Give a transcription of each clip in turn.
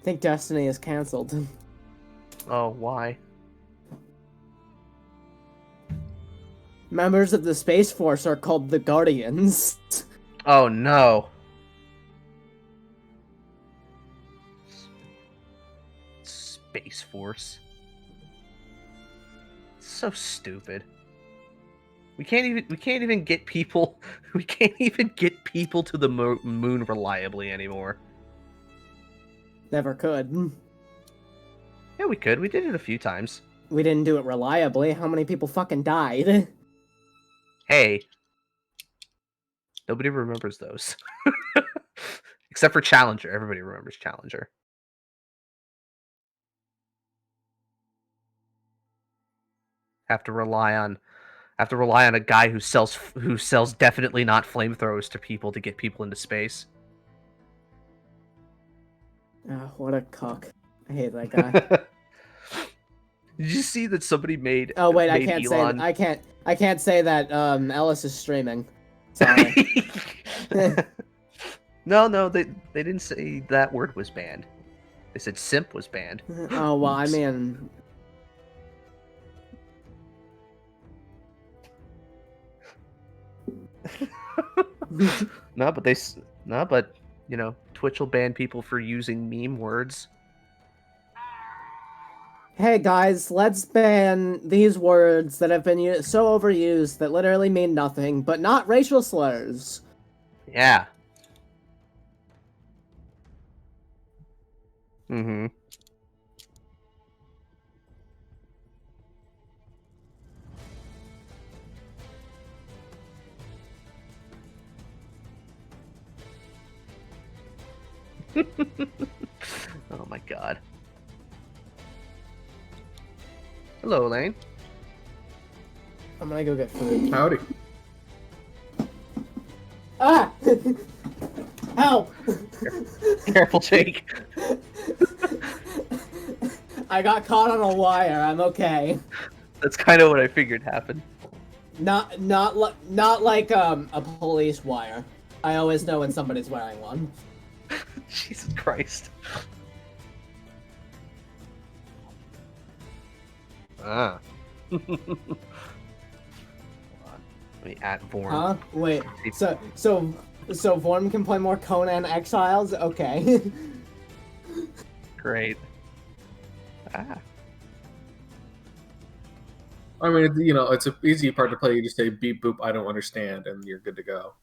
I think Destiny is cancelled. Oh, why? Members of the Space Force are called the Guardians. Oh no. Space Force. So stupid. We can't even get people to the moon reliably anymore. Never could. Yeah, we could. We did it a few times. We didn't do it reliably. How many people fucking died? Hey, nobody remembers those. Except for Challenger. Everybody remembers Challenger. Have to rely on a guy who sells definitely not flamethrowers to people to get people into space. Oh, what a cuck. I hate that guy. Did you see that somebody made Oh wait, I made can't Elon... say I can't say that Ellis is streaming. Sorry. No, they didn't say that word was banned. They said simp was banned. Oh well, I mean, No, but you know, Twitch will ban people for using meme words. hey guys, let's ban these words that have been so overused that literally mean nothing, but not racial slurs. Yeah. Mm-hmm. Oh my god. Hello, Elaine. I'm gonna go get food. Howdy. Ah! Help! Careful, Jake. I got caught on a wire. I'm okay. That's kind of what I figured happened. Not like a police wire. I always know when somebody's wearing one. Jesus Christ. Ah. Hold on. Let me add Vorm. Huh? Wait. So Vorm can play more Conan Exiles? Okay. Great. Ah. I mean, you know, it's an easy part to play. You just say beep boop, I don't understand, and you're good to go.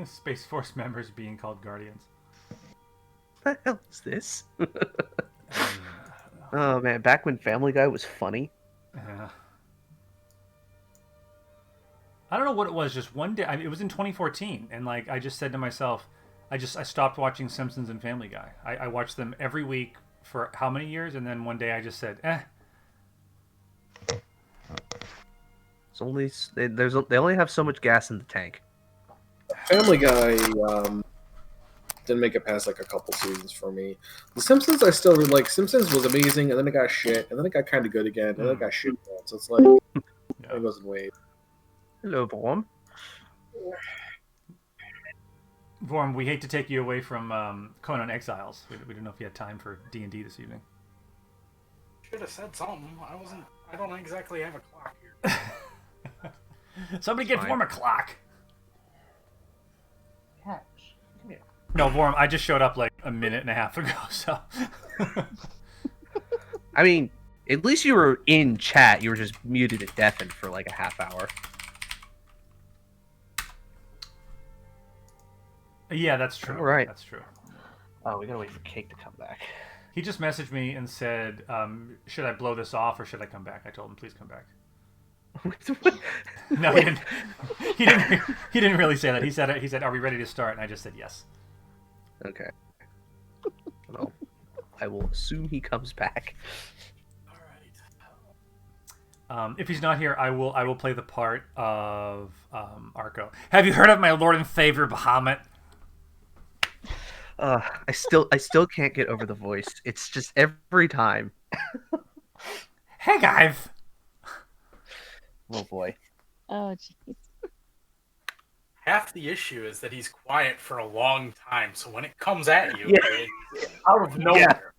Space Force members being called Guardians. What the hell is this? Oh man, back when Family Guy was funny. Yeah. I don't know what it was. Just one day, it was in 2014, and like I just said to myself, I stopped watching Simpsons and Family Guy. I watched them every week for how many years, and then one day I just said, eh. It's only they only have so much gas in the tank. Family Guy didn't make it past like a couple seasons for me. The Simpsons I still really like. Simpsons was amazing, and then it got shit, and then it got kind of good again, and then it got shit again. So it's like it goes in waves. Hello, Vorm. Vorm, we hate to take you away from Conan Exiles. We don't know if you had time for D&D this evening. Should have said something. I don't exactly have a clock here. Somebody get Vorm a clock. Come here. No, Vorm, I just showed up like a minute and a half ago, so. I mean, at least you were in chat. You were just muted and deafened for like a half hour. Yeah, that's true. All right. That's true. Oh, we gotta wait for Cake to come back. He just messaged me and said, should I blow this off or should I come back? I told him, please come back. No, he didn't. He didn't really say that. He said, are we ready to start? And I just said yes. Okay. Well, I will assume he comes back. If he's not here, I will play the part of Arco. Have you heard of my lord and favorite Bahamut? I still can't get over the voice. It's just every time. Hey, guys. Oh boy. Oh, jeez. Half the issue is that he's quiet for a long time, so when it comes at you, Yeah. it's out of nowhere.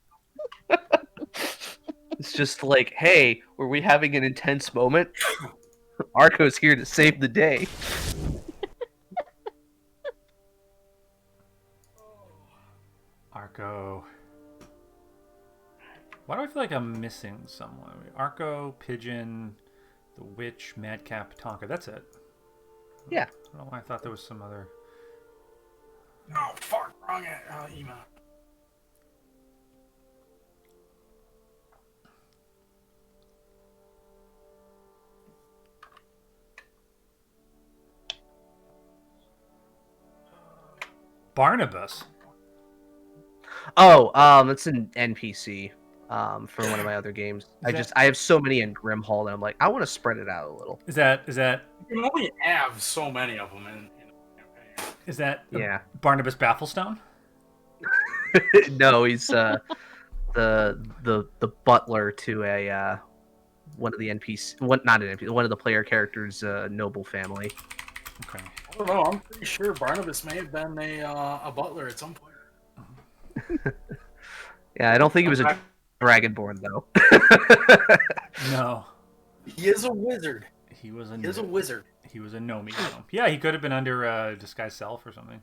It's just like, hey, were we having an intense moment? Arco's here to save the day. Arco. Why do I feel like I'm missing someone? Arco, Pigeon, the Witch, Madcap, Tonka. That's it. Yeah. I don't know why I thought there was some other. Oh, fuck, wrong email. Barnabas. Oh, it's an NPC for one of my other games. I have so many in Grimhall that I'm like, I want to spread it out a little. Is that You can only have so many of them in a campaign. Yeah. Barnabas Bafflestone? No, he's the butler to a one of the NPC, not an NPC, one of the player characters' noble family. Okay. I don't know. I'm pretty sure Barnabas may have been a butler at some point. Yeah, I don't think he was a dragonborn though. No. He is a wizard. He was a wizard. He was a Nomi. So. Yeah, he could have been under Disguised Self or something.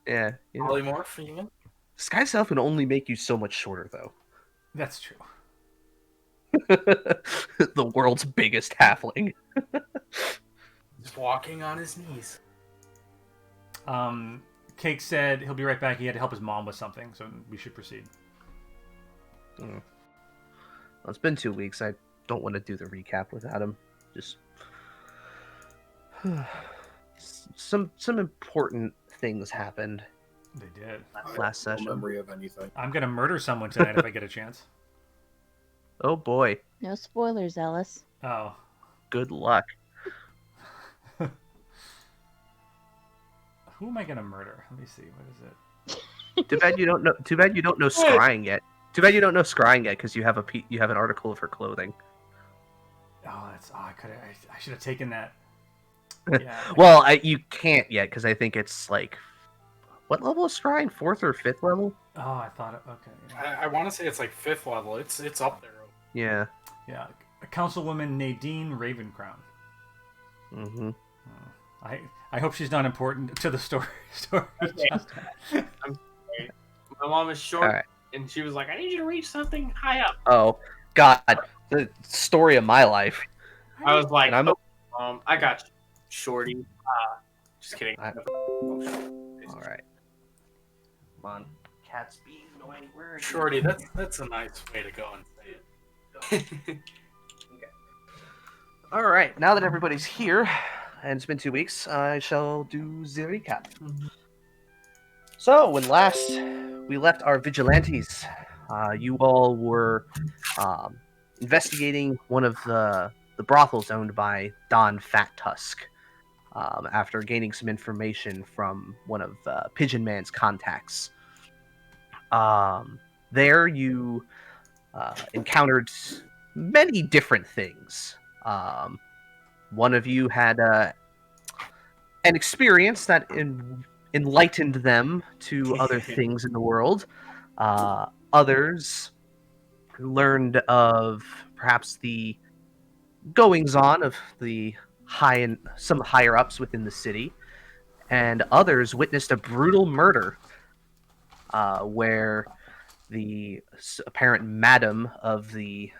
Yeah. You know, Polymorph, you mean? Sky Self can only make you so much shorter though. That's true. The world's biggest halfling. He's walking on his knees. Cake said he'll be right back. He had to help his mom with something, so we should proceed. Well, it's been 2 weeks. I don't want to do the recap without him. Just some important things happened They did. last No session. memory of anything. I'm gonna murder someone tonight if I get a chance. Oh boy, No spoilers, Ellis. Oh. good luck. Who am I gonna murder? Let me see. What is it? Too bad you don't know. Too bad you don't know scrying yet. Too bad you don't know scrying yet because you have an article of her clothing. Oh, that's. Oh, I should have taken that. Yeah. Well, you can't yet because I think it's like, what level is scrying? 4th or 5th level? Oh, I thought it. Okay. Yeah. I want to say it's like 5th level. It's up there. Yeah. Yeah. Councilwoman Nadine Ravencrown. Mm-hmm. I hope she's not important to the story. Okay. I'm sorry. My mom is short, All right. and she was like, "I need you to reach something high up." Oh God, the story of my life. I was like, And I'm I got you, shorty." Just kidding. All right. Come on, cat's being annoying. Where are you? Shorty, that's a nice way to go and say it. All right. Now that everybody's here, and it's been 2 weeks, I shall do the recap. So, when last we left our vigilantes, you all were investigating one of the brothels owned by Don Fat Tusk. After gaining some information from one of Pigeon Man's contacts. There you encountered many different things. One of you had an experience that enlightened them to other things in the world. Others learned of perhaps the goings-on of some higher ups within the city, and others witnessed a brutal murder where the apparent madam of the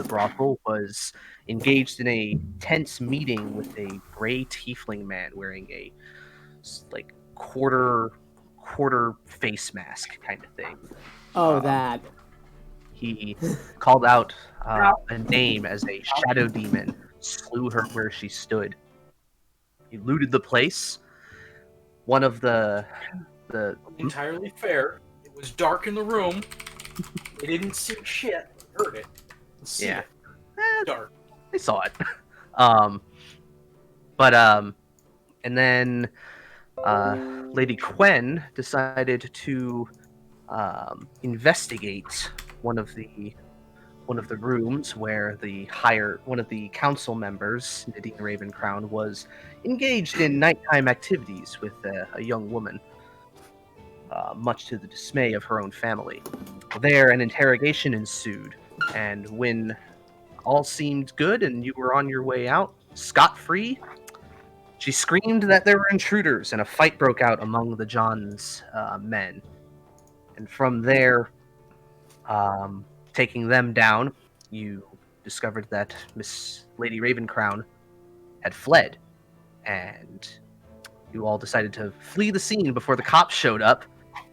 brothel was engaged in a tense meeting with a gray tiefling man wearing a like quarter face mask kind of thing. Oh, that. He called out a name as a shadow demon, slew her where she stood. He looted the place. One of the Entirely fair. It was dark in the room. They didn't see shit. Heard it. See Yeah. it. Dark. I saw it. um, but and then Lady Quen decided to investigate one of the rooms where one of the council members, Nadine Ravencrown, was engaged in nighttime activities with a young woman, much to the dismay of her own family. There, an interrogation ensued, and when all seemed good and you were on your way out, scot-free, she screamed that there were intruders, and a fight broke out among the John's men. And from there, taking them down, you discovered that Miss Lady Ravencrown had fled, and you all decided to flee the scene before the cops showed up,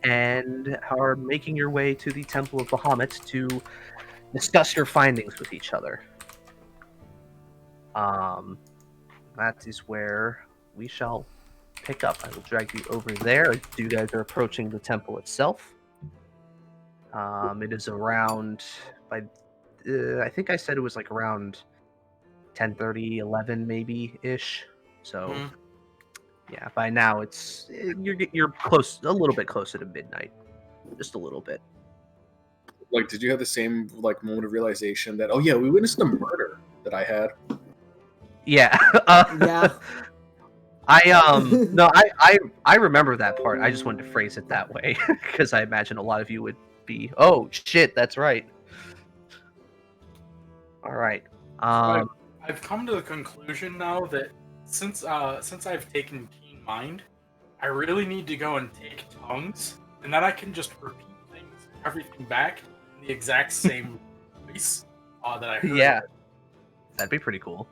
and are making your way to the Temple of Bahamut to discuss your findings with each other. That is where we shall pick up. I will drag you over there as you guys are approaching the temple itself. It is around, I think I said it was like around 10:30, 11 maybe ish. So yeah, by now you're close, a little bit closer to midnight, just a little bit. Like, did you have the same like moment of realization that, oh yeah, we witnessed a murder that I had? Yeah. Yeah. I remember that part. I just wanted to phrase it that way because I imagine a lot of you would be, oh shit, that's right. All right. I've come to the conclusion now that since I've taken Keen Mind, I really need to go and take Tongues, and then I can just repeat everything back in the exact same voice that I heard. Yeah, that'd be pretty cool.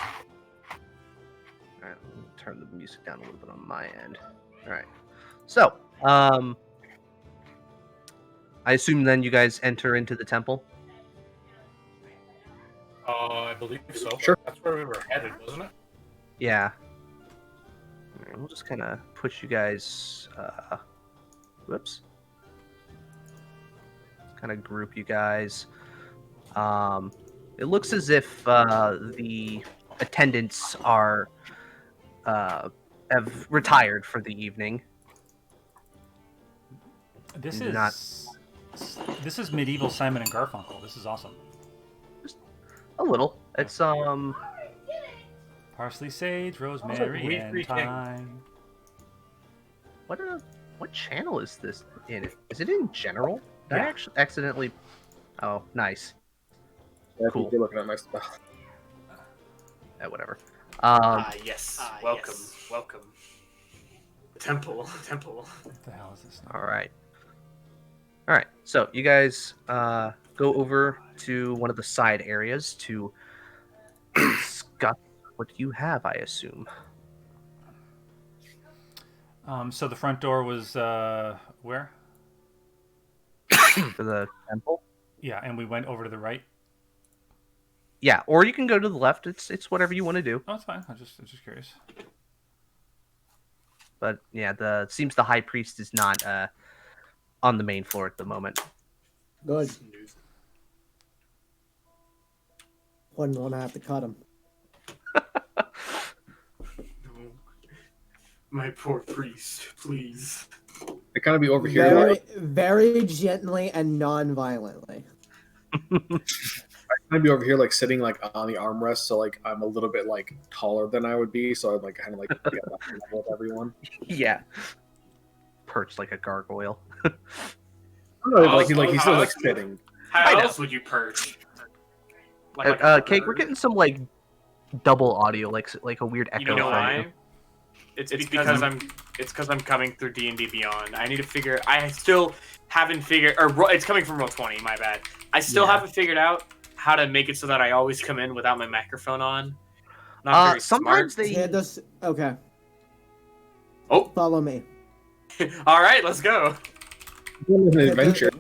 All right, let me turn the music down a little bit on my end. All right. So, I assume then you guys enter into the temple? I believe so. Sure. That's where we were headed, wasn't it? Yeah. All right, we'll just kind of put you guys, whoops. Kind of group you guys. It looks as if the attendants are have retired for the evening. This Do is medieval Simon and Garfunkel. This is awesome. A little. It's Parsley, sage, rosemary, Also, and thyme. what channel is this in? Is it in general? Did I Yeah. actually accidentally? Oh, nice. Yeah, Cool. You're looking at my stuff. Whatever. Yes. Welcome. Welcome. Temple. Temple. What the hell is this? All right. All right. So you guys go over to one of the side areas to discuss what you have, I assume. So the front door was where? For the temple. Yeah, and we went over to the right. Yeah, or you can go to the left. It's whatever you want to do. Oh, that's fine. I was just curious. But yeah, it seems the high priest is not on the main floor at the moment. Good. Wouldn't want to have to cut him. No. My poor priest, please. They kind of be over here. Very, Like, very gently and non-violently. I kind of be over here, like sitting like on the armrest, so like I'm a little bit like taller than I would be, so I'd like kind of like be on the level with everyone. Yeah, perched like a gargoyle. No, like he's still like sitting. I How know. else would you perch? Like a Cake, we're bird? getting some like double audio, like a weird echo. You know from why? you. It's because I'm coming through D&D Beyond. I need to figure. I still haven't figured. Or it's coming from Roll20. My bad. I still Yeah. haven't figured out how to make it so that I always come in without my microphone on. Not very Sometimes smart. Yeah, this. Okay. Oh, Follow me. all right. Let's go. An adventure.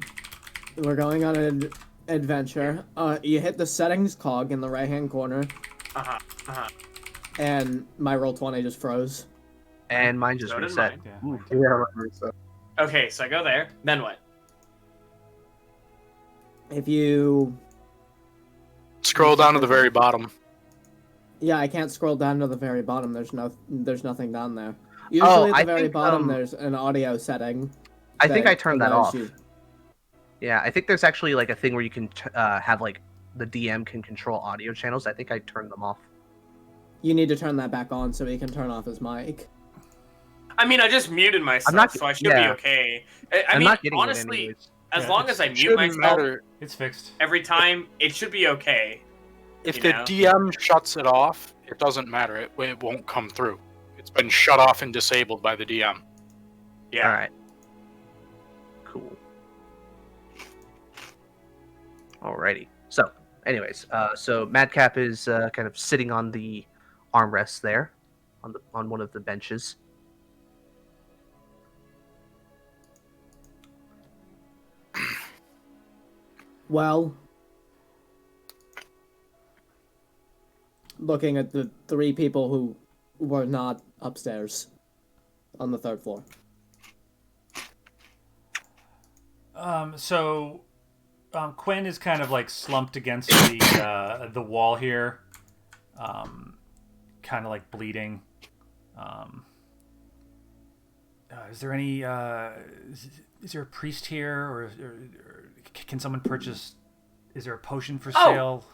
We're going on an adventure. You hit the settings cog in the right-hand corner, and my Roll20 just froze. And mine just So did reset. mine. Yeah. Ooh. Okay, so I go there. Then what? If you Scroll down to the very bottom. Yeah, I can't scroll down to the very bottom. There's nothing down there. Usually at the very bottom, there's an audio setting. I think I turned that off. You. Yeah, I think there's actually like a thing where you can have like the DM can control audio channels. I think I turned them off. You need to turn that back on so he can turn off his mic. I mean, I just muted myself, so I should be okay. I mean, not getting honestly, it as long as I mute Shouldn't myself matter. It's fixed. every time, it should be okay. If the DM shuts it off, it doesn't matter. It won't come through. It's been shut off and disabled by the DM. Yeah. All right. Cool. Alrighty. So, anyways, so Madcap is kind of sitting on the armrest there, on one of the benches. Well, looking at the 3 people who were not upstairs on the 3rd floor. So Quinn is kind of like slumped against the wall here, kind of like bleeding. Is there any? Is there a priest here, or can someone purchase? Is there a potion for sale?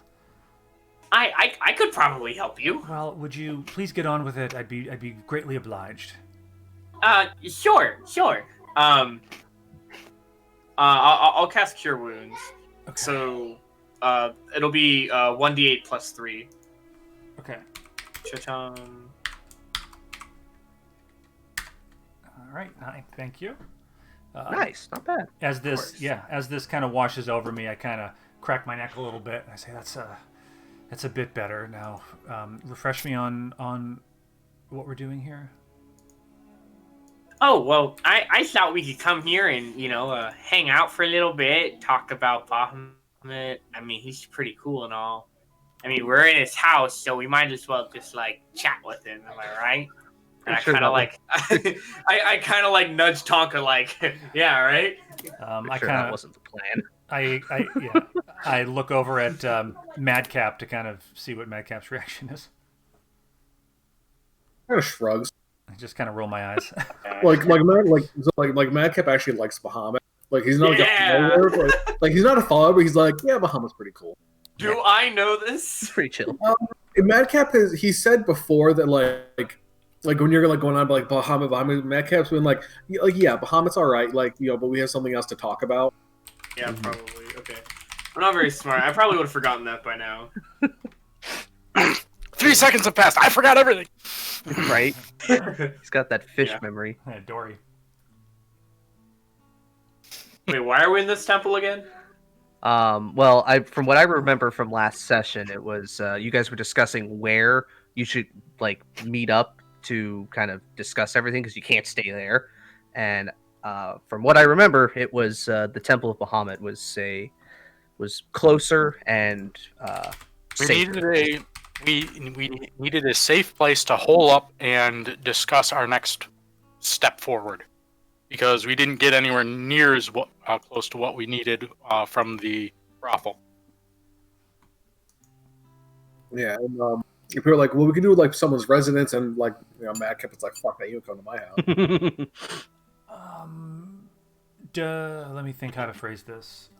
I could probably help you. Well, would you please get on with it? I'd be greatly obliged. Sure. I'll cast Cure Wounds. Okay. So, it'll be 1d8 plus 3. Okay. Cha-chang. All right. Thank you. Nice, not bad. As this kind of washes over me, I kind of crack my neck a little bit. I say that's a bit better now. Refresh me on what we're doing here. Oh, well, I thought we could come here and, hang out for a little bit, talk about Bahamut. I mean, he's pretty cool and all. I mean, we're in his house, so we might as well just, chat with him, am I right? And I kind of I kind of nudge Tonka, yeah, right? That wasn't the plan. I look over at Madcap to kind of see what Madcap's reaction is. Kind of shrugs. I just kind of roll my eyes. like Madcap actually likes Bahamut. Like he's not a follower. Like he's not a follower, but he's like, yeah, Bahamut's pretty cool. Do I know this? Pretty chill. Madcap he said before that like when you're going on about Bahamut, Madcap's been like yeah, Bahamut's all right, but we have something else to talk about. Yeah, probably. Okay, I'm not very smart. I probably would have forgotten that by now. 3 seconds have passed. I forgot everything. Right? He's got that fish memory. Yeah, Dory. Wait, why are we in this temple again? Well, from what I remember from last session, it was you guys were discussing where you should meet up to kind of discuss everything because you can't stay there. And from what I remember, it was the Temple of Bahamut was closer and safer. We needed a safe place to hole up and discuss our next step forward, because we didn't get anywhere near as close to what we needed from the brothel. Yeah, and if you're like, well, we can do someone's residence, and Madcap is like, fuck that, you come to my house. Let me think how to phrase this.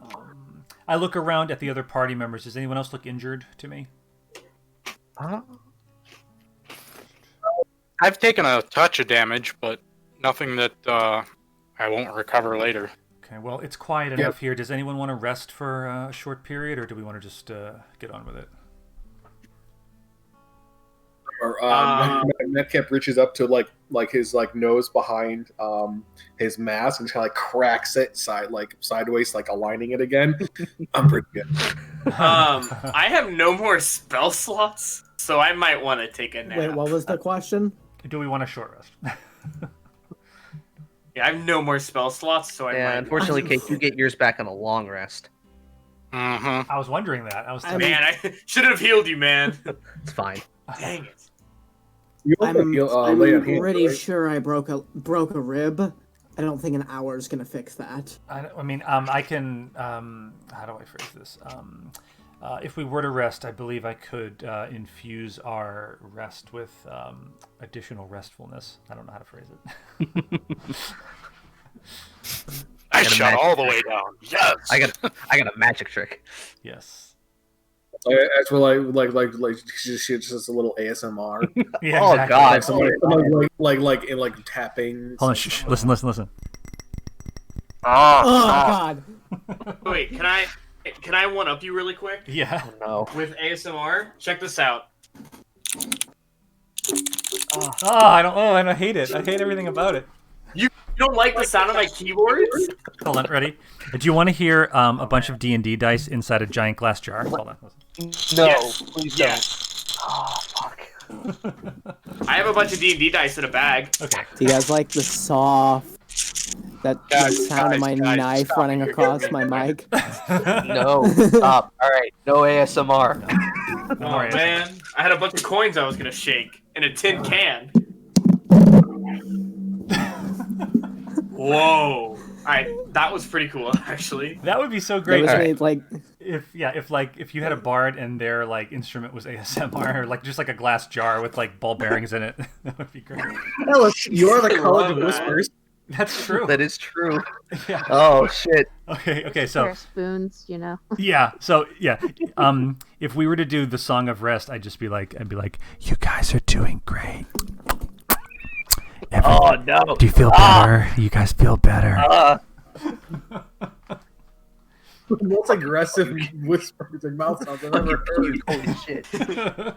I look around at the other party members. Does anyone else look injured to me? I've taken a touch of damage, but nothing that I won't recover later. Okay, well, it's quiet enough here. Does anyone want to rest for a short period, or do we want to just get on with it? Madcap reaches up to his nose behind his mask and kind of cracks it sideways, aligning it again. I'm pretty good. I have no more spell slots, so I might want to take a nap. Wait, what was the question? Do we want a short rest? Yeah, I have no more spell slots, so I might. Unfortunately, Kate, you get yours back on a long rest. Mm-hmm. I was wondering that. I should have healed you, man. It's fine. Dang it. I'm pretty sure I broke a rib. I don't think an hour is gonna fix that. I mean, I can. How do I phrase this? If we were to rest, I believe I could infuse our rest with additional restfulness. I don't know how to phrase it. I Got a shut magic all the way trick. down. Yes. I got a magic trick. Yes. As we're like just a little ASMR. Yeah, Oh, exactly. God. Like somebody like tapping. Hold on. Shh, listen. Oh Ah, God. Wait, can I one up you really quick Yeah. No. with ASMR? Check this out. I don't hate it. I hate everything about it. You don't like the sound of my keyboards? Hold on, ready? Do you want to hear a bunch of D&D dice inside a giant glass jar? Hold on. No, Yes. please Yes. Oh, fuck. I have a bunch of D&D dice in a bag. Okay. Do you guys like the soft the Guys, sound of my guys, knife stop. running You're across getting my me. mic? No, stop. All right, no ASMR. No Oh more ASMR. man, I had a bunch of coins I was gonna shake in a tin can. Whoa! Alright, that was pretty cool, actually. That would be so That great. was Alright. made like If you had a bard and their like instrument was ASMR, or like just like a glass jar with like ball bearings in it, that would be great. Ellis, you are the I College love of that. Whispers. That's true. That is true. Yeah. Oh shit. Okay. Pair So of spoons, you know. yeah. If we were to do the Song of Rest, I'd be like, you guys are doing great. Oh no. Do you feel better? You guys feel better. Most aggressive whispers and mouth sounds I've ever heard. Holy shit. So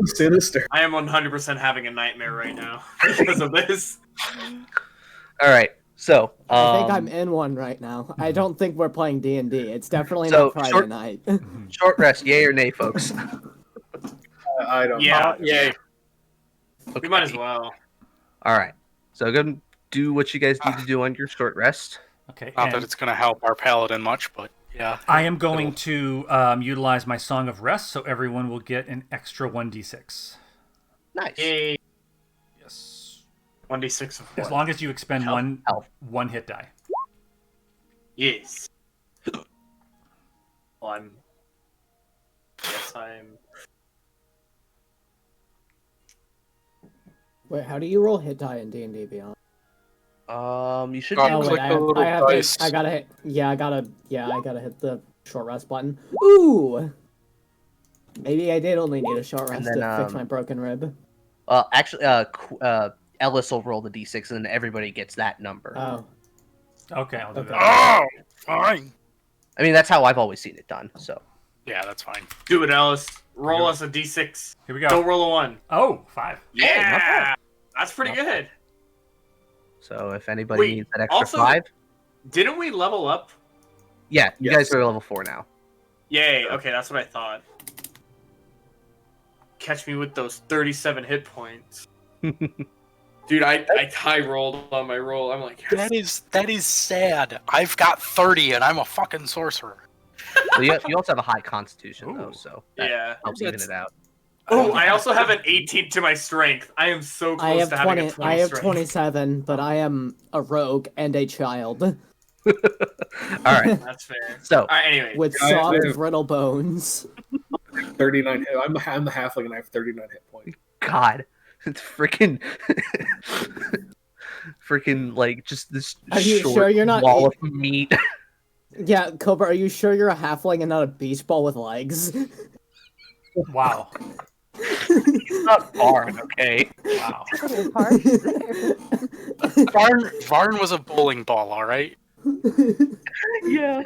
sinister. I am 100% having a nightmare right now because of this. All right. So, I think I'm in one right now. I don't think we're playing D&D. It's definitely So, not Friday short- night. short rest, yay or nay, folks? I don't. Yeah, yay. we might as well. All right. So, go and do what you guys need to do on your short rest. Okay. Not and that it's going to help our paladin much, but yeah. I am going to utilize my Song of Rest, so everyone will get an extra 1d6. Nice. Yay. Yes. 1d6 of As what? long as you expend Health. one hit die. Yes. Well, I'm. Wait, how do you roll hit die in D&D Beyond? You should Oh, be Oh able wait, click the little I have dice. to. I gotta hit. Yeah, I gotta hit the short rest button. Ooh. Maybe I did only need a short rest then, to fix my broken rib. actually, Ellis will roll the d6, and then everybody gets that number. Oh. Okay, I'll do Okay. that. Oh, fine. I mean, that's how I've always seen it done. So, Yeah, that's fine. Do it, Alice. Roll us a d6. Here we go. Don't roll a 1. Oh, 5. Hey, not Yeah! bad. That's pretty Not good. so if anybody Wait, needs that extra also- 5, Didn't we level up? yeah, you Yes. guys are level 4 now. Yay, okay, that's what I thought. Catch me with those 37 hit points. Dude, I high rolled on my roll. I'm like, yes. That is sad. I've got 30 and I'm a fucking sorcerer. Well, you also have a high constitution, though, Ooh. so that Yeah. helps even it out. Oh, I also have an 18 to my strength. I am so close I have to having 20. a 20 I have strength. 27, but I am a rogue and a child All right. That's fair. So, Alright, anyway. with I soft, have- brittle bones. 39 hit. I'm the halfling and I have 39 hit points. God, it's freaking, like just this Are you short sure you're not wall of meat. Yeah, Cobra, are you sure you're a halfling and not a beach ball with legs? Wow. It's not Varn, okay? Wow. Pretty harsh there. Varn was a bowling ball, all right? Yeah.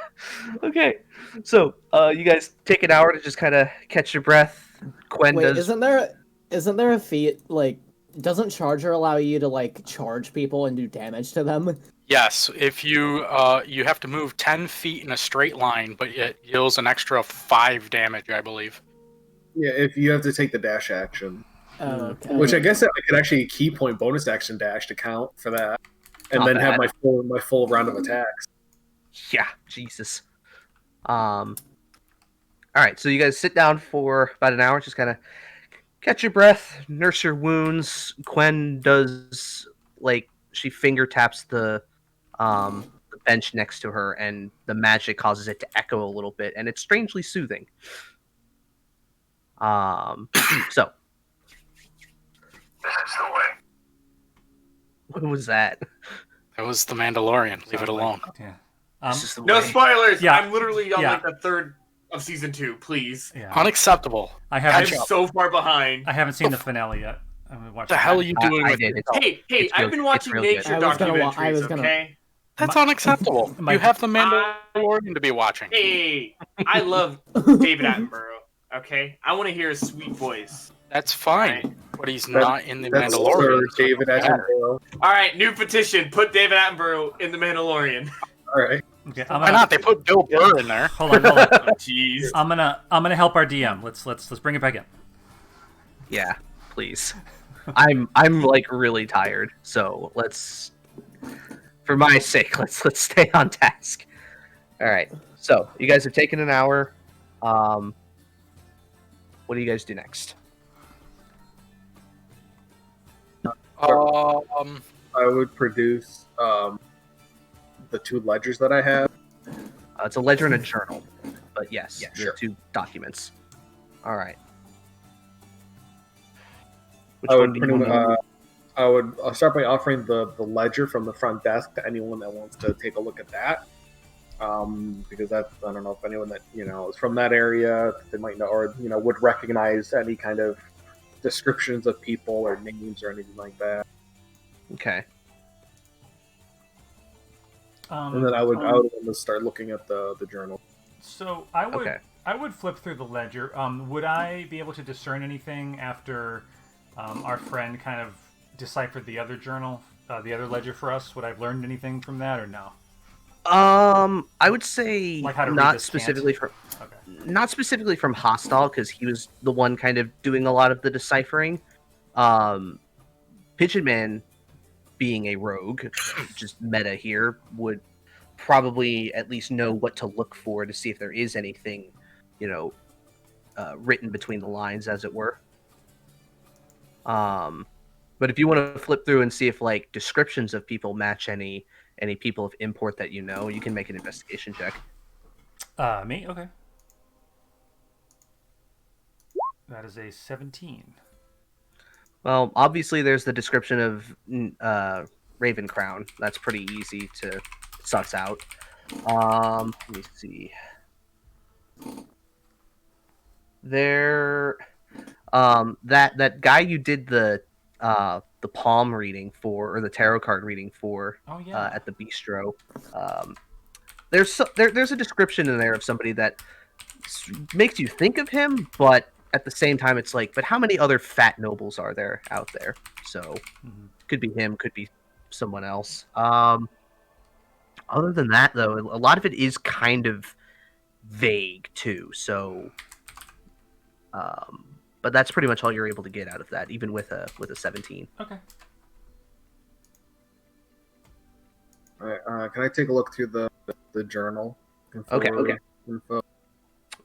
Okay. So, you guys take an hour to just kind of catch your breath. Gwen Wait, does. isn't there a feat like doesn't Charger allow you to like charge people and do damage to them? Yes, if you you have to move 10 feet in a straight line, but it deals an extra 5 damage, I believe. Yeah, if you have to take the dash action, Okay. which I guess I could actually key point bonus action dash to count for that, and Not then have bad. my full round of attacks. Yeah, Jesus. All right, so you guys sit down for about an hour, just kind of catch your breath, nurse your wounds. Gwen does like she finger taps the bench next to her, and the magic causes it to echo a little bit, and it's strangely soothing. So what was that? That was the Mandalorian. Leave it Sounds like- alone. Yeah. This is the No way. spoilers. Yeah. I'm literally on Yeah. like the third of season 2. Please. Yeah. Unacceptable. I I'm haven't. Catch up. so far behind. I haven't seen the finale yet. I'm gonna watch What the hell are you doing I with did. yourself? Hey, It's I've real- been it's watching real good. nature I was gonna wa- documentaries. I was gonna- Okay. That's My- unacceptable. my- You have the Mandalorian to be watching. Hey, I love David Attenborough. Okay, I want to hear his sweet voice. That's fine, Right. but he's That- not in the That's Mandalorian. Sir David Attenborough. All right, new petition: put David Attenborough in the Mandalorian. All right. Okay, Why not? They put Bill Burr in there. Hold on. Oh, jeez. I'm gonna help our DM. Let's bring it back in. Yeah, please. I'm like really tired, so let's, for my sake, let's stay on task. All right. So you guys have taken an hour. What do you guys do next? I would produce the 2 ledgers that I have. It's a ledger and a journal, but yes, Yeah, they're sure. 2 documents. All right. Which I one would do pretty you much, want? I'll start by offering the ledger from the front desk to anyone that wants to take a look at that. Because that's, I don't know if anyone that is from that area, they might know, or would recognize any kind of descriptions of people or names or anything like that. Okay. And then I would want to start looking at the journal. So I would Okay. I would flip through the ledger. Would I be able to discern anything after our friend kind of deciphered the other journal, the other ledger for us? Would I have learned anything from that or no? I would say Like how to read not this specifically from Okay. not specifically from Hostile, because he was the one kind of doing a lot of the deciphering. Pigeon Man, being a rogue, just meta here, would probably at least know what to look for to see if there is anything, written between the lines, as it were. But if you want to flip through and see if like descriptions of people match any people of import that you know, you can make an investigation check. Me? Okay. That is a 17. Well, obviously there's the description of Raven Crown. That's pretty easy to suss out. Let me see. There, that guy you did the palm reading for, or the tarot card reading for, Oh yeah. at the bistro. There's a description in there of somebody that makes you think of him, but at the same time, it's like, but how many other fat nobles are there out there? So, Mhm. could be him, could be someone else. Other than that, though, a lot of it is kind of vague too. So, but that's pretty much all you're able to get out of that, even with a 17. Okay. All right, can I take a look through the journal? Okay. Info?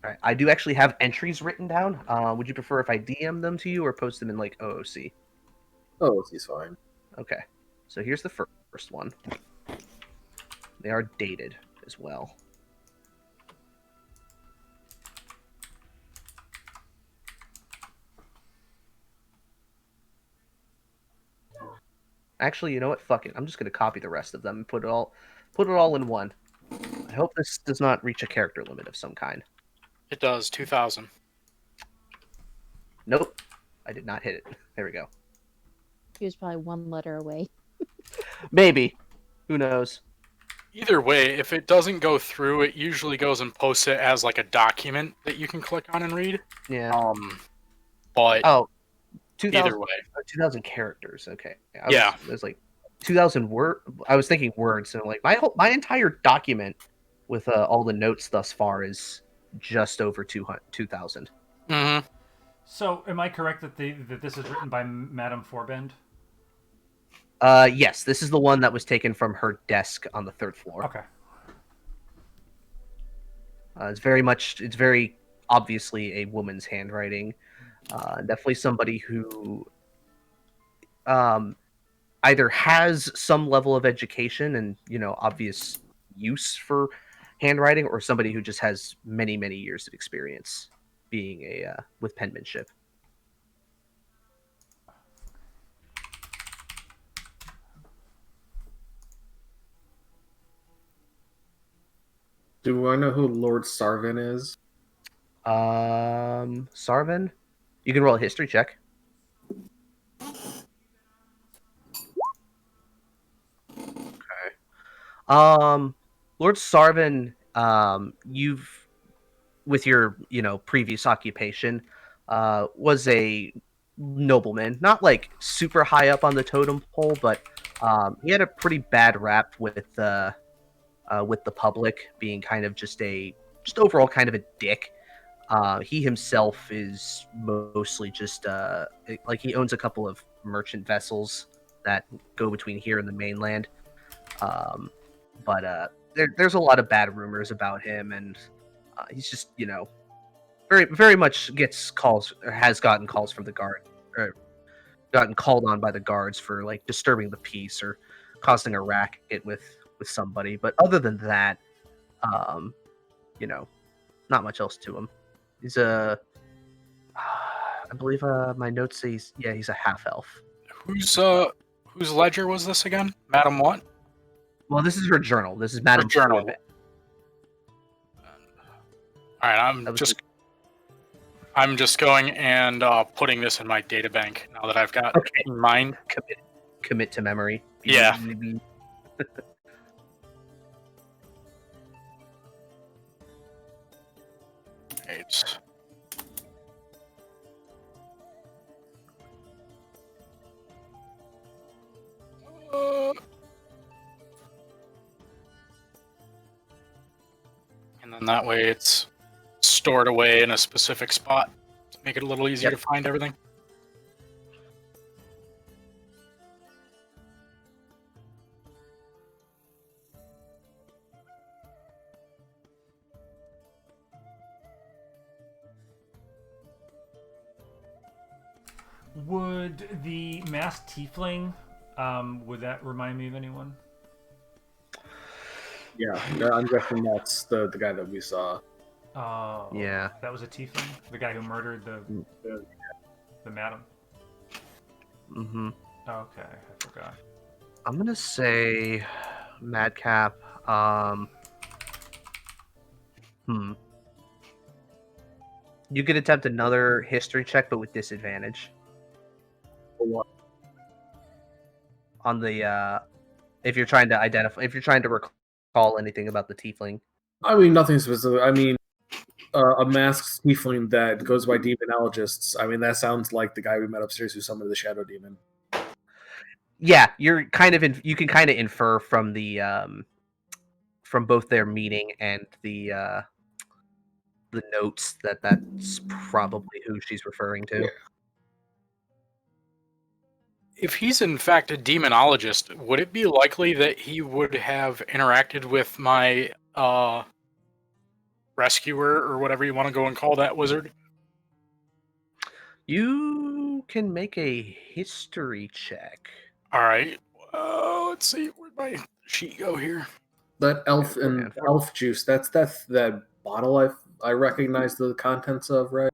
All right. I do actually have entries written down. Would you prefer if I DM them to you or post them in like OOC? Oh, he's fine. Okay. So here's the first one. They are dated as well. Actually, you know what? Fuck it. I'm just gonna copy the rest of them and put it all in one. I hope this does not reach a character limit of some kind. It does, 2,000. Nope. I did not hit it. There we go. He was probably 1 letter away. Maybe. Who knows? Either way, if it doesn't go through, it usually goes and posts it as like a document that you can click on and read. Yeah. But Oh, either 2,000, way, 2,000 characters. Okay. Yeah. There's like 2,000 word. I was thinking words, so like my entire document with all the notes thus far is just over 2,000. mm-hmm. So, am I correct that this is written by Madame Forbend? Yes, this is the one that was taken from her desk on the 3rd floor. Okay. It's very obviously a woman's handwriting. Definitely somebody who either has some level of education and, obvious use for handwriting, or somebody who just has many, many years of experience being with penmanship. Do I know who Lord Sarvin is? Sarvin, you can roll a history check. Okay. Lord Sarvin, you've with your previous occupation, was a nobleman, not like super high up on the totem pole, but he had a pretty bad rap with the public, being kind of just overall kind of a dick. He himself is mostly just like he owns a couple of merchant vessels that go between here and the mainland. But there's a lot of bad rumors about him, and he's just very very much gets calls, or has gotten calls from the guard, or gotten called on by the guards for like disturbing the peace or causing a racket with somebody. But other than that, um, not much else to him. He's I believe my notes say he's a half elf. Whose ledger was this again? Madam what? Well, this is her journal. This is Madam journal. Corbett. All right, I'm just going and putting this in my data bank now that I've got in mind. Commit to memory. Yeah. Right. And then that way it's stored away in a specific spot to make it a little easier to find everything. Would the masked tiefling, would that remind me of anyone? Yeah, I'm guessing that's the guy that we saw. Oh, yeah, that was a tiefling, the guy who murdered the madam. Mm-hmm. Okay, I forgot. I'm gonna say Madcap. You could attempt another history check, but with disadvantage. On the if you're trying to recall anything about the tiefling. I mean, nothing specific. I mean, a masked tiefling that goes by demonologists. I mean, that sounds like the guy we met upstairs who summoned the shadow demon. Yeah, you can kind of infer from the from both their meeting and the notes that's probably who she's referring to. Yeah. If he's in fact a demonologist, would it be likely that he would have interacted with my rescuer, or whatever you want to go and call that wizard? You can make a history check. All right. Let's see. Where'd my sheet go here? That elf juice. That's that bottle. I recognize the contents of, right?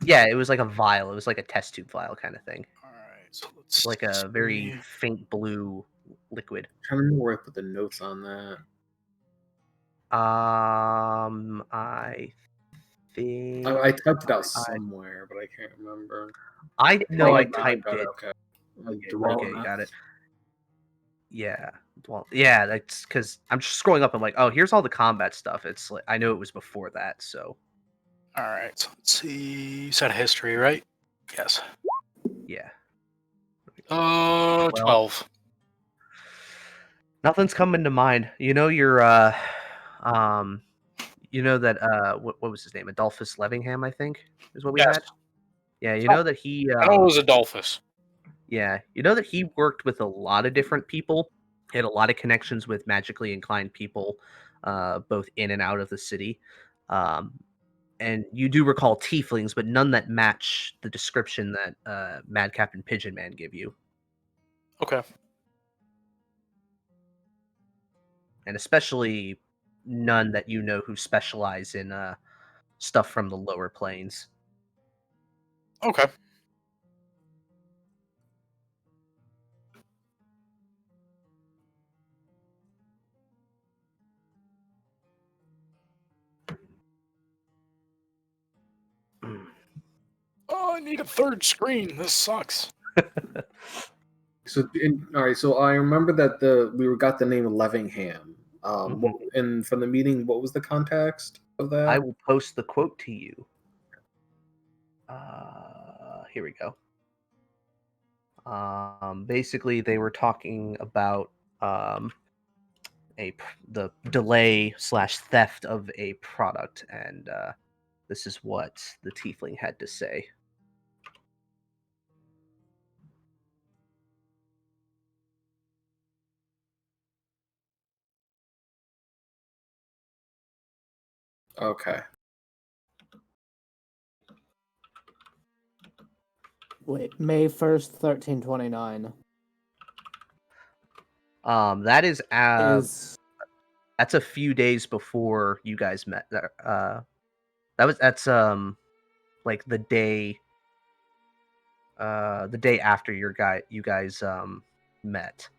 Yeah, it was like a vial. It was like a test tube vial kind of thing. All right. So let's like a very faint blue liquid. I'm trying to remember where I put the notes on that. I think I typed it out somewhere, but I can't remember. I typed it. Okay. Okay, got it. Yeah. Well, yeah, that's because I'm just scrolling up and like, oh, here's all the combat stuff. It's like I know it was before that, so. All right. So let's see. You said history, right? Yes. Yeah. 12. Nothing's coming to mind. You know your you know that what was his name? Adolphus Levingham, I think, is what we had. Yeah, you know that he I know it was Adolphus. Yeah, you know that he worked with a lot of different people. He had a lot of connections with magically inclined people, both in and out of the city. And you do recall tieflings, but none that match the description that Madcap and Pigeon Man give you. Okay. and especially none that you know who specialize in stuff from the lower planes. Okay. Oh, I need a third screen. This sucks. So, all right. So I remember that we got the name Levingham. And from the meeting, what was the context of that? I will post the quote to you. Here we go. Basically, they were talking about the delay / theft of a product, and this is what the tiefling had to say. Okay. Wait, May 1st, 1329. That is Is that's a few days before you guys met. That's like the day after you guys met.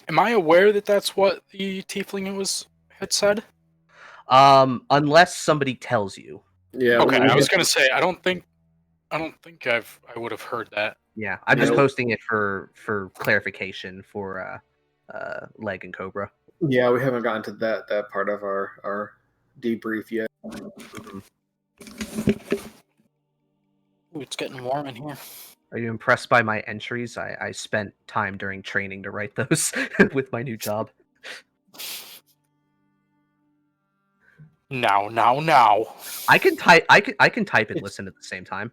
Am I aware that that's what the tiefling had said? Unless somebody tells you. Yeah. Okay, I was gonna say I don't think I would have heard that. Yeah, I'm just Yeah. posting it for clarification for Leg and Cobra. Yeah, we haven't gotten to that part of our debrief yet. Ooh, it's getting warm in here. Are you impressed by my entries? I spent time during training to write those with my new job. Now. I can type and listen at the same time.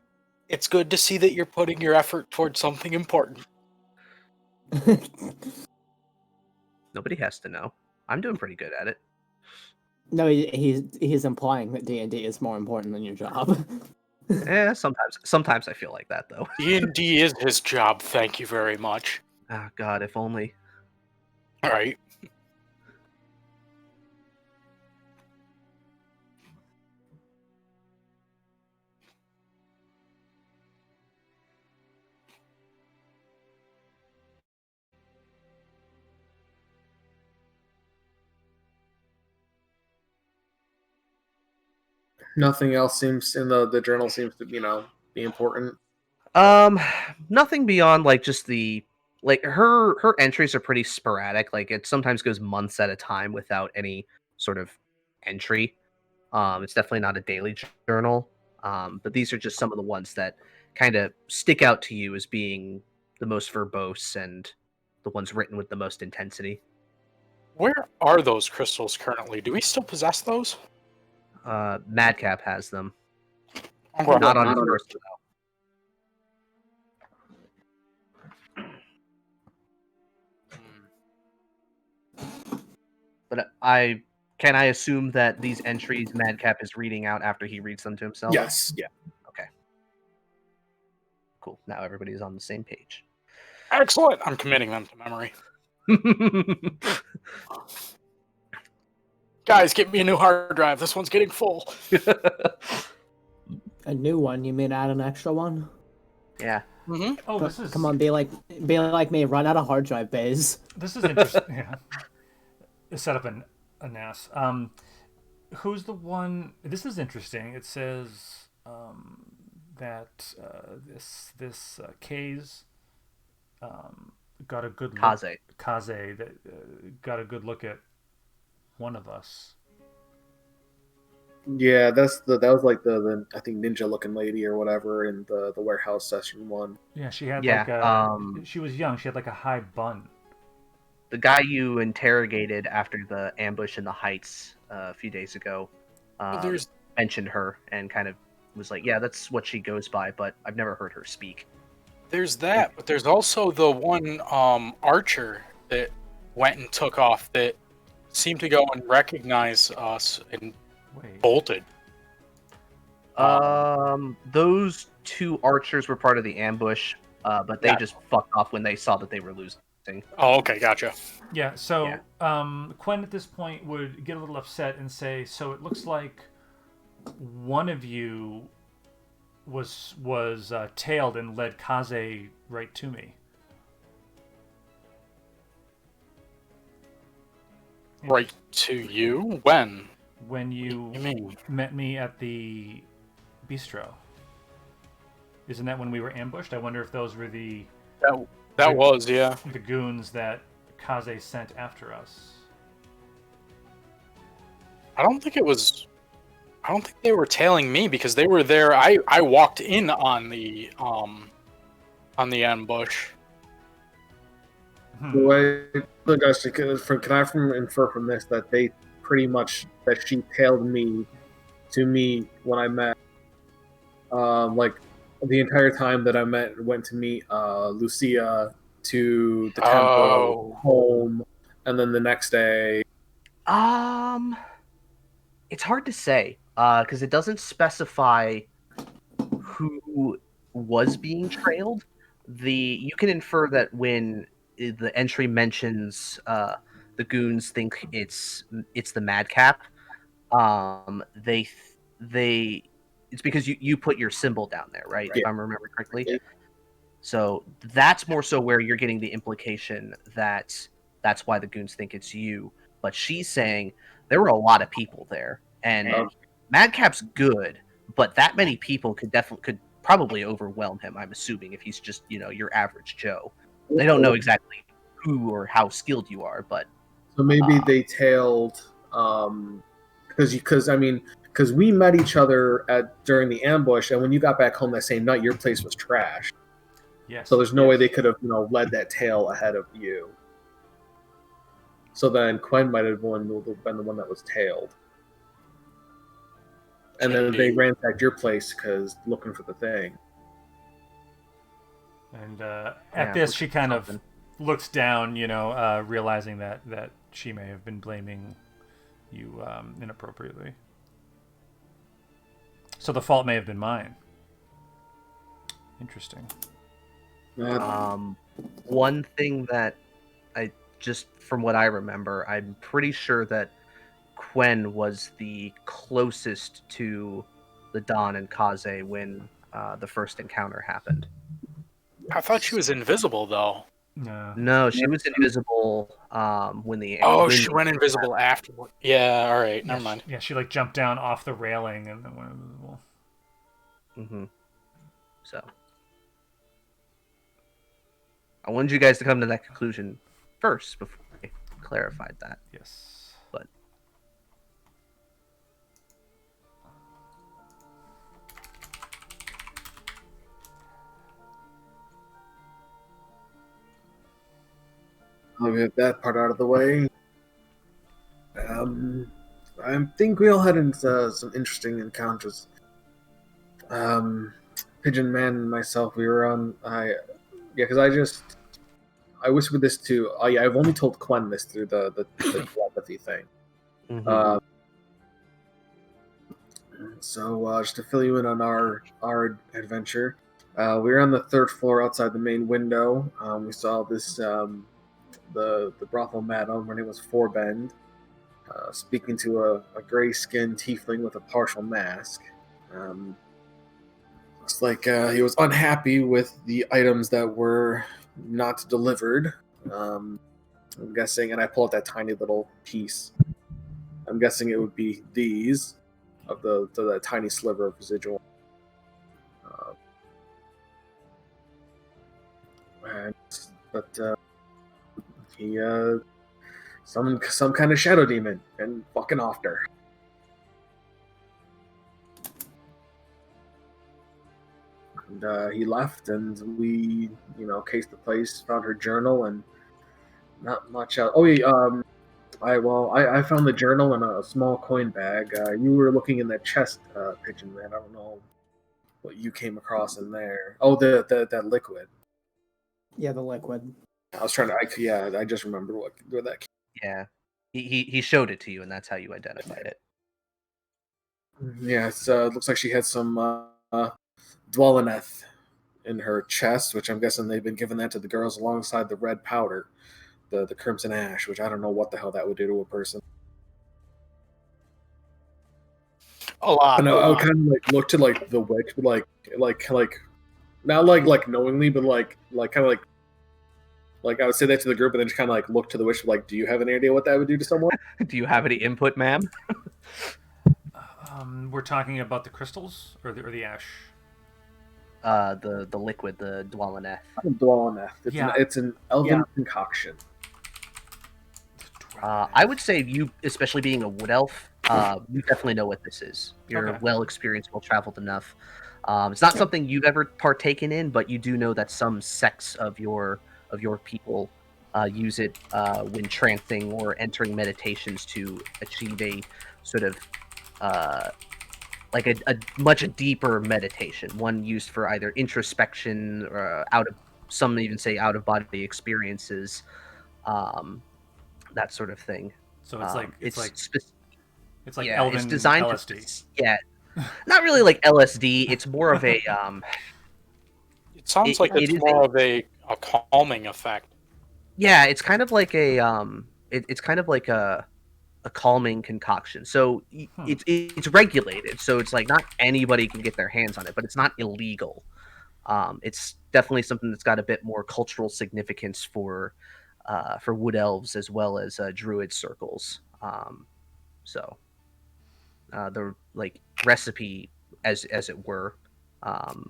It's good to see that you're putting your effort towards something important. Nobody has to know. I'm doing pretty good at it. no, he's implying that D&D is more important than your job. Sometimes I feel like that though. D&D is his job. Thank you very much. Oh God, if only. All right. Nothing else seems in the journal seems to be important. Nothing beyond like just her entries are pretty sporadic. Like it sometimes goes months at a time without any sort of entry. It's definitely not a daily journal. But these are just some of the ones that kind of stick out to you as being the most verbose and the ones written with the most intensity. Where are those crystals currently? Do we still possess those? Madcap has them. Okay. Not on his person, though. But I assume that these entries Madcap is reading out after he reads them to himself? Yes. Yeah. Okay. Cool. Now everybody's on the same page. Excellent. I'm committing them to memory. Guys, get me a new hard drive. This one's getting full. A new one? You mean add an extra one? Yeah. Mm-hmm. Oh, this is Come on, be like me. Run out of hard drive bays. This is interesting. Yeah. Set up a NAS. Who's the one? This is interesting. It says that this K's got a good look. Kaze that got a good look at one of us. Yeah, that was like the I think ninja looking lady or whatever in the warehouse session one. Yeah, she had she was young. She had like a high bun. The guy you interrogated after the ambush in the Heights a few days ago mentioned her and kind of was like, yeah, that's what she goes by, but I've never heard her speak. There's that, but there's also the one archer that went and took off that seemed to go and recognize us and bolted. Those two archers were part of the ambush. but they just fucked off when they saw that they were losing. Oh, okay, gotcha. Yeah, so Quen at this point would get a little upset and say, so it looks like one of you was tailed and led Kaze right to me. Right to you? When? When you mean? met me at the bistro. Isn't that when we were ambushed? I wonder if those were the was, yeah. the goons that Kaze sent after us. I don't think they were tailing me because they were there. I walked in on the ambush. The way the guys can I infer from this that they pretty much that she tailed me to me when I met, like the entire time that I went to meet Lucia to the temple home, and then the next day. It's hard to say because it doesn't specify who was being trailed. You can infer that when the entry mentions the goons think it's the madcap, they it's because you put your symbol down there, right? Yeah. If I'm remembering correctly. So that's more so where you're getting the implication that that's why the goons think it's you. But she's saying there were a lot of people there, and Madcap's good, but that many people could probably overwhelm him. I'm assuming if he's just your average Joe. They don't know exactly who or how skilled you are, but so maybe they tailed because we met each other during the ambush, and when you got back home that same night, your place was trashed. Yes. So there's no way they could have led that tail ahead of you. So then Quen might have been the one that was tailed. And then they ransacked your place because looking for the thing. And at this, she kind of looks down, realizing that she may have been blaming you inappropriately. So the fault may have been mine. Interesting. One thing that just from what I remember, I'm pretty sure that Quen was the closest to the Don and Kaze when the first encounter happened. I thought she was invisible, though. No, she was invisible when the... she went invisible afterward. Yeah, all right, never mind. Yeah, she jumped down off the railing and then went invisible. Mm-hmm. So... I wanted you guys to come to that conclusion first before I clarified that. Yes. But I'll get that part out of the way. I think we all had some interesting encounters. Pigeon Man and myself, we were on. Because I whispered this to. I've only told Quen this through the telepathy thing. mm-hmm. So just to fill you in on our adventure, we were on the third floor outside the main window. We saw this the brothel madam. Her name was Forbend, speaking to a gray-skinned tiefling with a partial mask. Looks like he was unhappy with the items that were not delivered. I'm guessing, and I pull out that tiny little piece. I'm guessing it would be these of the tiny sliver of residual. But he summoned some kind of shadow demon and fucking offed her. And he left, and we, cased the place, found her journal, and not much else. Oh, I found the journal in a small coin bag. You were looking in that chest, Pigeon Man. I don't know what you came across in there. Oh, that liquid. Yeah, the liquid. I was trying to. I just remember where that came. Yeah, he showed it to you, and that's how you identified it. Yeah, it looks like she had some Dwalaneth in her chest, which I'm guessing they've been giving that to the girls alongside the red powder, the crimson ash, which I don't know what the hell that would do to a person. A lot. And I would kind of like look to like the witch, but like not like knowingly, but like kind of like I would say that to the group, and then just kind of like look to the witch, like, do you have any idea what that would do to someone? Do you have any input, ma'am? We're talking about the crystals or the ash. The liquid, the Dwalaneth. It's an elven concoction. I would say you, especially being a wood elf, you definitely know what this is. You're well experienced, well traveled enough. It's not something you've ever partaken in, but you do know that some sects of your people use it when trancing or entering meditations to achieve a sort of like a much deeper meditation, one used for either introspection or some even say out of body experiences, that sort of thing. So it's like it's like yeah, elven it's designed LSD. Not really like LSD. It's more of a It sounds like it's more of a calming effect. Yeah, it's kind of like it's kind of like a calming concoction. So it's regulated. So it's like not anybody can get their hands on it, but it's not illegal. It's definitely something that's got a bit more cultural significance for wood elves as well as druid circles. So the like recipe, as it were,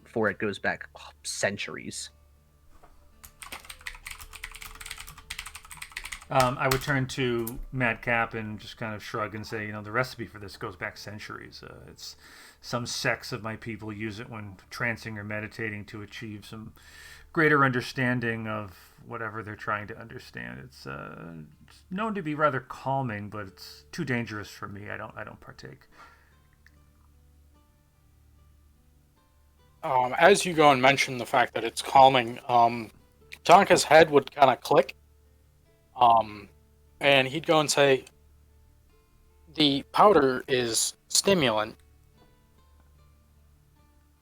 for it goes back centuries. I would turn to Madcap and just kind of shrug and say, the recipe for this goes back centuries. It's some sects of my people use it when trancing or meditating to achieve some greater understanding of whatever they're trying to understand. It's known to be rather calming, but it's too dangerous for me. I don't partake. As you go and mention the fact that it's calming, Tonka's head would kind of click. And he'd go and say, the powder is stimulant.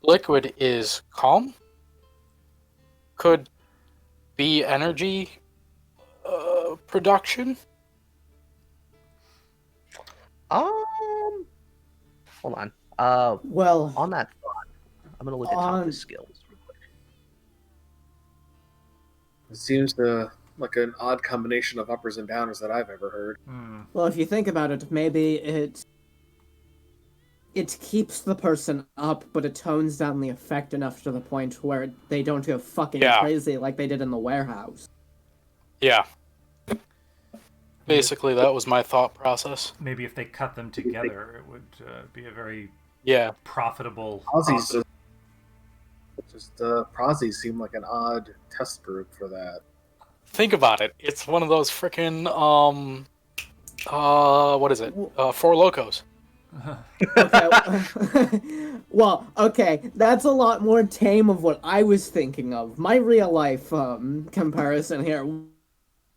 Liquid is calm. Could be energy production. Hold on. Well, on that thought, I'm gonna look at Tonka's skills real quick. It seems like an odd combination of uppers and downers that I've ever heard. Well, if you think about it, maybe it keeps the person up, but it tones down the effect enough to the point where they don't go fucking crazy like they did in the warehouse. Yeah. Basically, that was my thought process. Maybe if they cut them together, it would be a very profitable. Prozzies seem like an odd test group for that. Think about it. It's one of those frickin' what is it? Four Locos. Well, okay, that's a lot more tame of what I was thinking of. My real life comparison here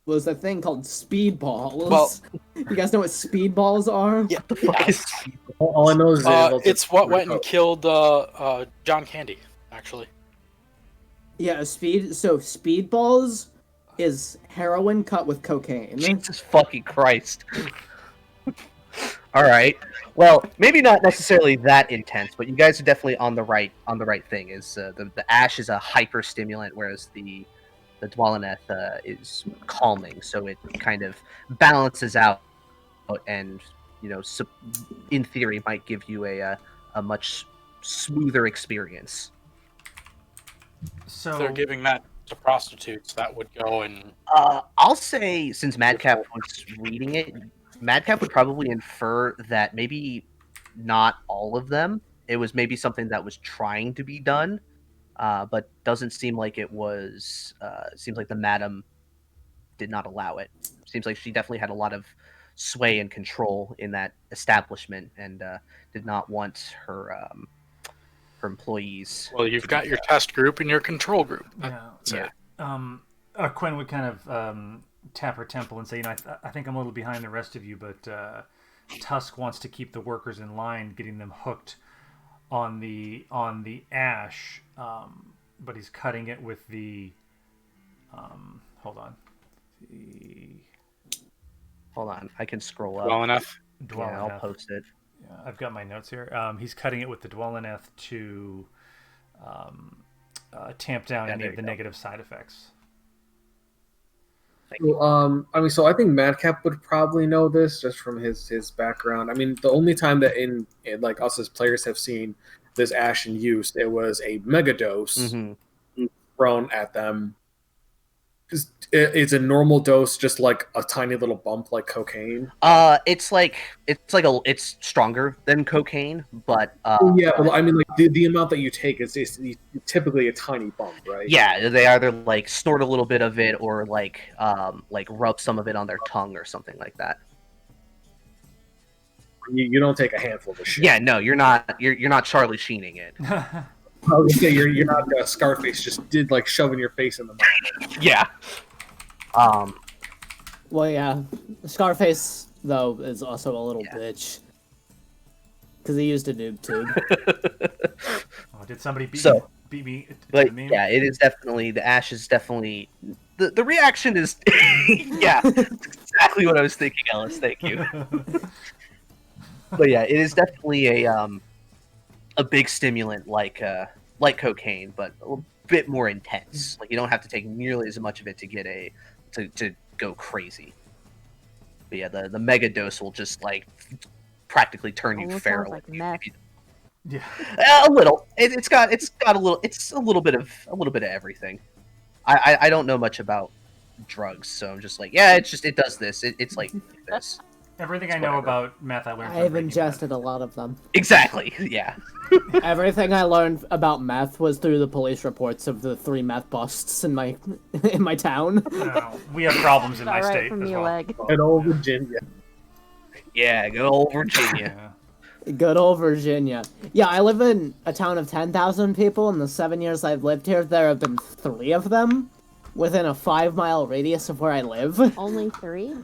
was a thing called speedballs. Well, you guys know what speedballs are? Yeah, the fuck is speedballs? All I know is it's what went and killed John Candy, actually. Yeah, speedballs is heroin cut with cocaine. Jesus fucking Christ. All right. Well, maybe not necessarily that intense, but you guys are definitely on the right thing. Is the ash is a hyper stimulant, whereas the Dwalaneth is calming, so it kind of balances out, and in theory, might give you a much smoother experience. So they're giving that to prostitutes that would go and. I'll say, since Madcap was reading it, Madcap would probably infer that maybe not all of them. It was maybe something that was trying to be done, but doesn't seem like it was. Seems like the madam did not allow it. Seems like she definitely had a lot of sway and control in that establishment, and did not want her employees. Well, you've got your test group and your control group. Yeah. Quinn would kind of tap her temple and say, I think I'm a little behind the rest of you, but Tusk wants to keep the workers in line, getting them hooked on the ash. but he's cutting it with the. Hold on. Hold on, I can scroll up. Well enough. Yeah, I'll post it. Yeah, I've got my notes here. He's cutting it with the Dwellineth to tamp down any of the negative side effects. So I think Madcap would probably know this just from his background. I mean, the only time that in like us as players have seen this ash in use, it was a mega dose thrown at them. It's a normal dose, just like a tiny little bump, like cocaine. It's stronger than cocaine, but yeah. Well, I mean, like the amount that you take is typically a tiny bump, right? Yeah, they either like snort a little bit of it or like rub some of it on their tongue or something like that. You don't take a handful of the shit. Yeah, no, you're not Charlie Sheening it. I would say you're not Scarface just did like shoving your face in the mouth. Yeah. Well, yeah. Scarface, though, is also a little bitch. Because he used a noob tube. Oh, did somebody beat me? But yeah, it is definitely, the ash is definitely, the reaction is, yeah, exactly what I was thinking, Ellis, thank you. But yeah, it is definitely a big stimulant like cocaine, but a bit more intense. Like you don't have to take nearly as much of it to get to go crazy. But yeah, the mega dose will just like practically turn you feral. Like meth. Yeah, a little. It's a little bit of everything. I don't know much about drugs, so I'm just like, yeah, it does this. It's like this. Everything I know about meth, I learned. I've ingested a lot of them. Exactly. Yeah. Everything I learned about meth was through the police reports of the 3 meth busts in my town. No, we have problems in my state from as your well. leg. Good old Virginia. Yeah, good old Virginia. Good old Virginia. Yeah, I live in a town of 10,000 people. In the 7 years I've lived here, there have been 3 of them within a 5-mile radius of where I live. Only 3?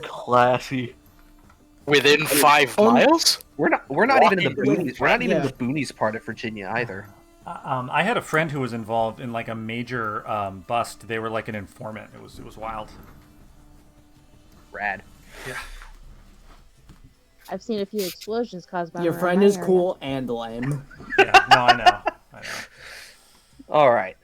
Classy. Within 5 miles? We're not even in the boonies. We're not even in the boonies part of Virginia either. I had a friend who was involved in like a major bust. They were like an informant. It was wild. Rad. Yeah. I've seen a few explosions caused by Your around friend my is area. cool and lame. Yeah, no, I know. All right.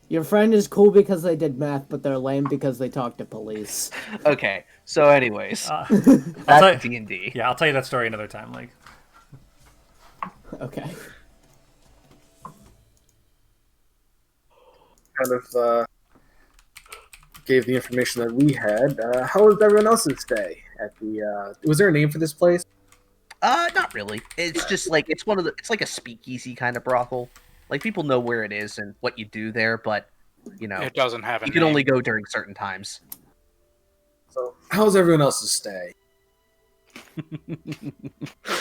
Your friend is cool because they did math, but they're lame because they talked to police. Okay. So, anyways, I'll D&D. Yeah, I'll tell you that story another time. Like, okay. Kind of gave the information that we had. How was everyone else's stay at the? Was there a name for this place? Not really. It's just like it's like a speakeasy kind of brothel. Like people know where it is and what you do there, but you know, It doesn't have a you can name. only go during certain times. So, how's everyone else's stay?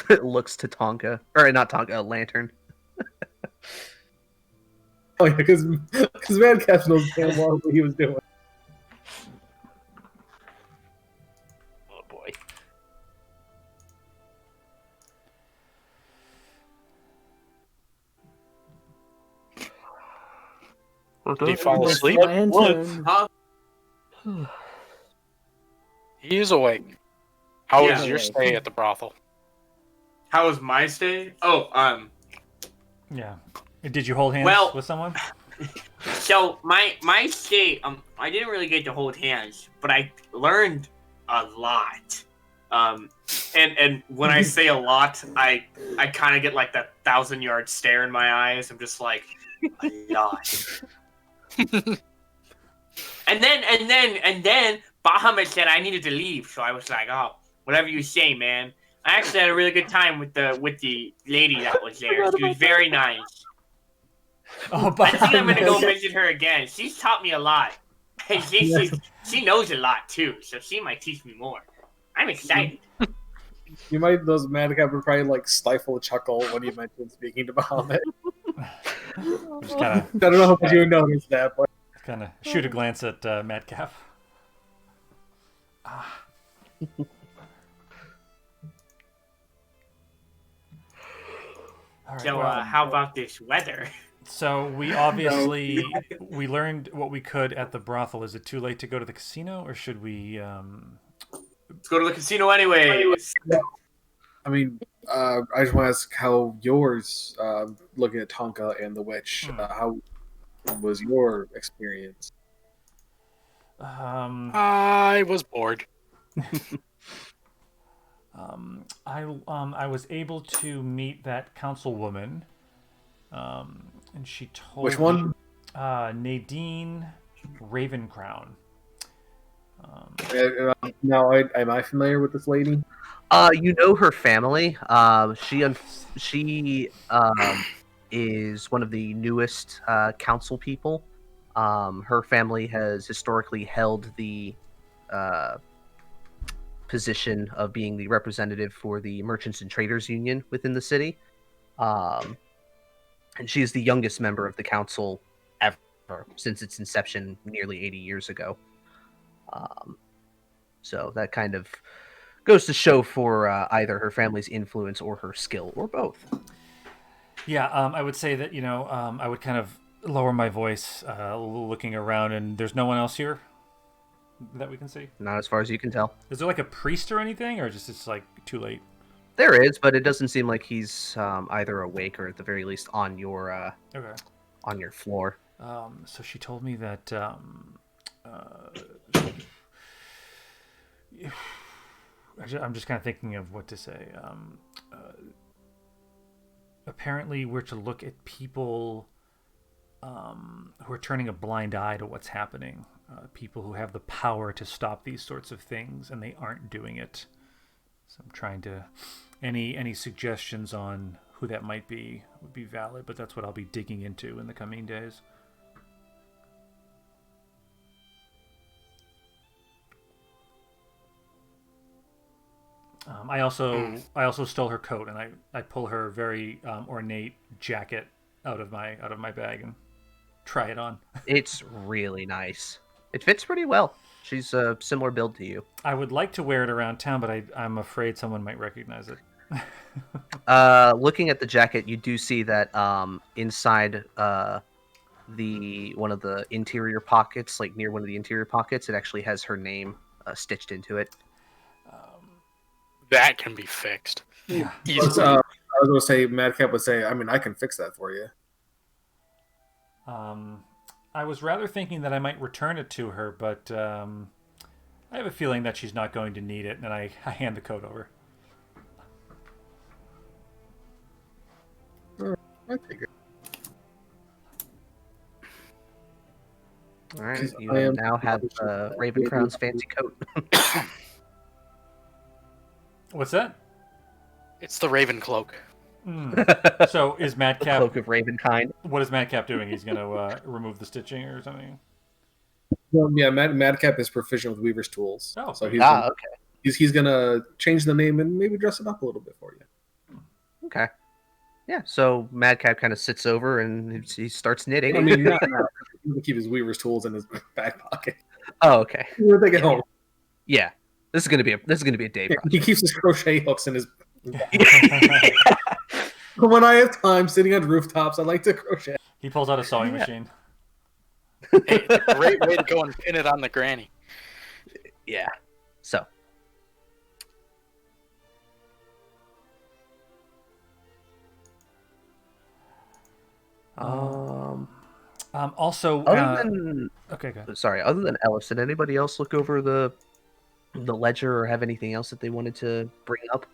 It looks to Tonka, or not Tonka, Lantern. Oh yeah, because Madcap knows damn well what he was doing. Oh boy. Did he fall It's asleep? Lantern. Huh? He is awake. How was Yeah. your stay at the brothel? How was my stay? Oh, yeah. Did you hold hands Well- with someone? So my stay, I didn't really get to hold hands, but I learned a lot. And when I say a lot, I kind of get like that 1,000-yard stare in my eyes. I'm just like, a lot. and then Bahamut said I needed to leave, so I was like, oh, whatever you say, man. I actually had a really good time with the lady that was there. She was very nice. Oh, I think I'm gonna go visit her again. She's taught me a lot. And she knows a lot too, so she might teach me more. I'm excited. You might those Madcap would probably like stifle a chuckle when you mentioned speaking to Bahamut. Just kind I don't know how much you would notice that, but of shoot a glance at Madcap. All right. So, Well, how about this weather? so we obviously we learned what we could at the brothel. Is it too late to go to the casino, or should we? Let's go to the casino anyways. I mean, I just want to ask how yours, looking at Tonka and the witch, how was your experience? I was bored. I was able to meet that councilwoman, and she told Which one? me, Nadine Ravencrown. Now, am I familiar with this lady? You know her family. She is one of the newest council people. Her family has historically held the position of being the representative for the Merchants and Traders Union within the city. And she is the youngest member of the council ever since its inception nearly 80 years ago. So that kind of goes to show for either her family's influence or her skill, or both. Yeah, I would say that I would kind of lower my voice, looking around, and there's no one else here that we can see. Not as far as you can tell. Is there like a priest or anything, or just it's like too late? There is, but it doesn't seem like he's either awake or at the very least on your Okay. on your floor. So she told me that I'm just kind of thinking of what to say. Apparently, we're to look at people who are turning a blind eye to what's happening. People who have the power to stop these sorts of things, and they aren't doing it. So I'm trying to... Any suggestions on who that might be would be valid, but that's what I'll be digging into in the coming days. I also stole her coat, and I pull her very ornate jacket out of my bag and try it on. It's really nice. It fits pretty well. She's a similar build to you. I would like to wear it around town, but I'm afraid someone might recognize it. Looking at the jacket, you do see that inside the one of the interior pockets, like near one of the interior pockets, it actually has her name stitched into it. That can be fixed. Yeah. Easily. I was going to say, Madcap would say, I mean, I can fix that for you. I was rather thinking that I might return it to her, but I have a feeling that she's not going to need it, and I hand the coat over. I figured. All right, you now have Ravencrown's fancy coat. What's that? It's the Raven cloak. So is Madcap... Cloak of Ravenkind. What is Madcap doing? He's going to remove the stitching or something? Yeah, Madcap is proficient with Weaver's tools. Oh, so okay. He's gonna change the name and maybe dress it up a little bit for you. Okay. Yeah, so Madcap kind of sits over and he starts knitting. I mean, not now. He's gonna keep his Weaver's tools in his back pocket. Oh, okay. We'll take it home. Yeah, this is gonna be a day project. He keeps his crochet hooks in his. But when I have time sitting on rooftops, I like to crochet. He pulls out a sewing machine. Hey, great way to go and pin it on the granny. Yeah. So. Also, other than okay, go ahead. Sorry, other than Ellis, did anybody else look over the ledger or have anything else that they wanted to bring up?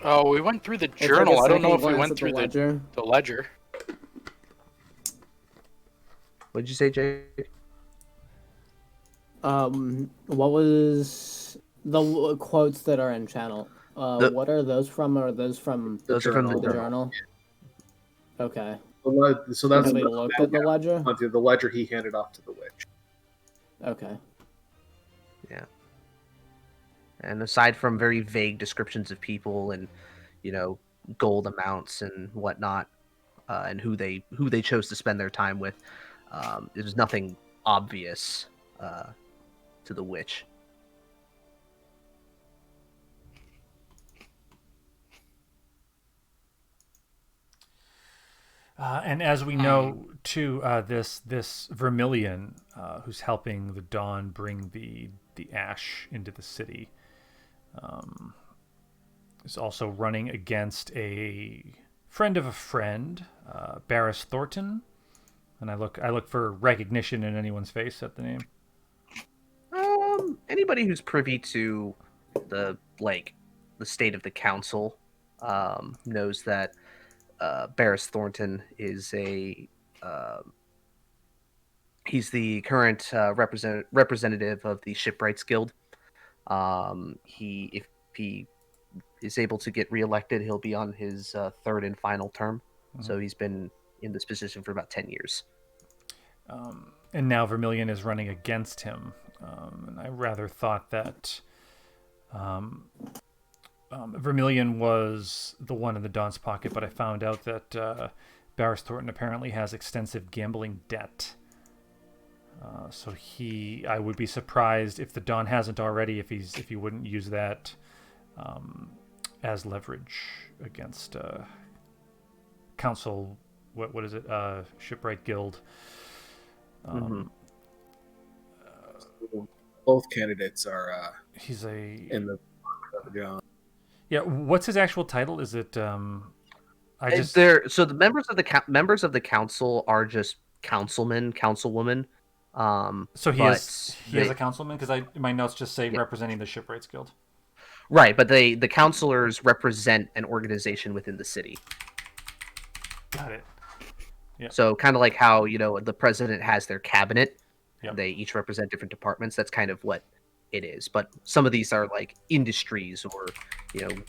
Oh, we went through the journal. I don't know if we went through the ledger. What did you say, Jake? What was the quotes that are in channel? What are those from? Are those from? Those are from the journal. Okay. So that's we looked at the ledger. The ledger he handed off to the witch. Okay. Yeah. And aside from very vague descriptions of people and, gold amounts and whatnot, and who they chose to spend their time with, there was nothing obvious to the witch. And as we know, too, this Vermilion, who's helping the Dawn bring the ash into the city, is also running against a friend of a friend, Barris Thornton. And I look for recognition in anyone's face at the name. Anybody who's privy to the state of the council knows that Barris Thornton is he's the current representative of the Shipwrights Guild. If he is able to get reelected, he'll be on his third and final term. Mm-hmm. So he's been in this position for about 10 years. And now Vermilion is running against him. And I rather thought that Vermilion was the one in the Dawn's pocket, but I found out that Barris Thornton apparently has extensive gambling debt. So I would be surprised if the Dawn hasn't already, if he wouldn't use that as leverage against council. What is it? Shipwright Guild. Both candidates are. He's in the. Yeah. What's his actual title? Is it? So the members of the council are just councilmen, councilwomen. So he has a councilman, because my notes just say representing the Shipwrights Guild. Right, but the councilors represent an organization within the city. Got it. Yeah. So kind of like how the president has their cabinet. Yep. They each represent different departments. That's kind of what it is. But some of these are like industries or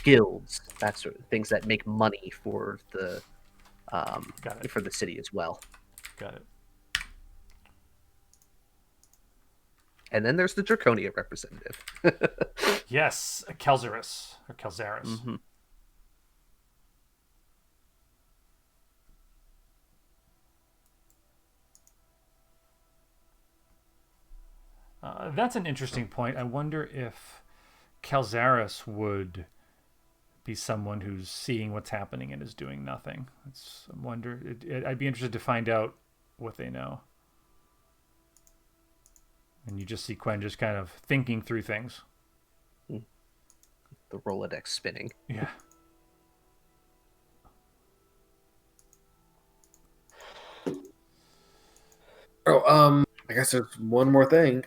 guilds, that sort of things that make money for the for the city as well. Got it. And then there's the Draconia representative. Yes, Kelzaris or Kelzaris. Mm-hmm. That's an interesting point. I wonder if Kelzaris would be someone who's seeing what's happening and is doing nothing. I'd be interested to find out what they know. And you just see Quen just kind of thinking through things. The Rolodex spinning. Yeah. Oh, I guess there's one more thing.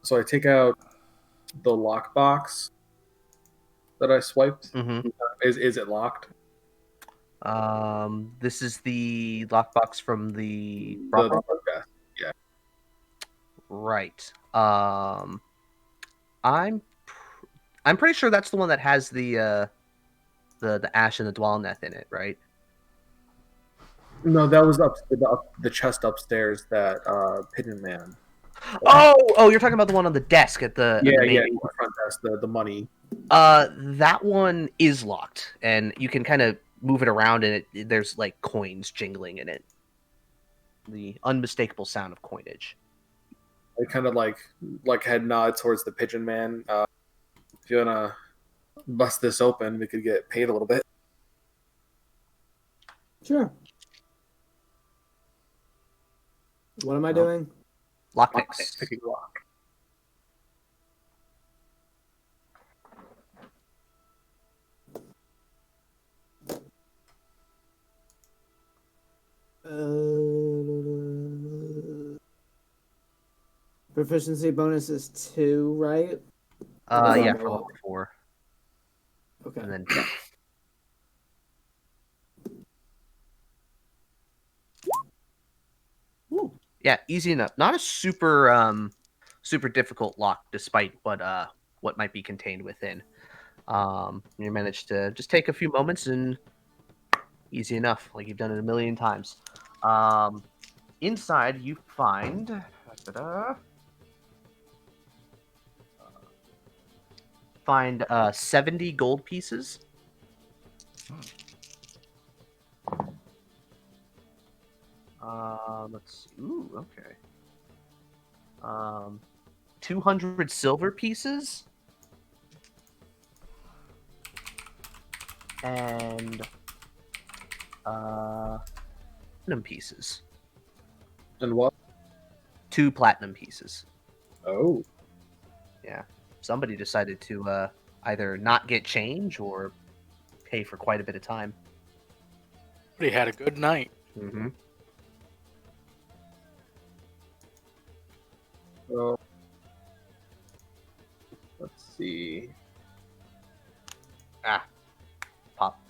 So I take out the lockbox that I swiped. Mm-hmm. Is it locked? This is the lockbox from the podcast. Yeah. Right. I'm pretty sure that's the one that has the ash and the Dwalneth in it, right? No, that was the chest upstairs that Pigeon Man. Oh, you're talking about the one on the desk at the the front desk, the money. That one is locked, and you can kind of move it around, and there's like coins jingling in it. The unmistakable sound of coinage. I kind of like head nod towards the Pigeon Man. If you wanna bust this open, we could get paid a little bit. Sure. What am I doing? Lockpicks. Picking lock. Proficiency bonus is 2, right? Yeah, for level 4. Okay. And then yeah, easy enough. Not a super difficult lock, despite what might be contained within. You managed to just take a few moments, and easy enough, like you've done it a million times. Inside, you find 70 gold pieces. Let's see. Ooh, okay. 200 silver pieces. And platinum pieces. And what? 2 platinum pieces. Oh. Yeah. Somebody decided to either not get change or pay for quite a bit of time. He had a good night. Mm-hmm. So, let's see. Pop.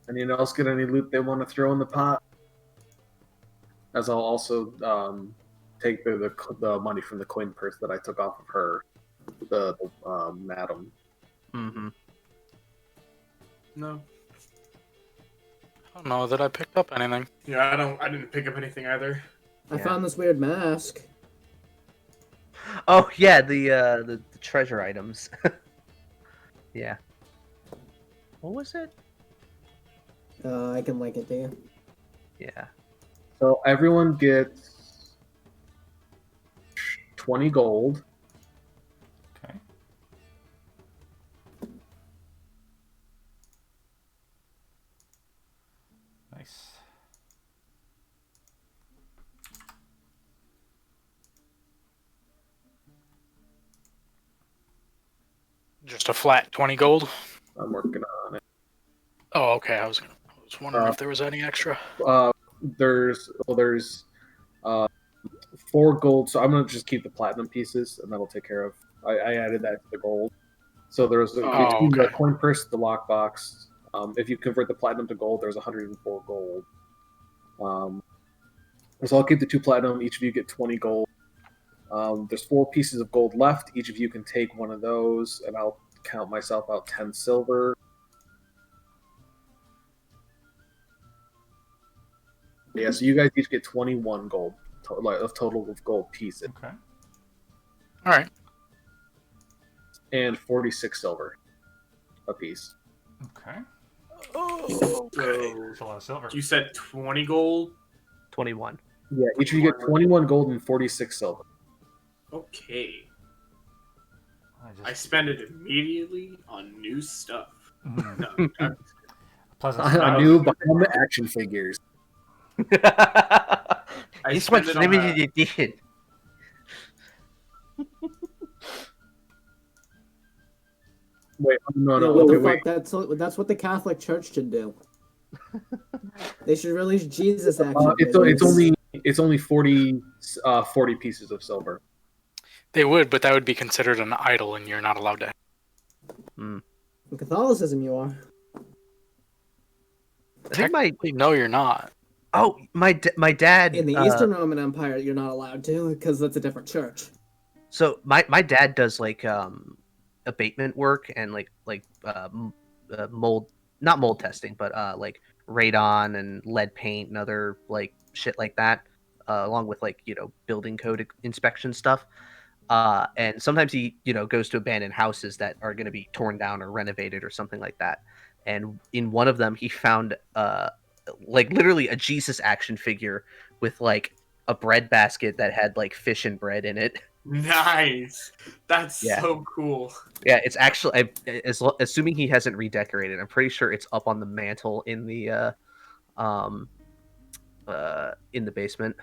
Anyone else get any loot they want to throw in the pot? As I'll also take the money from the coin purse that I took off of her, the madam. Mm-hmm. No. I don't know that I picked up anything. Yeah, I didn't pick up anything either. I Yeah. found this weird mask. Oh yeah, the treasure items. Yeah. What was it? I can link it to you. Yeah. So everyone gets 20 gold. Okay. Nice. Just a flat 20 gold. I'm working on it. Oh, okay. I was wondering if there was any extra. There's 4 gold, so I'm gonna just keep the platinum pieces, and that'll take care of. I added that to the gold. So there's between the okay. coin purse, the lockbox. If you convert the platinum to gold, there's 104 gold. So I'll keep the 2 platinum. Each of you get 20 gold. There's 4 pieces of gold left. Each of you can take one of those, and I'll count myself out 10 silver. Yeah, so you guys each get 21 gold, total of gold pieces, Okay. All right. and 46 silver a piece. Okay. Oh, That's a lot of silver. You said 20 gold? 21. Yeah, each of you get 21 gold and 46 silver. Okay. I just spend it immediately on new stuff. Mhm. No, Plus, I knew Bahama action figures. This spend one's it on limited edition. Wait, no, Yeah, no, what okay, the wait. fuck? That's what the Catholic Church should do. They should release Jesus action It's figures. it's only 40 pieces of silver. They would, but that would be considered an idol, and you're not allowed to. In Catholicism, you are. I think my Technically, no, you're not. my dad In the Eastern Roman Empire, you're not allowed to because that's a different church. So my dad does like abatement work and mold, not mold testing, but like radon and lead paint and other like shit like that, along with like building code inspection stuff. And sometimes he goes to abandoned houses that are going to be torn down or renovated or something like that. And in one of them, he found like literally a Jesus action figure with like a bread basket that had like fish and bread in it. nice. That's Yeah. so cool. Yeah, it's actually, assuming he hasn't redecorated, I'm pretty sure it's up on the mantle in the basement.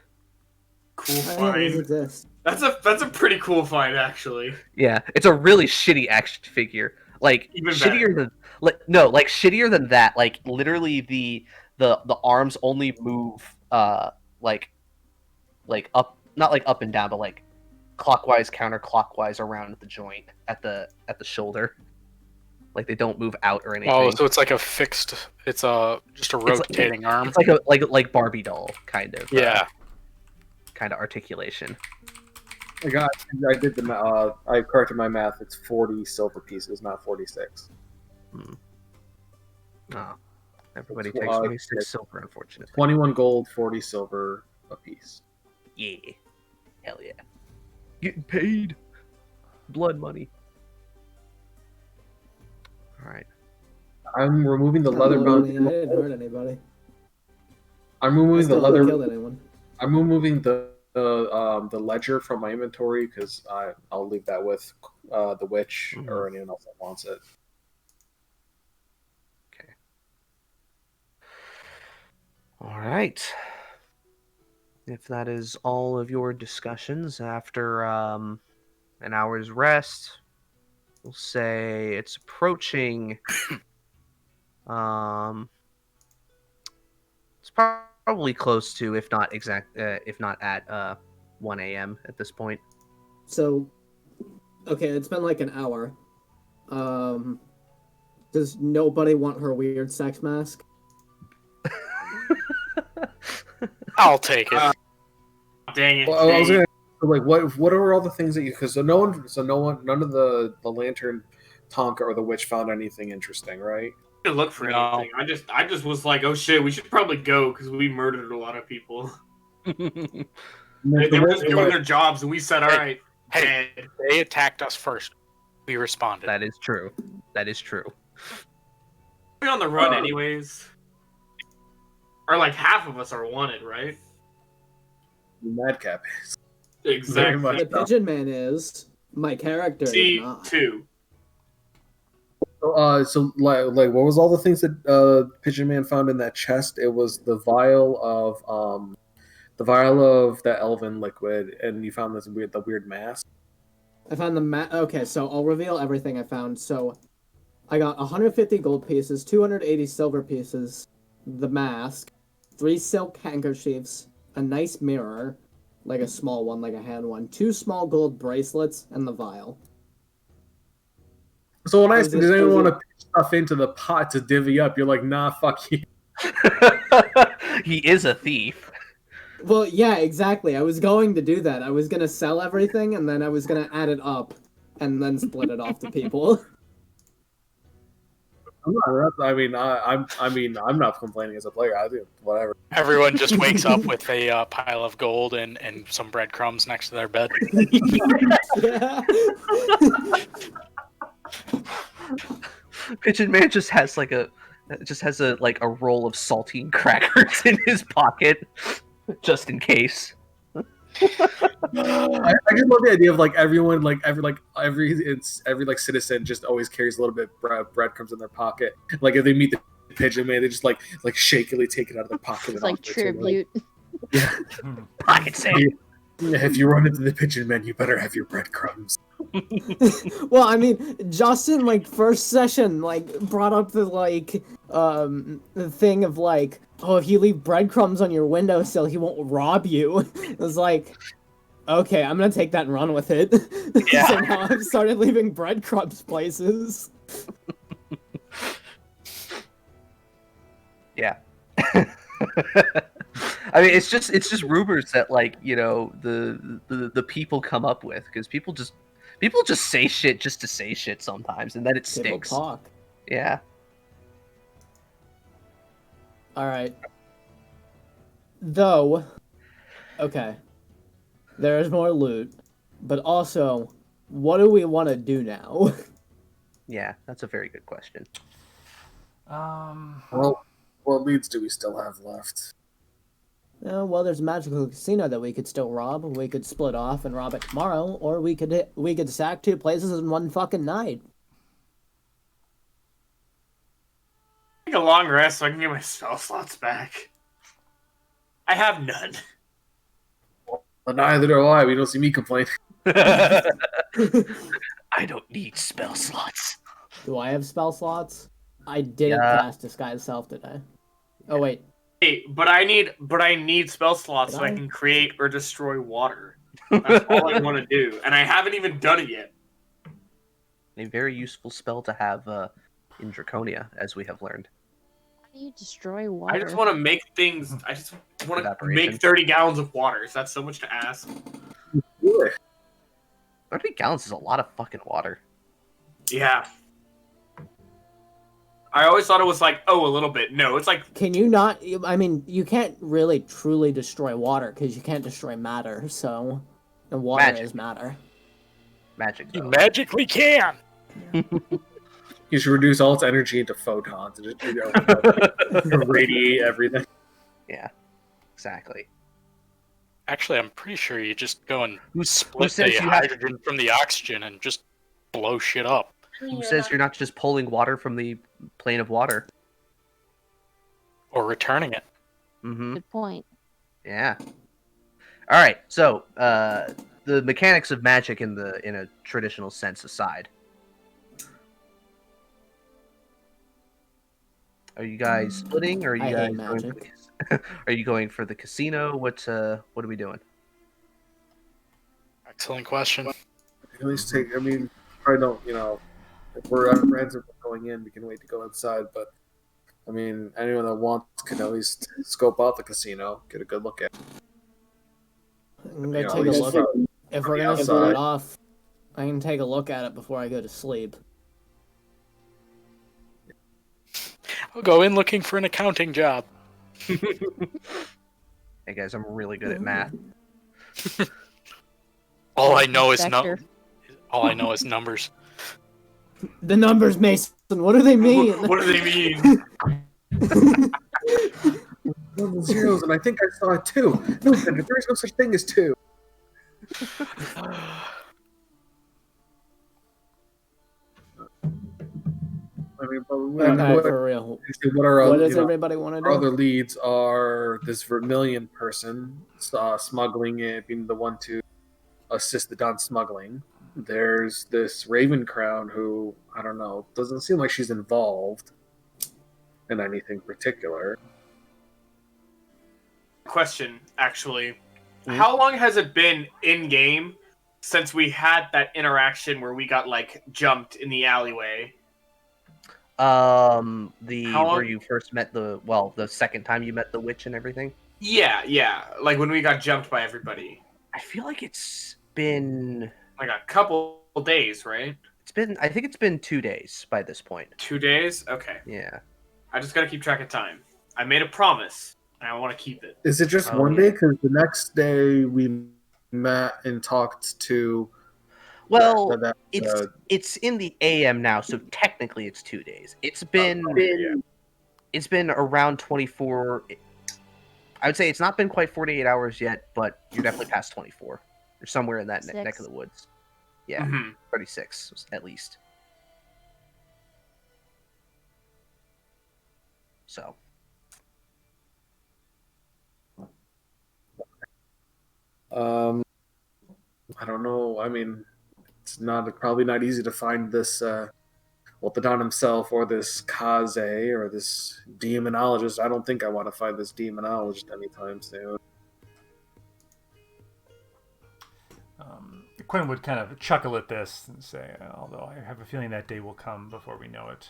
Cool Oh, yeah, these find. exist. That's a pretty cool find, actually. Yeah, it's a really shitty action figure. Like Even shittier than shittier than that. Like literally the arms only move like up, not like up and down, but like clockwise, counterclockwise around the joint at the shoulder. Like they don't move out or anything. Oh, so it's like a fixed. It's just a rotating arm. It's like Barbie doll kind of. Yeah. Kind of articulation. I did the I corrected my math. It's 40 silver pieces, not 46. Oh, everybody It's, takes 26 it's silver, unfortunately. 21 gold, 40 silver a piece. Yeah, hell yeah, getting paid, blood money. All right. I'm removing the leather bound. I didn't hurt anybody. I'm I removing the still leather. haven't killed anyone. I'm removing the the ledger from my inventory because I'll leave that with the witch or anyone else that wants it. Okay. All right. If that is all of your discussions after an hour's rest, we'll say it's approaching. It's probably close to, if not at 1 a.m. at this point. So, okay, it's been like an hour. Does nobody want her weird sex mask? I'll take it. Dang it. Well, I was gonna like what are all the things that you because none of the lantern, Tonka, or the witch found anything interesting, right? I didn't look for No. anything. I just was like, oh shit, we should probably go because we murdered a lot of people. They were just doing their jobs, and we said, all right. Hey, they attacked us first. We responded. That is true. That is true. We're on the run anyways. Or like half of us are wanted, right? Madcap is. Exactly. Very The Pigeon Man is. My character is not. C2. So like what was all the things that Pigeon Man found in that chest? It was the vial of that elven liquid, and you found the weird mask. I found the Okay, so I'll reveal everything I found. So, I got 150 gold pieces, 280 silver pieces, the mask, 3 silk handkerchiefs, a nice mirror, like a small one, like a hand one, 2 small gold bracelets, and the vial. So when I said, does anyone want to pitch stuff into the pot to divvy up? You're like, nah, fuck you. He is a thief. Well, yeah, exactly. I was going to do that. I was going to sell everything, and then I was going to add it up, and then split it off to people. I'm not complaining as a player. I do whatever. Everyone just wakes up with a pile of gold and some breadcrumbs next to their bed. Yeah. Pigeon Man just has a roll of saltine crackers in his pocket, just in case. I just love the idea of like everyone, like every citizen just always carries a little bit of breadcrumbs in their pocket. Like if they meet the Pigeon Man, they just like shakily take it out of their pocket. It's like tribute. Yeah, Pocket save. If you run into the Pigeon Man, you better have your breadcrumbs. Well, I mean, Justin, like, first session, like, brought up the, like, the thing of, like, oh, if you leave breadcrumbs on your windowsill, he won't rob you. It was like, okay, I'm gonna take that and run with it. Yeah. So now I've started leaving breadcrumbs places. Yeah. I mean, it's just rumors that, like, you know, the people come up with, because people just say shit just to say shit sometimes, and then it People sticks. talk. Yeah. Alright. Though, okay, there is more loot, but also, what do we want to do now? Yeah, that's a very good question. Well, what leads do we still have left? Well, there's a magical casino that we could still rob. We could split off and rob it tomorrow, or we could sack 2 places in one fucking night. Take a long rest so I can get my spell slots back. I have none. Well, neither do I. We don't see me complain. I don't need spell slots. Do I have spell slots? I didn't cast Disguise Self today. Oh wait. Hey, but I need spell slots so I can create or destroy water. That's all I want to do, and I haven't even done it yet. A very useful spell to have in Draconia, as we have learned. How do you destroy water? I just want to make things. I just want to Evaporation. make 30 gallons of water. Is that so much to ask? 30 gallons is a lot of fucking water. Yeah. I always thought it was like, oh, a little bit. No, it's like... Can you not... I mean, you can't really truly destroy water, because you can't destroy matter, so... And water Magic. is matter. Magic, You though. magically can. You should reduce all its energy into photons and just irradiate everything. Yeah, exactly. Actually, I'm pretty sure you just go and Who split says the you have? hydrogen from the oxygen and just blow shit up. Who says you're not just pulling water from the plane of water? Or returning it. Mm-hmm. Good point. Yeah. All right. So, the mechanics of magic in a traditional sense aside, are you guys splitting, or are you I hate guys going magic. are you going for the casino? What are we doing? Excellent question. At least take. I mean, probably don't. If we're apprehensive of going in, we can wait to go outside. But I mean, anyone that wants can at least scope out the casino, get a good look at it. I'm You gonna know, take at a least look. from If the we're gonna outside. split off, I can take a look at it before I go to sleep. I'll go in looking for an accounting job. Hey guys, I'm really good at math. All I know is Inspector. all I know is numbers. The numbers, Mason. What do they mean? What do they mean? Ones and zeros, and I think I saw it too. No, there is no such thing as two. I mean, but Okay, for real. what are What does everybody want to our do? other leads are this Vermilion person smuggling it, being the one to assist the Don smuggling. There's this Raven Crown who, I don't know, doesn't seem like she's involved in anything particular. Question, actually. Mhm. How long has it been in game since we had that interaction where we got like jumped in the alleyway? How How where long- you first met the second time you met the witch and everything. Yeah. Like when we got jumped by everybody. I feel like it's been Like a couple days, right? I think it's been 2 days by this point. 2 days? Okay. Yeah. I just gotta keep track of time. I made a promise, and I want to keep it. Is it just Oh, one yeah. day? Because the next day we met and talked to. Well, that- it's in the AM now, so technically it's 2 days. It's been around 24. I would say it's not been quite 48 hours yet, but you're definitely past 24. You're somewhere in that neck of the woods. Yeah, Mhm. 36 at least. So. I don't know. I mean, it's probably not easy to find this the Don himself or this Kaze or this demonologist. I don't think I want to find this demonologist anytime soon. Quinn would kind of chuckle at this and say, although I have a feeling that day will come before we know it.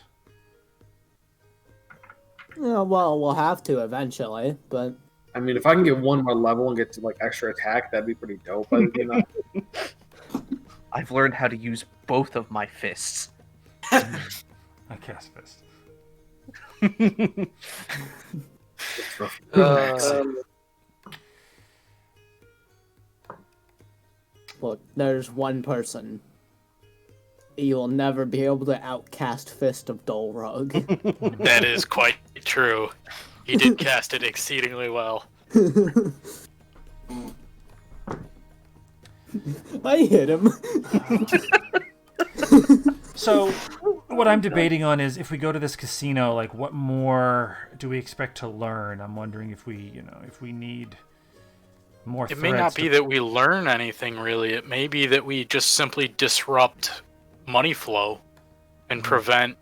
Yeah, well, we'll have to eventually, but I mean, if I can get one more level and get to like extra attack, that'd be pretty dope. But, I've learned how to use both of my fists. I cast fist. look, there's one person. You will never be able to outcast Fist of Dolrug. That is quite true. He did cast it exceedingly well. I hit him. So, what I'm debating on is if we go to this casino, like, what more do we expect to learn? I'm wondering if we need more. It may not be that we learn anything really. It may be that we just simply disrupt money flow and prevent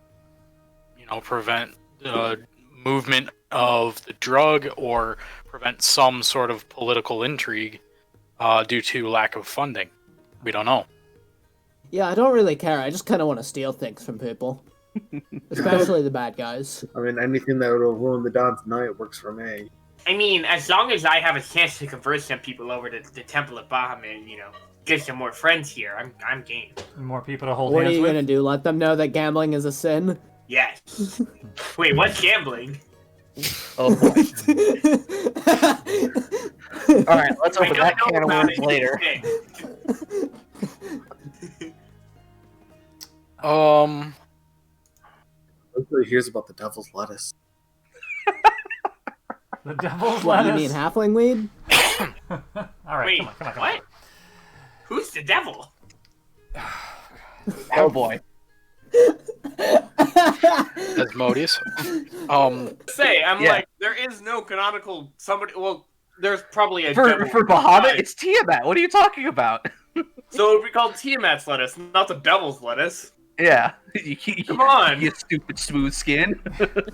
movement of the drug or prevent some sort of political intrigue due to lack of funding. We don't know. Yeah, I don't really care. I just kind of want to steal things from people. Especially the bad guys. I mean, anything that will ruin the Don's night works for me. I mean, as long as I have a chance to convert some people over to the Temple of Bahamut, get some more friends here, I'm game. More people to hold What are hands you with? gonna do? Let them know that gambling is a sin? Yes. Wait, what's gambling? Oh boy. All right, let's I open don't that know can of about worms it. later. Everybody hears about the devil's lettuce. The devil's What, you lettuce. mean halfling weed? All right, Wait, come on. what? Who's the devil? Oh boy. Asmodeus. Say, I'm Yeah. like, there is no canonical somebody. Well, there's probably a For devil. Bahamut, inside. it's Tiamat. What are you talking about? So it would be called Tiamat's lettuce, not the devil's lettuce. Yeah. Come on. You stupid smooth skin.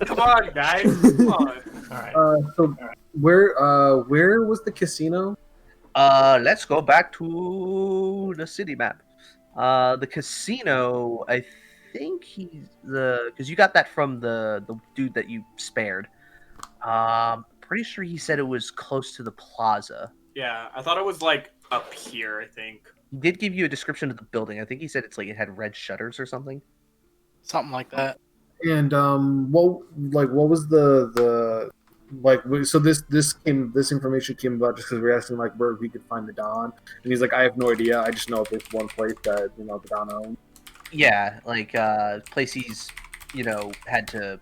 Come on, guys. Come on. All right. So where was the casino? Let's go back to the city map. The casino, I think he's because you got that from the dude that you spared. Pretty sure he said it was close to the plaza. Yeah, I thought it was like up here. I think. He did give you a description of the building. I think he said it's like it had red shutters or something. Something like that. And what was the like? So this information came about just because we were asking like where we could find the Don, and he's like, I have no idea. I just know there's one place that the Don owns. Yeah, like place he's had to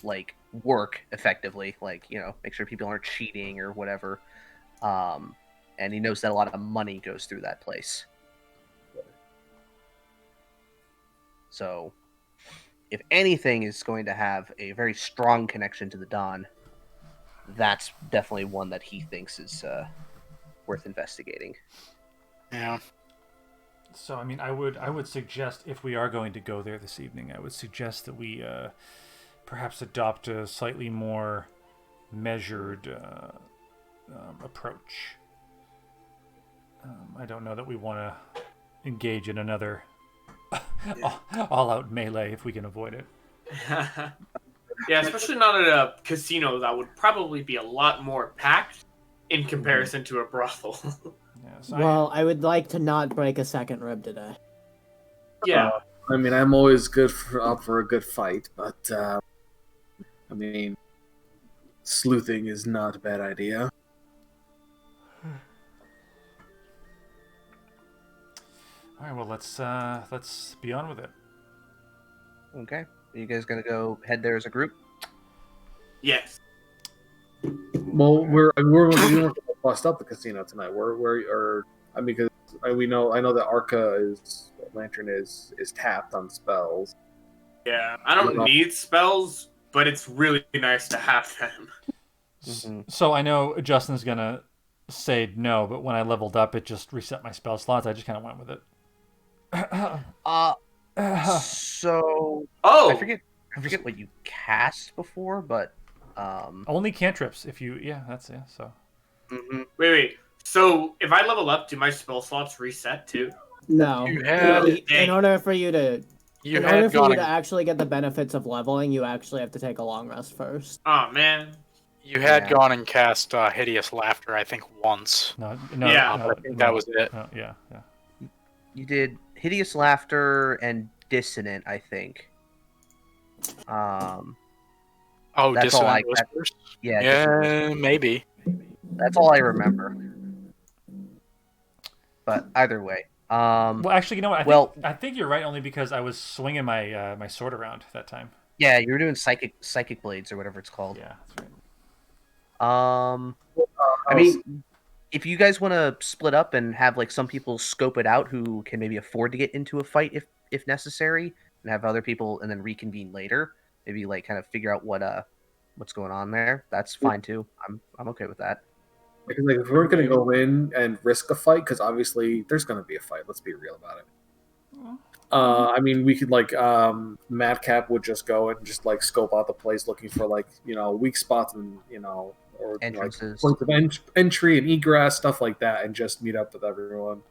like work effectively, like make sure people aren't cheating or whatever. And he knows that a lot of money goes through that place. So, if anything is going to have a very strong connection to the Don, that's definitely one that he thinks is worth investigating. Yeah. So, I mean, I would suggest, if we are going to go there this evening, I would suggest that we perhaps adopt a slightly more measured approach. I don't know that we want to engage in another all-out melee if we can avoid it. Yeah, especially not at a casino that would probably be a lot more packed in comparison to a brothel. Yeah, so Well, I would like to not break a second rib today. Yeah. I mean, I'm always up for a good fight, but I mean, sleuthing is not a bad idea. all right, well, let's be on with it. Okay, are you guys gonna go head there as a group? Yes. Well, we weren't gonna bust up the casino tonight. Because I know that Lantern is tapped on spells. Yeah. I don't need spells, but it's really nice to have them. Mm-hmm. So I know Justin's gonna say no, but when I leveled up, it just reset my spell slots. I just kind of went with it. So Oh! I forget what you cast before, but Only cantrips. If you, that's So. mhm. Wait. So if I level up, do my spell slots reset too? No. You had In order for you to gone actually get the benefits of leveling, you actually have to take a long rest first. Oh man. You had Yeah. gone and cast Hideous Laughter, I think, once. No, Yeah. no, I think that was it. no, yeah. You did Hideous Laughter and Dissonant, I think. Oh, That's all Dissonant Whispers? Yeah, Yeah, maybe. that's all I remember. But either way, Well, actually, you know what? I think you're right. Only because I was swinging my my sword around that time. yeah, you were doing psychic blades or whatever it's called. Yeah, that's right. I mean, if you guys want to split up and have like some people scope it out who can maybe afford to get into a fight if necessary, and have other people and then reconvene later, maybe like kind of figure out what's going on there. That's fine too. I'm okay with that. Because like, if we're going to go in and risk a fight, because obviously there's going to be a fight. Let's be real about it. I mean, we could like Madcap would just go and just like scope out the place, looking for like weak spots and or Entrances. like points of entry and egress, stuff like that, and just meet up with everyone.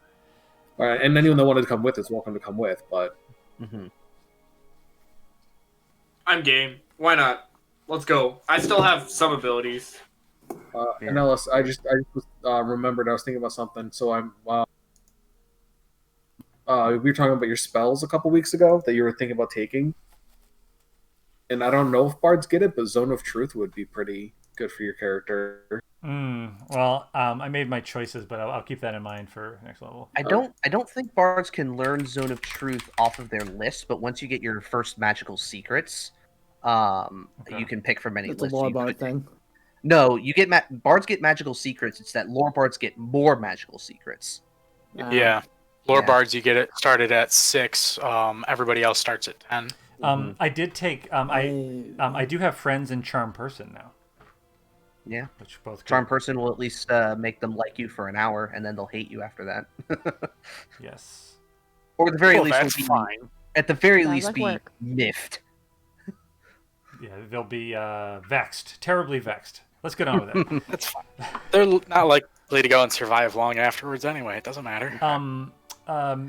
All right, and anyone that wanted to come with is welcome to come with. But Mm-hmm. I'm game. Why not? Let's go. I still have some abilities. and Ellis, I just remembered I was thinking about something. So I'm we were talking about your spells a couple weeks ago that you were thinking about taking. And I don't know if bards get it, but Zone of Truth would be pretty good for your character. Well, I made my choices, but I'll keep that in mind for next level. I don't think bards can learn Zone of Truth off of their list, but once you get your first magical secrets, you can pick from any It's a list. lore You bard could- thing. No, you get bards get magical secrets. It's that lore bards get more magical secrets. Yeah. Lore Yeah. bards, you get it started at 6. Everybody else starts at 10. I did take. I do have friends in Charm Person now. Yeah. Which both Charm person will at least make them like you for an hour, and then they'll hate you after that. Yes. Or at the very Oh, least, that's will be, fine. at the very Sounds least, like be work. miffed. Yeah, they'll be vexed, terribly vexed. Let's get on with it. That's fine. They're not likely to go and survive long afterwards anyway. It doesn't matter.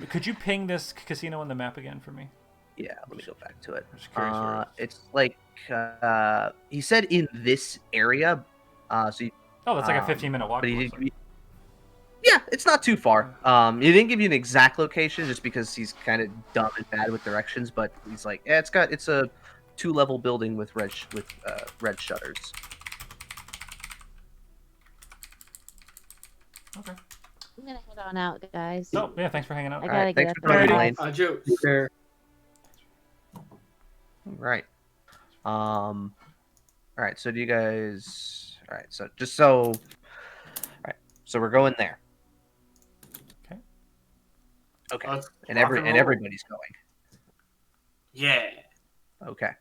Could you ping this casino on the map again for me? Yeah, let me go back to it. I'm just curious where it is. It's like he said in this area. So you, Oh, that's like a 15-minute walk. but he it didn't looks give you, yeah, it's not too far. He didn't give you an exact location just because he's kind of dumb and bad with directions. But he's like, yeah, it's a 2-level building with red shutters. Okay. I'm gonna head on out, guys. Oh, yeah, thanks for hanging out. I All gotta right, get thanks up for joining, and Lane. Joe. There. Right. All right. So do you guys? All right. So just so. All right. So we're going there. Okay. Okay. Let's And rock and roll. everybody's going. Yeah. Okay.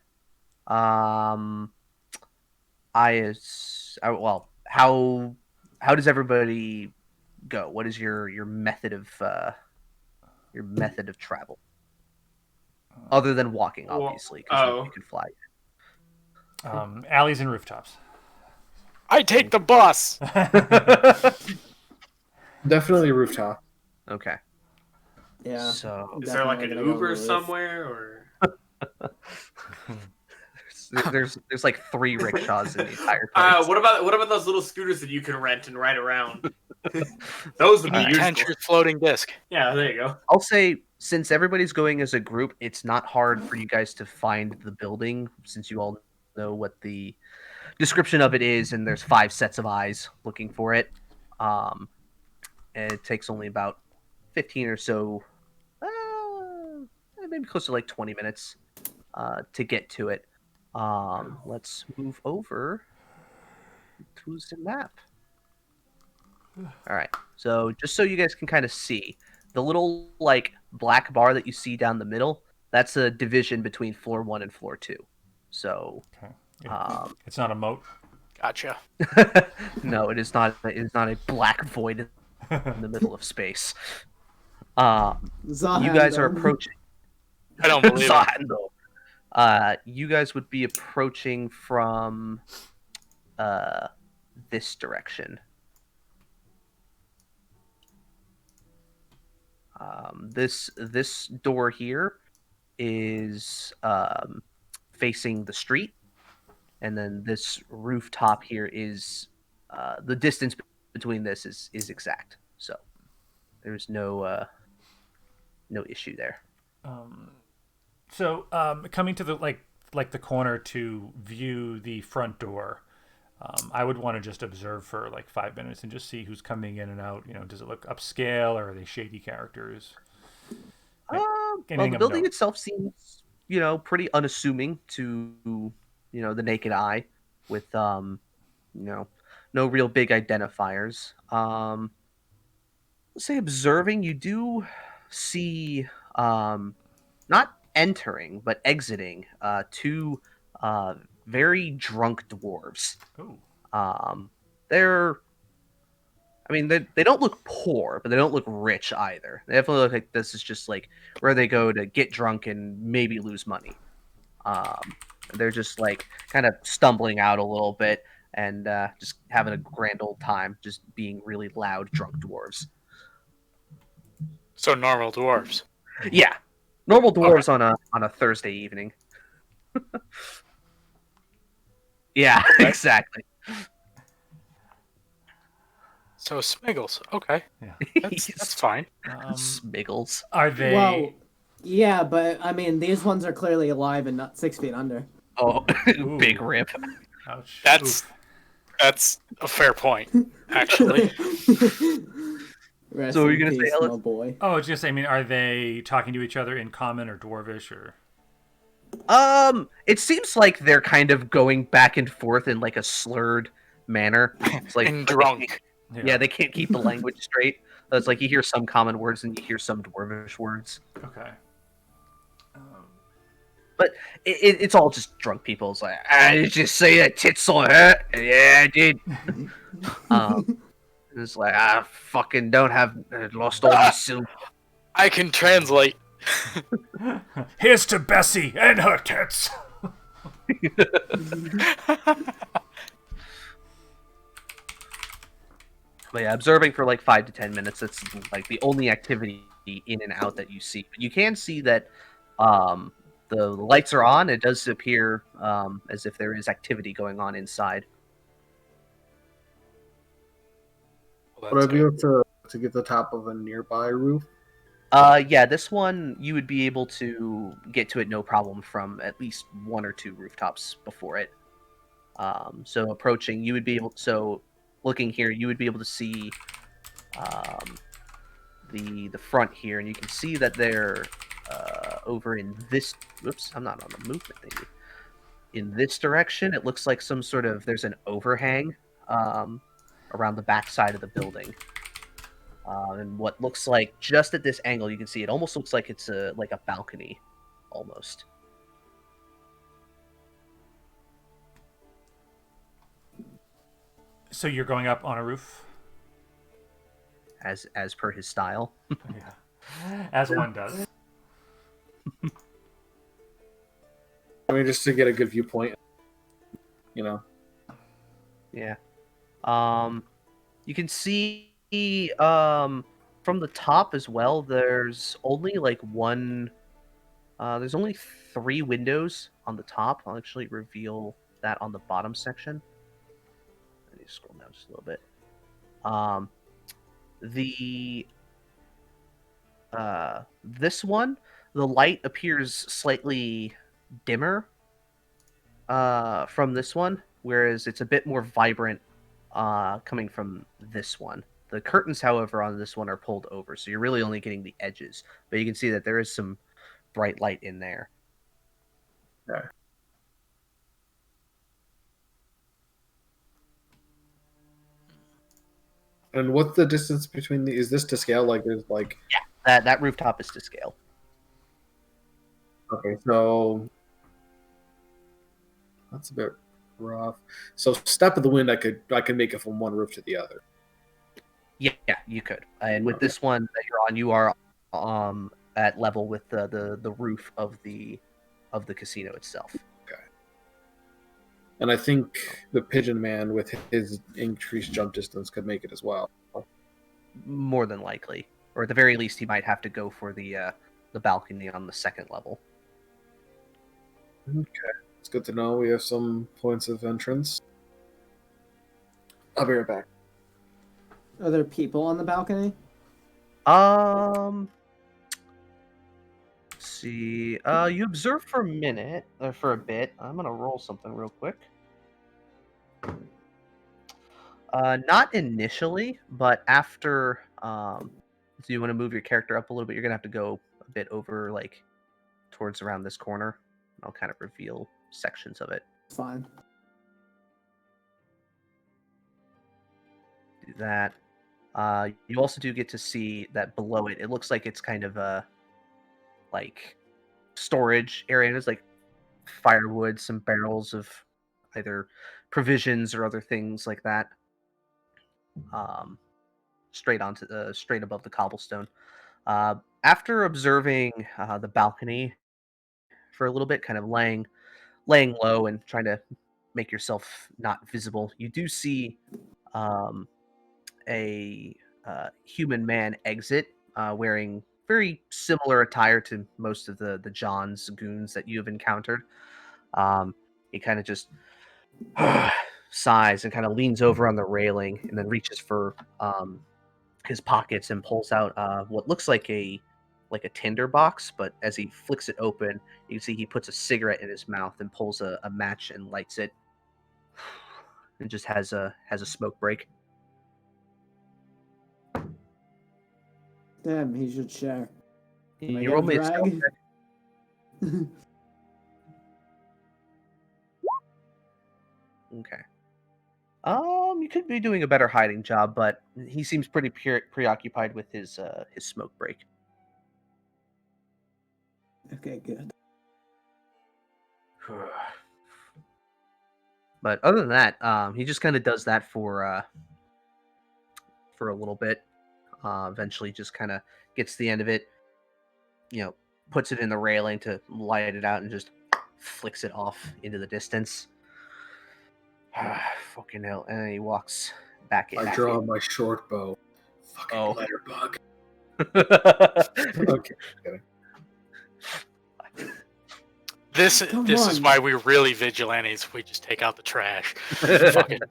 Well, how does everybody go? What is your method of travel? Other than walking, Well, obviously, because oh. you can fly. Alleys and rooftops. I take the bus. Definitely rooftop. Okay. Yeah. So Is there like an Definitely gonna go Uber with- somewhere, or there's like 3 rickshaws in the entire place. what about those little scooters that you can rent and ride around? Those would be useful. Tentured floating disc. Yeah, there you go. I'll say, since everybody's going as a group, it's not hard for you guys to find the building, since you all know what the description of it is, and there's 5 sets of eyes looking for it. And it takes only about 15 or so, maybe close to like 20 minutes to get to it. Let's move over to the map. All right. So just so you guys can kind of see, the little like black bar that you see down the middle, that's a division between floor 1 and floor 2. So Okay. It's not a moat. Gotcha. no, it is not. It is not a black void in the middle of space. You guys are approaching. I don't believe it. Zahando. You guys would be approaching from this direction. This door here is facing the street, and then this rooftop here is the distance between this is exact. So there's no issue there. So coming to the like the corner to view the front door, I would want to just observe for like 5 minutes and just see who's coming in and out. You know, does it look upscale or are they shady characters? Well, the building itself seems, pretty unassuming to, the naked eye, with, no real big identifiers. Let's say observing, you do see, not entering, but exiting, 2 very drunk dwarves. Ooh. They don't look poor, but they don't look rich either. They definitely look like this is just like where they go to get drunk and maybe lose money. They're just like kind of stumbling out a little bit and just having a grand old time, just being really loud, drunk dwarves. So normal dwarves. Yeah, normal dwarves on a Thursday evening. Yeah, exactly. So Smiggles. Okay. Yeah. That's fine. Smiggles. Are they? Well, yeah, but I mean, these ones are clearly alive and not 6 feet under. Oh, big rip. Ouch. That's a fair point, actually. Rest So are you in gonna say peace, Ellis? my boy? Oh, it's just. I mean, are they talking to each other in common or dwarvish or? It seems like they're kind of going back and forth in like a slurred manner. It's like And but drunk. Yeah, they can't keep the language straight. It's like you hear some common words and you hear some dwarvish words. Okay. But it's all just drunk people. It's like, did you say that tits saw hurt? Yeah, I did. It's like, I fucking don't have lost all my silver. I can translate. Here's to Bessie and her tits. But yeah, observing for like 5 to 10 minutes. That's like the only activity in and out that you see. But you can see that the lights are on. It does appear as if there is activity going on inside. Well, Would I that's be good. able to get the top of a nearby roof? Yeah, this one you would be able to get to it no problem from at least 1 or 2 rooftops before it. So approaching, you would be able. So looking here, you would be able to see the front here, and you can see that they're over in this. Whoops, I'm not on the movement thingy. In this direction, it looks like some sort of there's an overhang around the back side of the building. And what looks like just at this angle, you can see it almost looks like it's a balcony, almost. So you're going up on a roof? As per his style. Yeah. As one does. I mean, just to get a good viewpoint, you know. Yeah. You can see from the top as well. There's only there's only 3 windows on the top. I'll actually reveal that on the bottom section. I need to scroll down just a little bit. This one, the light appears slightly dimmer from this one, whereas it's a bit more vibrant coming from this one. The curtains, however, on this one are pulled over, so you're really only getting the edges. But you can see that there is some bright light in there. Okay. And what's the distance between the? Is this to scale? Like, there's like. Yeah, that rooftop is to scale. Okay, so that's a bit rough. So step of the wind, I could make it from one roof to the other. Yeah, you could. And with this one that you're on, you are at level with the roof of the casino itself. Okay. And I think the Pigeon Man, with his increased jump distance, could make it as well. More than likely, or at the very least, he might have to go for the balcony on the second level. Okay, it's good to know. We have some points of entrance. I'll be right back. Are there people on the balcony? Let's see. You observe for a minute, or for a bit. I'm gonna roll something real quick. Not initially, but after. So you want to move your character up a little bit. You're gonna have to go a bit over, like, towards around this corner. I'll kind of reveal sections of it. Fine. Do that. You also do get to see that below it. It looks like it's kind of a like storage area. There's like firewood, some barrels of either provisions or other things like that. Straight above the cobblestone. After observing the balcony for a little bit, kind of laying low and trying to make yourself not visible, you do see a human man exit, wearing very similar attire to most of the John's goons that you have encountered. He kind of just sighs and kind of leans over on the railing and then reaches for his pockets and pulls out what looks like a tinder box, but as he flicks it open, you can see he puts a cigarette in his mouth and pulls a match and lights it. And just has a smoke break. Damn, he should share. Can I You get roll a me a stealth drag? check. Okay. You could be doing a better hiding job, but he seems pretty preoccupied with his smoke break. Okay, good. But other than that, he just kind of does that for a little bit. Eventually, just kind of gets to the end of it. Puts it in the railing to light it out, and just flicks it off into the distance. Fucking hell! And then he walks back in. I draw my short bow. Fucking letterbug. Okay. This is why we're really vigilantes. We just take out the trash. Fuck it.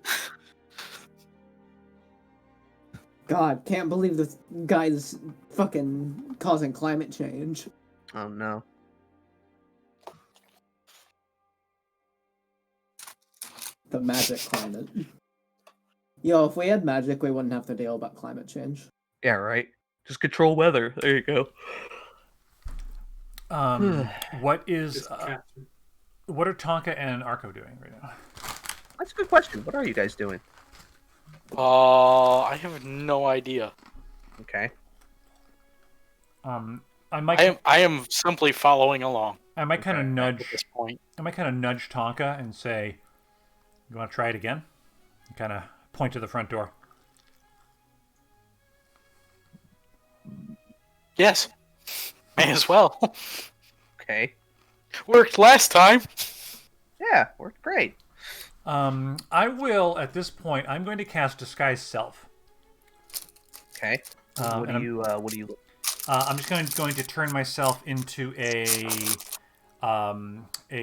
God, can't believe this guy's fucking causing climate change. Oh no. The magic climate. Yo, if we had magic, we wouldn't have to deal about climate change. Yeah, right. Just control weather. There you go. What are Tonka and Arco doing right now? That's a good question. What are you guys doing? I have no idea. Okay. I am simply following along. I might kind of nudge at this point. I might kind of nudge Tonka and say, "You want to try it again?" And kind of point to the front door. Yes. May as well. Okay. Worked last time. Yeah, worked great. I will, at this point, I'm going to cast Disguise Self. Okay. What do you I'm just going to turn myself into a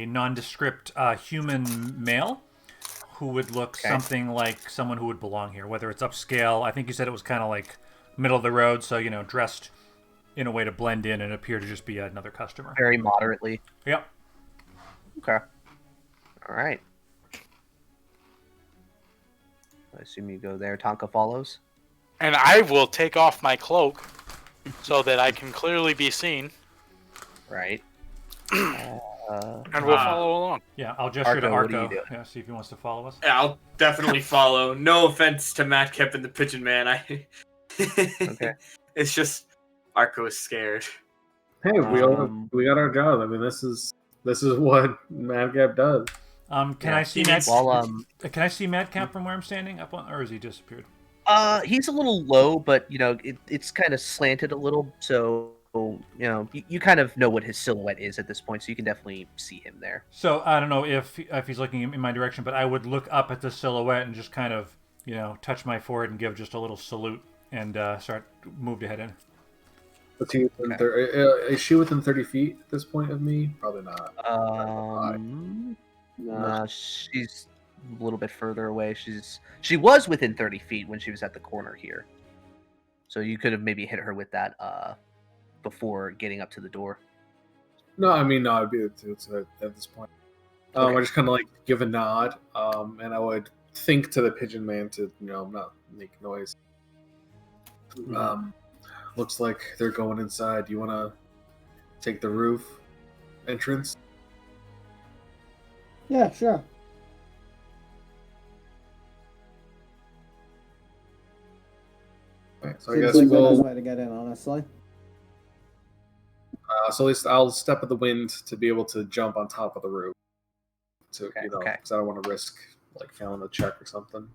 nondescript human male who would look something like someone who would belong here, whether it's upscale. I think you said it was kind of like middle of the road, so, dressed in a way to blend in and appear to just be another customer. Very moderately. Yep. Okay. All right. I assume you go there. Tonka follows. And I will take off my cloak so that I can clearly be seen. Right. And we'll follow along. Yeah, I'll gesture to Arco, what do Arco. you do? Yeah, see if he wants to follow us. Yeah, I'll definitely follow. No offense to Madcap and the Pigeon Man. Okay. It's just Arco is scared. Hey, we got our job. I mean, this is what Madcap does. Can I see Can I see Madcap from where I'm standing up on, or has he disappeared? He's a little low, but it's kind of slanted a little, so you kind of know what his silhouette is at this point, so you can definitely see him there. So I don't know if he's looking in my direction, but I would look up at the silhouette and just kind of touch my forehead and give just a little salute and move to head in. Is she within 30 feet at this point of me? Probably not. No, she's a little bit further away. She was within 30 feet when she was at the corner here, so you could have maybe hit her with that before getting up to the door. No, I mean, no, I'd be at this point. I just kind of give a nod, and I would think to the Pigeon Man to not make noise. Looks like they're going inside. Do you want to take the roof entrance? Yeah, sure. Okay, so I Seems guess like the we'll. best way to get in, honestly. So at least I'll step of the wind to be able to jump on top of the roof. Because I don't want to risk failing a check or something.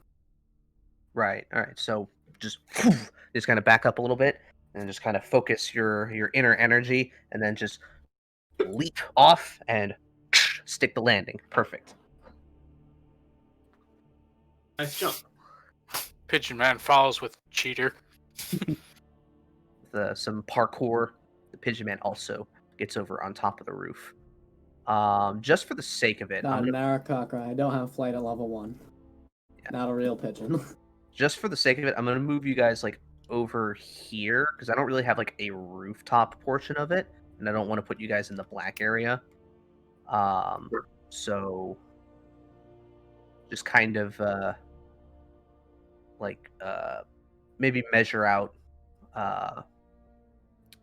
Right. All right. So just kind of back up a little bit and just kind of focus your inner energy, and then just leap off and stick the landing. Perfect. Nice jump. Pigeon Man follows with cheater. Some parkour. The Pigeon Man also gets over on top of the roof. Just for the sake of it, Not an Arakakra. I don't have flight at level 1. Yeah. Not a real pigeon. Just for the sake of it, I'm gonna move you guys over here because I don't really have a rooftop portion of it, and I don't want to put you guys in the black area. So just kind of maybe measure out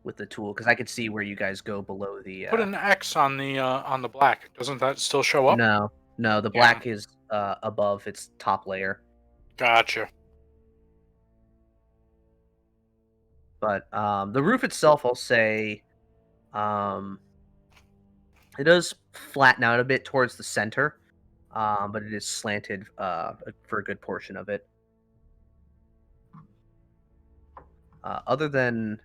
with the tool, because I could see where you guys go below the. Put an X on the black. Doesn't that still show up? No, the black is above its top layer. Gotcha. But the roof itself, I'll say, it does flatten out a bit towards the center, but it is slanted for a good portion of it. Other than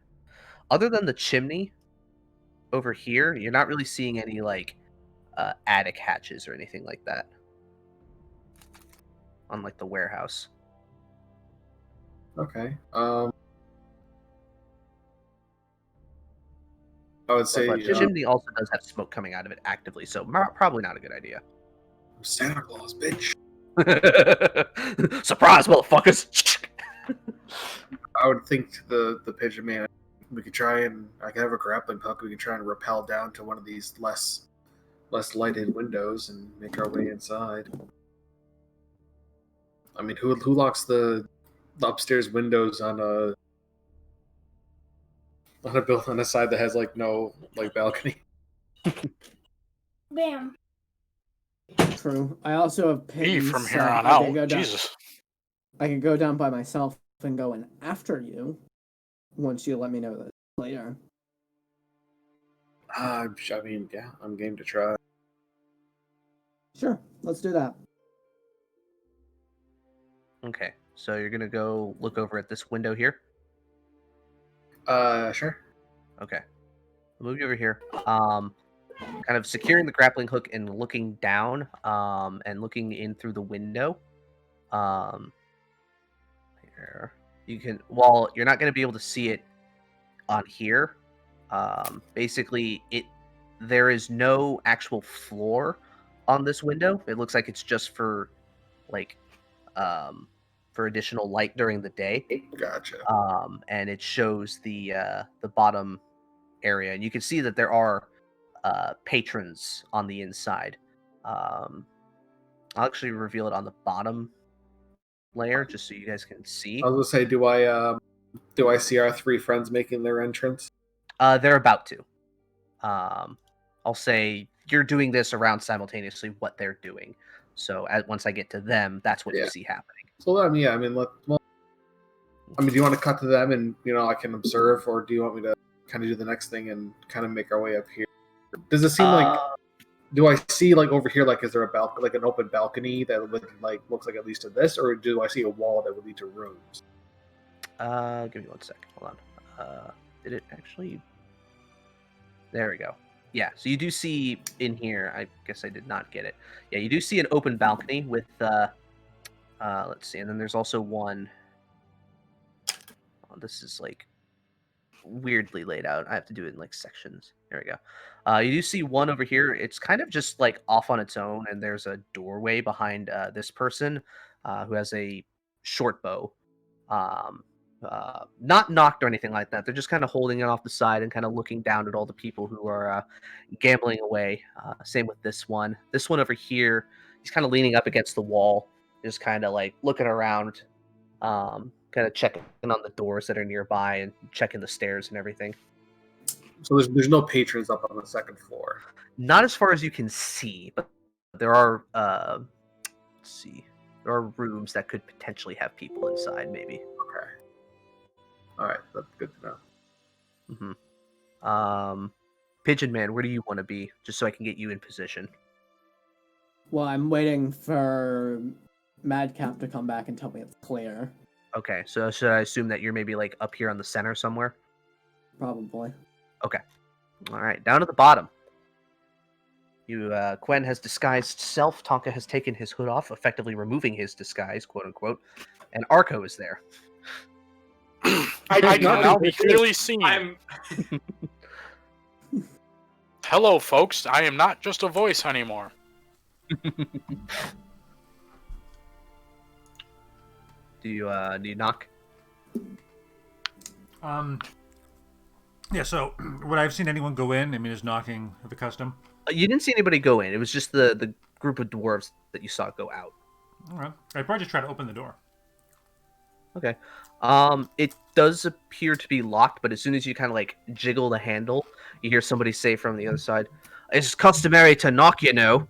the chimney over here, you're not really seeing any like attic hatches or anything like that. Unlike the warehouse. Okay. I would say But the chimney also does have smoke coming out of it actively, so probably not a good idea. Santa Claus, bitch. Surprise, motherfuckers! I would think the pigeon man. We could try and I could have a grappling hook. We could try and rappel down to one of these less lighted windows and make our way inside. I mean, who locks the upstairs windows on a build on a side that has like no like balcony? Bam. True. I also have Me pittance. from here so on I could go out. down- Jesus. I can go down by myself and go in after you once you let me know that later. I mean, yeah, I'm game to try. Sure, let's do that. Okay, so you're gonna go look over at this window here. Sure. Okay, I'll move you over here. Kind of securing the grappling hook and looking down, and looking in through the window. Here you can. While you're not gonna be able to see it on here, basically there is no actual floor on this window. It looks like it's just for like for additional light during the day. Gotcha. And it shows the bottom area, and you can see that there are patrons on the inside. I'll actually reveal it on the bottom layer just so you guys can see. I was gonna say, do I see our three friends making their entrance? They're about to. I'll say you're doing this around simultaneously what they're doing. So once I get to them, that's what you see happening. So I mean, yeah, I mean, do you want to cut to them and I can observe, or do you want me to kind of do the next thing and kind of make our way up here? Does it seem like? Do I see like over here, like is there like an open balcony that looks like at least to this, or do I see a wall that would lead to rooms? Give me 1 second. Hold on. Did it actually? There we go. Yeah, so you do see in here. I guess I did not get it. Yeah, you do see an open balcony with. Let's see, and then there's also one. Oh, this is like weirdly laid out. I have to do it in like sections. There we go. You do see one over here. It's kind of just like off on its own, and there's a doorway behind this person who has a short bow. Not knocked or anything like that. They're just kind of holding it off the side and kind of looking down at all the people who are gambling away. Same with this one. This one over here, he's kind of leaning up against the wall, just kind of like looking around, kind of checking on the doors that are nearby and checking the stairs and everything. So there's no patrons up on the second floor. Not as far as you can see, but there are. Let's see. There are rooms that could potentially have people inside, maybe. Okay. All right, that's good to know. Mm-hmm. Pigeon Man, where do you want to be, just so I can get you in position? Well, I'm waiting for Madcap to come back and tell me it's clear. Okay, so should I assume that you're maybe like up here on the center somewhere? Probably. Okay. All right, down at the bottom. Quen has disguised self. Tonka has taken his hood off, effectively removing his disguise, quote unquote. And Arco is there. I can now be clearly seen. Hello, folks. I am not just a voice anymore. Do you knock? Yeah, so would I have seen anyone go in? I mean, is knocking the custom? You didn't see anybody go in. It was just the group of dwarves that you saw go out. All right. I'd probably just try to open the door. Okay. It does appear to be locked, but as soon as you kind of like jiggle the handle, you hear somebody say from the other side, "It's customary to knock, you know."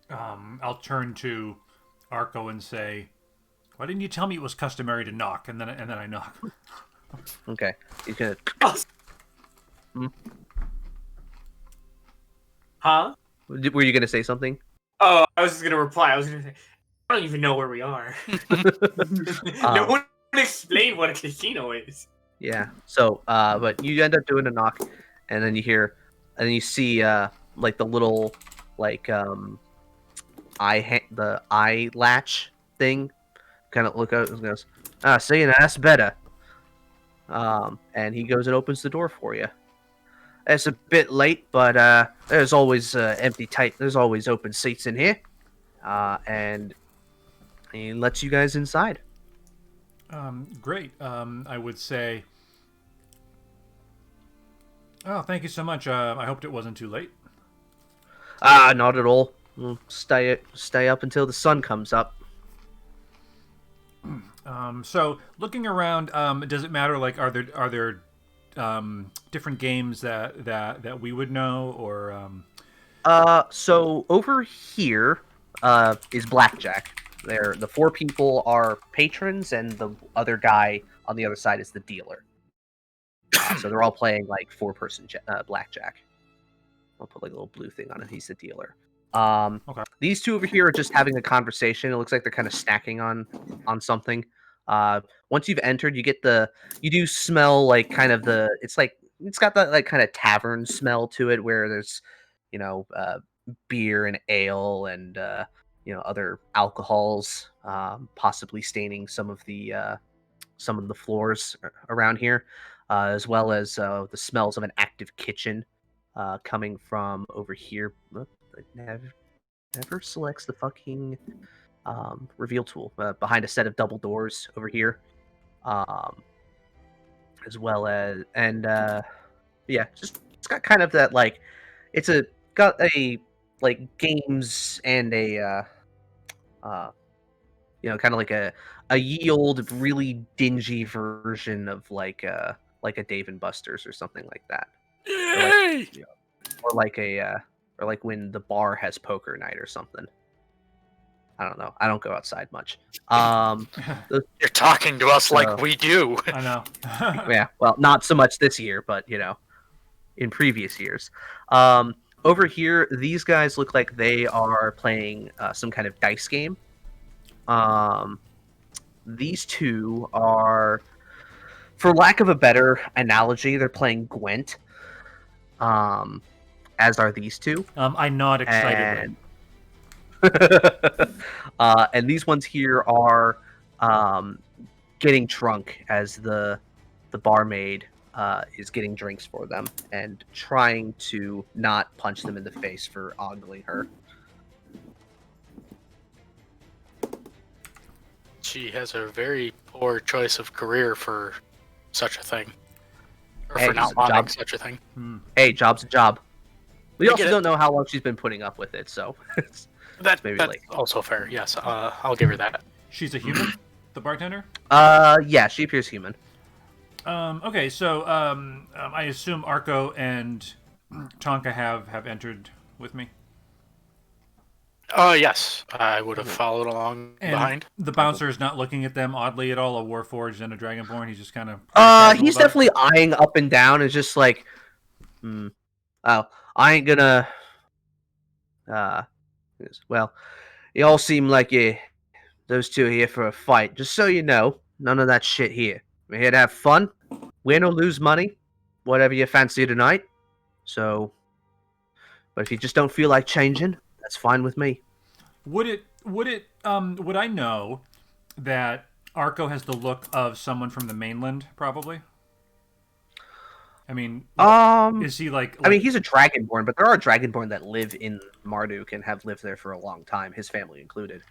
I'll turn to Arco and say, "Why didn't you tell me it was customary to knock?" And then I knock. Okay. He's gonna. Huh? Were you gonna say something? Oh, I was just gonna reply. I was gonna say, I don't even know where we are. No one explained what a casino is. Yeah. So, but you end up doing a knock, and then you hear, and then you see, like the little, like, the eye latch thing, kind of look out and goes, see, now that's better. And he goes and opens the door for you. It's a bit late, but there's always there's always open seats in here, and he lets you guys inside. Great. I would say. Oh, thank you so much. I hoped it wasn't too late. Not at all. We'll stay up until the sun comes up. So looking around, does it matter? Like, are there different games that we would know, or So over here, is blackjack. The four people are patrons, and the other guy on the other side is the dealer. So they're all playing like four-person blackjack. I'll put like a little blue thing on it. He's the dealer. Okay. These two over here are just having a conversation. It looks like they're kind of snacking on something. Once you've entered, you do smell like kind of it's got that like kind of tavern smell to it, where there's beer and ale and other alcohols, possibly staining some of the floors around here, as well as the smells of an active kitchen coming from over here. It never selects the fucking reveal tool behind a set of double doors over here, as well as it's got kind of that like got a like games and a kind of like a ye old really dingy version of like a Dave and Buster's or something like that. Yay! Or like when the bar has poker night or something. I don't know. I don't go outside much. You're talking to us like we do. I know. Yeah, well, not so much this year, but in previous years. Over here, these guys look like they are playing some kind of dice game. These two are, for lack of a better analogy, they're playing Gwent. As are these two. I'm not excited. And these ones here are getting drunk as the barmaid is getting drinks for them and trying to not punch them in the face for ogling her. She has a very poor choice of career for such a thing. Or Hey, for not wanting such a thing. Hey, job's a job. We I also get it. don't know how long she's been putting up with it, so That's maybe that's like also fair. Yes, I'll give her that. She's a human, the bartender. yeah, she appears human. Okay, so I assume Arco and Tonka have entered with me. Yes, I would have followed along And behind. the bouncer is not looking at them oddly at all. A Warforged and a Dragonborn. He's just kind of. He's definitely eyeing up and down. It's just like, oh, I ain't gonna. Well, you all seem like those two are here for a fight. Just so you know, none of that shit here. We're here to have fun, win or lose money, whatever you fancy tonight. So, but if you just don't feel like changing, that's fine with me. Would I know that Arco has the look of someone from the mainland? Probably. I mean, is he like? I mean, he's a Dragonborn, but there are Dragonborn that live in Marduk and have lived there for a long time, his family included.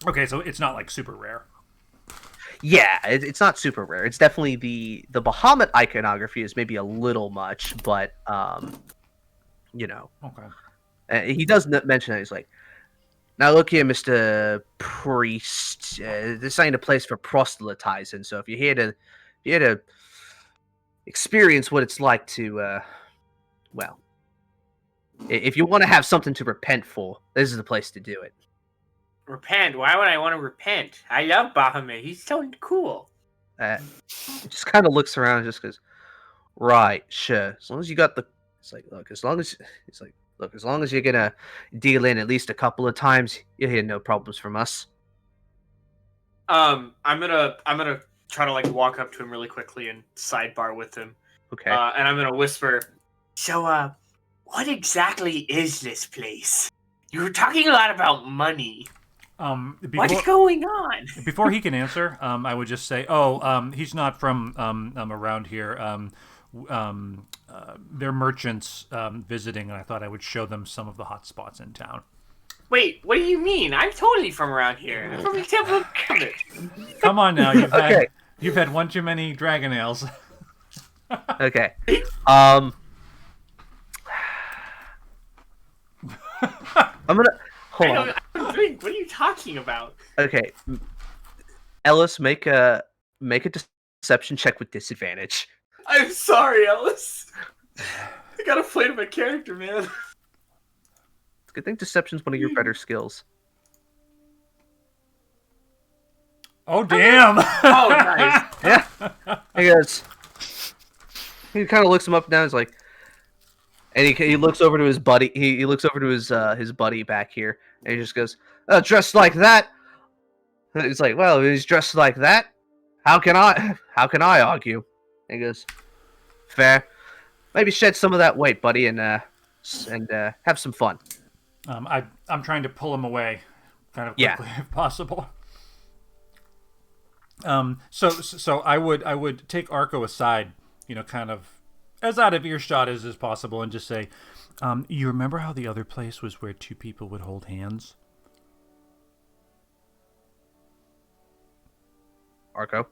Okay, so it's not like super rare. Yeah, it's not super rare. It's definitely the Bahamut iconography is maybe a little much, but Okay. He does mention that. He's like, now look here, Mr. Priest. This ain't a place for proselytizing. So if you're here to experience what it's like to, if you want to have something to repent for, this is the place to do it. Repent? Why would I want to repent? I love Bahamut. He's so cool. He just kind of looks around and just goes, right, sure. As long as you got the... It's like, look, as long as... He's like, look, as long as you're gonna deal in at least a couple of times, you'll hear no problems from us. I'm gonna try to like walk up to him really quickly and sidebar with him. Okay. And I'm gonna whisper, so, what exactly is this place? You were talking a lot about money. What's going on? Before he can answer, I would just say, he's not from around here. They're merchants visiting, and I thought I would show them some of the hot spots in town. Wait, what do you mean? I'm totally from around here. I'm from the Temple of Bahamut. Come on now, you've had one too many dragon ales. Okay. I'm gonna hold on. I don't drink. What are you talking about? Okay, Ellis, make a deception check with disadvantage. I'm sorry, Ellis. I gotta play to my character, man. It's a good thing deception's one of your better skills. Oh damn! Oh nice. Yeah. He goes. He kind of looks him up and down. He's like, and he looks over to his buddy. He looks over to his buddy back here, and he just goes, "Dressed like that." And he's like, "Well, if he's dressed like that, how can I argue?" And he goes, "Fair. Maybe shed some of that weight, buddy, and have some fun." I'm trying to pull him away, kind of quickly if possible. So I would take Arco aside, kind of as out of earshot as possible, and just say, you remember how the other place was where two people would hold hands? Arco?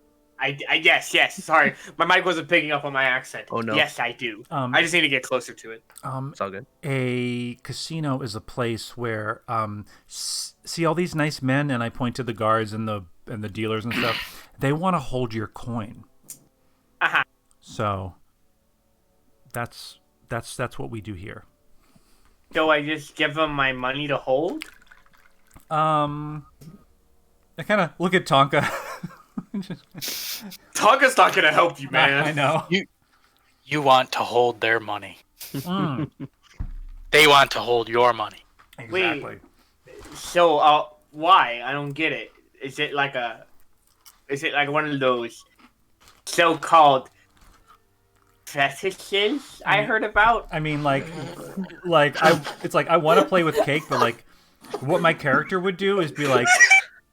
Yes. Sorry, my mic wasn't picking up on my accent. Oh no. Yes, I do. I just need to get closer to it. It's all good. A casino is a place where see all these nice men, and I point to the guards and the dealers and stuff. They want to hold your coin. Uh-huh. So that's what we do here. So I just give them my money to hold? I kind of look at Tonka. Tonka's not gonna help you, man. I know. You want to hold their money. Mm. They want to hold your money. Exactly. Wait, so why? I don't get it. Is it like one of those so-called fetishes I heard about? I mean, I want to play with cake, but like, what my character would do is be like,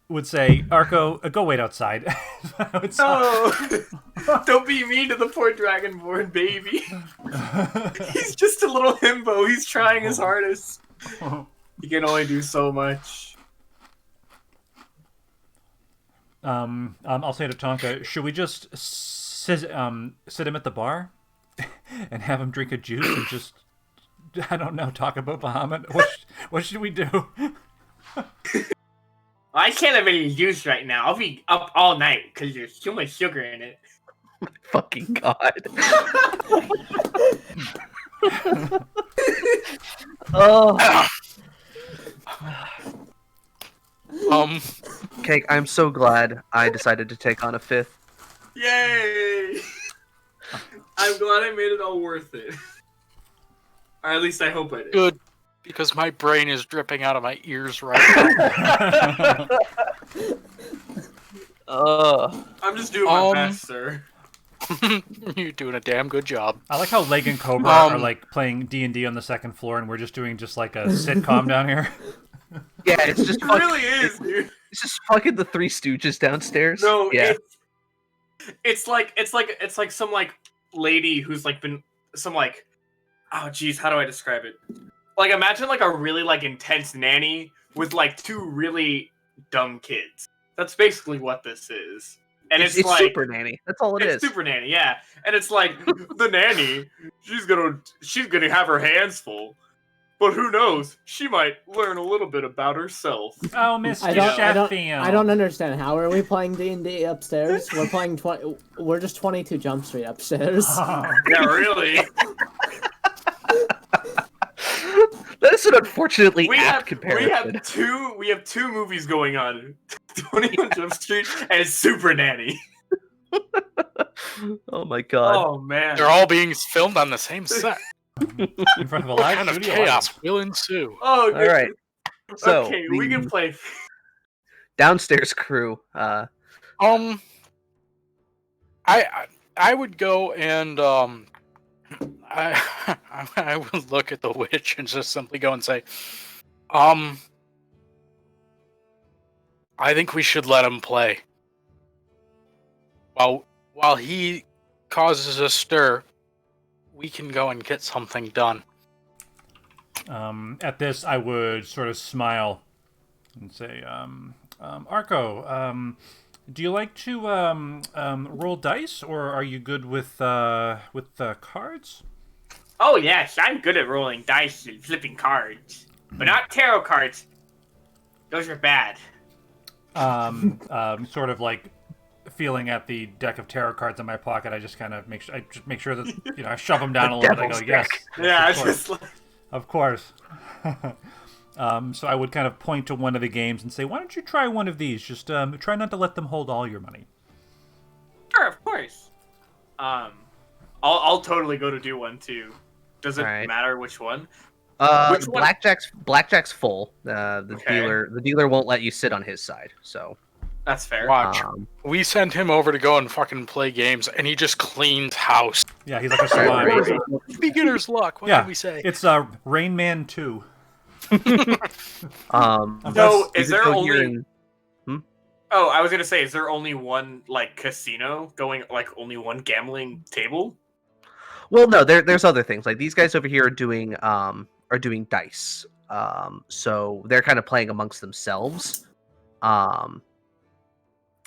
would say, Arco, go wait outside. No, don't be mean to the poor Dragonborn baby. He's just a little himbo. He's trying his hardest. He can only do so much. I'll say to Tonka, should we just sit him at the bar and have him drink a juice and just, I don't know, talk about Bahamut? What should we do? I can't have any juice right now. I'll be up all night because there's too much sugar in it. Fucking God. Oh. Cake, I'm so glad I decided to take on a fifth. Yay! I'm glad I made it all worth it. Or at least I hope I did. Good, because my brain is dripping out of my ears right now. I'm just doing my best, sir. You're doing a damn good job. I like how Leg and Cobra are like playing D&D on the second floor, and we're just doing just like a sitcom down here. Yeah, it's just It really is, dude. It's just fucking the Three Stooges downstairs. No, yeah. It's like some like lady who's like been some like, oh geez, how do I describe it? Like imagine like a really like intense nanny with like two really dumb kids. That's basically what this is. And it's like Super Nanny. That's all it's Super Nanny, yeah. And it's like the nanny, she's gonna have her hands full. But who knows? She might learn a little bit about herself. Oh, Mr. I don't understand. How are we playing D&D upstairs? We're playing We're just 22 Jump Street upstairs. Yeah, really. That That's an unfortunately we apt have comparison. we have two movies going on: 21 Jump Street and Super Nanny. Oh my god. Oh man, They're all being filmed on the same set. In front of a What live kind of studio chaos audience. will ensue? Oh, All right. So okay, we can play. downstairs crew. I would go and I I would look at the witch and just simply go and say, I think we should let him play. While he causes a stir, we can go and get something done. At this, I would sort of smile and say, Arco, do you like to roll dice, or are you good with cards? Oh yes, I'm good at rolling dice and flipping cards, but not tarot cards. Those are bad. Sort of like feeling at the deck of tarot cards in my pocket, I just kind of make sure that I shove them down a little bit. I go, yes, Yeah, of it's course. just like, Of course. So I would kind of point to one of the games and say, why don't you try one of these? Just try not to let them hold all your money. sure, of course. I'll totally go to do one too. Does it Alright. matter which one? Which one? Blackjack's full. The Okay. dealer won't let you sit on his side. So That's fair. Watch. um, We send him over to go and fucking play games, and he just cleans house. Yeah, he's like a salon. Crazy. Beginner's luck. What Yeah, can we say? it's Rain Man 2. So, you is could there go here only- and- Oh, I was gonna say, is there only one like casino going, like only one gambling table? Well, no, there's other things. Like these guys over here are doing dice. So they're kind of playing amongst themselves.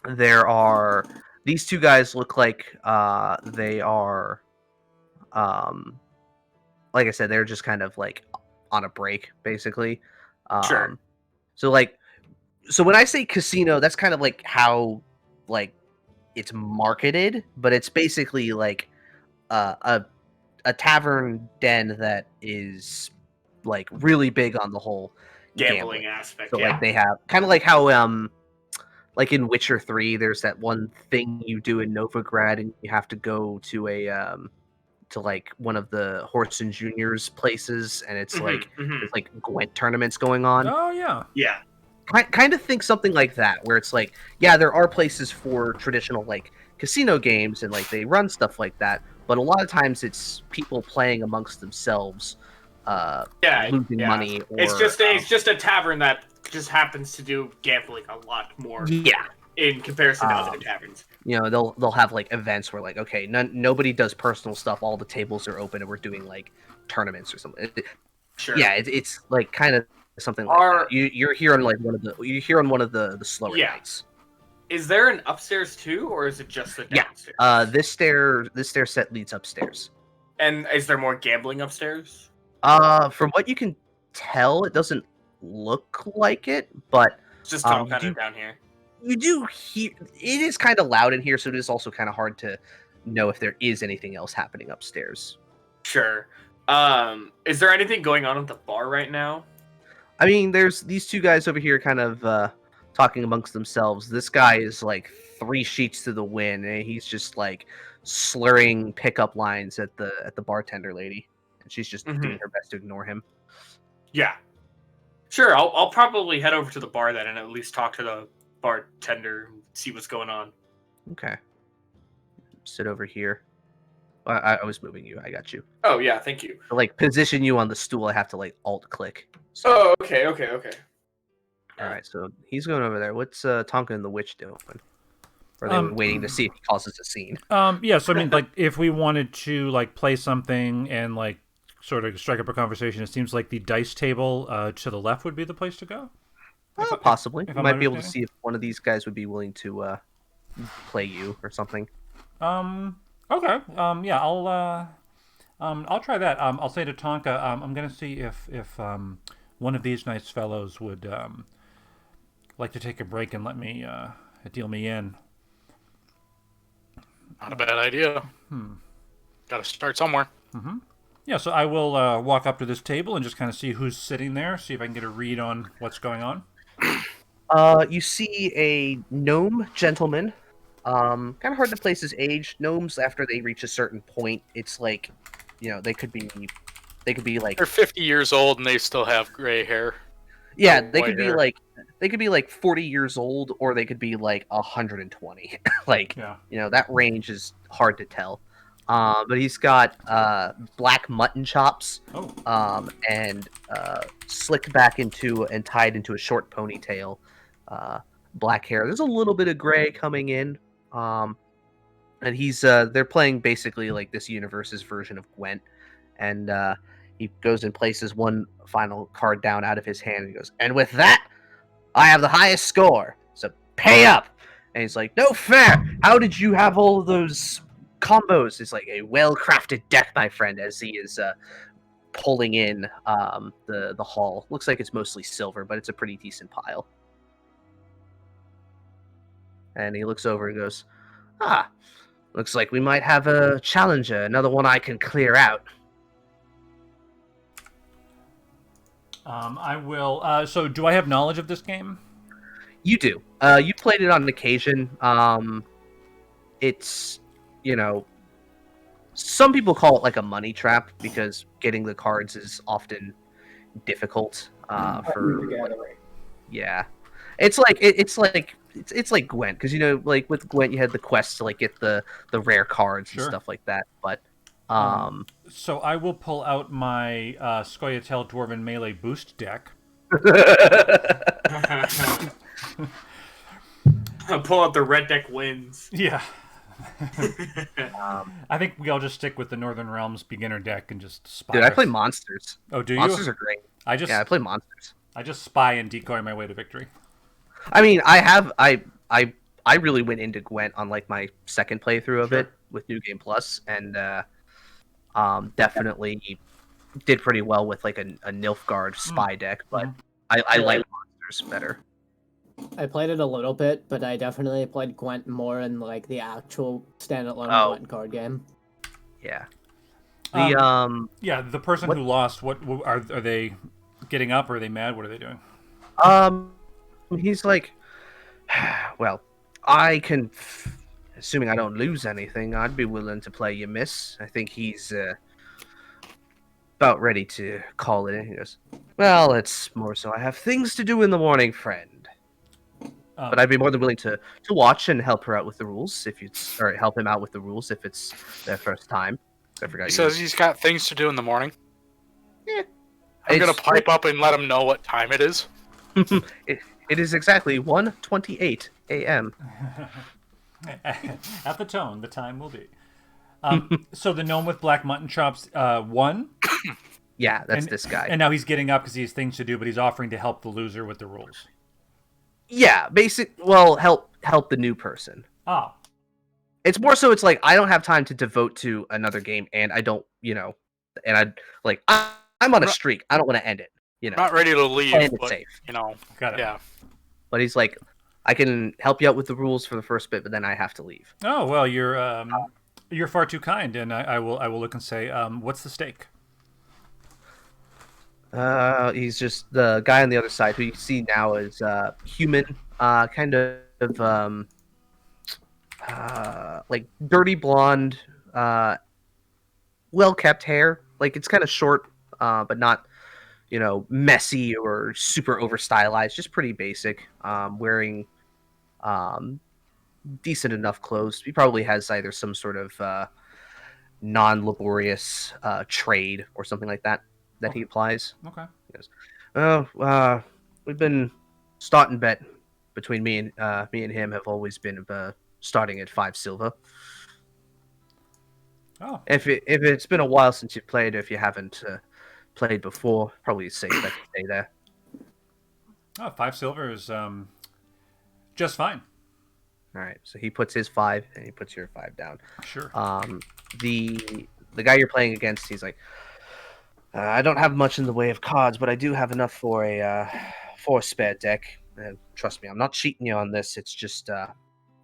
There are these two guys look like they are like I said, they're just kind of like on a break, basically. Sure. So when I say casino, that's kind of like how like it's marketed, but it's basically like a tavern den that is like really big on the whole Gambling aspect. So yeah. like they have kind of like how like in Witcher 3 there's that one thing you do in Novigrad and you have to go to a to like one of the Horson Juniors places and it's like there's like Gwent tournaments going on. Oh, yeah. Yeah. Kind of think something like that where it's like, yeah, there are places for traditional like casino games and like they run stuff like that, but a lot of times it's people playing amongst themselves, losing money. Or, it's just a tavern that just happens to do gambling a lot more. Yeah. In comparison to other taverns. You know, they'll have like events where like, okay, nobody does personal stuff, all the tables are open and we're doing like tournaments or something. Sure. Yeah, it's like kind of something like that. You're here on like one of the slower nights. Is there an upstairs too, or is it just the downstairs? Yeah. This stair set leads upstairs. And is there more gambling upstairs? From what you can tell, it doesn't look like it, but It's just all kind of down here. You do hear it is kind of loud in here, so it is also kind of hard to know if there is anything else happening upstairs. Sure. Is there anything going on at the bar right now? I mean, there's these two guys over here kind of talking amongst themselves. This guy is like 3 sheets to the wind, and he's just like slurring pickup lines at the bartender lady, and she's just doing her best to ignore him. Yeah. Sure, I'll probably head over to the bar then and at least talk to the bartender and see what's going on. Okay. Sit over here. I was moving you. I got you. Oh, yeah, thank you. To, like, position you on the stool, I have to, like, alt-click. So. Oh, okay. Alright, so he's going over there. What's Tonka and the Witch doing? Or are they waiting to see if he causes a scene? Yeah, so I mean, like, if we wanted to, like, play something and, like, sort of strike up a conversation, it seems like the dice table to the left would be the place to go? Possibly. If You might be able to see if one of these guys would be willing to play you or something. Okay. Yeah, I'll try that. I'll say to Tonka, I'm gonna see if one of these nice fellows would like to take a break and let me deal me in. Not a bad idea. Got to start somewhere. Yeah, so I will walk up to this table and just kind of see who's sitting there, see if I can get a read on what's going on. You see a gnome gentleman. Kind of hard to place his age. Gnomes, after they reach a certain point, it's like, they could be like, They're 50 years old and they still have gray hair. yeah, or they white could be hair. like 40 years old, or they could be like 120. Like, Yeah. that range is hard to tell. But he's got black mutton chops, and slicked back into and tied into a short ponytail. Black hair. There's a little bit of gray coming in. And they're playing basically like this universe's version of Gwent, and he goes and places one final card down out of his hand, and he goes, "And with that, I have the highest score, so pay up." And he's like, "No fair! How did you have all of those combos?" It's like a well-crafted deck, my friend, as he is pulling in the haul. Looks like it's mostly silver, but it's a pretty decent pile. And he looks over and goes, "Ah, looks like we might have a challenger, another one I can clear out." I will. So, do I have knowledge of this game? You do. You played it on occasion. It's, some people call it like a money trap because getting the cards is often difficult. Yeah, it's like Gwent, because like with Gwent you had the quest to like get the rare cards and stuff like that. But so I will pull out my Scoia'tael Dwarven Melee Boost deck. Pull out the red deck wins. Yeah. I think we all just stick with the Northern Realms beginner deck and just spy. Dude, I play monsters. Oh, do you? Monsters are great. I play monsters. I just spy and decoy my way to victory. I mean, I really went into Gwent on like my second playthrough of it with New Game Plus, and definitely did pretty well with like a Nilfgaard spy deck, but I like monsters better. I played it a little bit, but I definitely played Gwent more in like the actual standalone Gwent card game. Yeah. The person who lost, what are they getting up, or are they mad? What are they doing? He's like, well, I can, assuming I don't lose anything, I'd be willing to play you, miss. I think he's about ready to call it in. He goes, well, it's more so I have things to do in the morning, friend. But I'd be more than willing to watch and help her out with the rules help him out with the rules if it's their first time. I forgot. He says he's got things to do in the morning. Yeah. I'm gonna pipe up and let him know what time it is. It is exactly 1:28 a.m. At the tone, the time will be. So the gnome with black mutton chops won? Yeah, that's this guy. And now he's getting up because he has things to do, but he's offering to help the loser with the rules. Yeah, help the new person. Oh. It's more so it's like I don't have time to devote to another game, and I don't, and I'm on a streak. I don't want to end it. Not ready to leave, but safe. Got it. Yeah. But he's like, I can help you out with the rules for the first bit, but then I have to leave. Oh well, you're far too kind, and I will look and say, what's the stake? He's just the guy on the other side who you see now is human, kind of like dirty blonde, well kept hair. Like it's kind of short, but not messy or super over stylized. Just pretty basic. Wearing decent enough clothes. He probably has either some sort of non-laborious trade or something like that he applies. Okay. He goes, "Oh, we've been starting bet between me and him have always been starting at 5 silver. Oh. If it's been a while since you've played, or if you haven't played before, probably safe bet to stay there." Oh, 5 silver is just fine. All right, so he puts his 5 and he puts your 5 down. Sure. The guy you're playing against, he's like, I don't have much in the way of cards, but I do have enough for a spare deck. Trust me, I'm not cheating you on this. It's just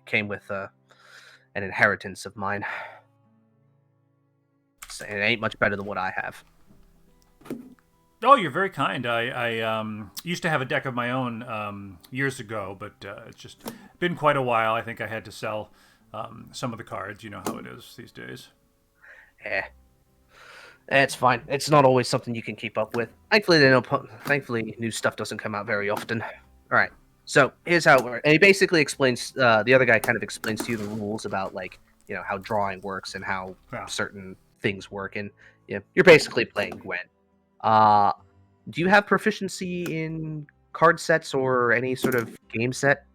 came with an inheritance of mine. and it ain't much better than what I have. Oh, you're very kind. I used to have a deck of my own years ago, but it's just been quite a while. I think I had to sell some of the cards. You know how it is these days. Eh. It's fine. It's not always something you can keep up with. Thankfully, new stuff doesn't come out very often. All right. So here's how it works. And he basically explains. The other guy kind of explains to you the rules about how drawing works and how certain things work. And you're basically playing Gwen. Do you have proficiency in card sets or any sort of game set?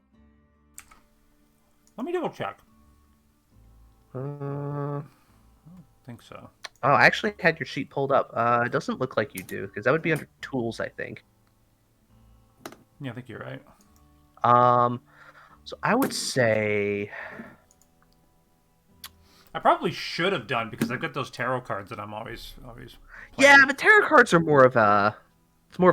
Let me double check. I don't think so. Oh, I actually had your sheet pulled up. It doesn't look like you do, because that would be under tools, I think. Yeah, I think you're right. So I would say I probably should have done because I've got those tarot cards that I'm always playing. Yeah, but tarot cards are more of a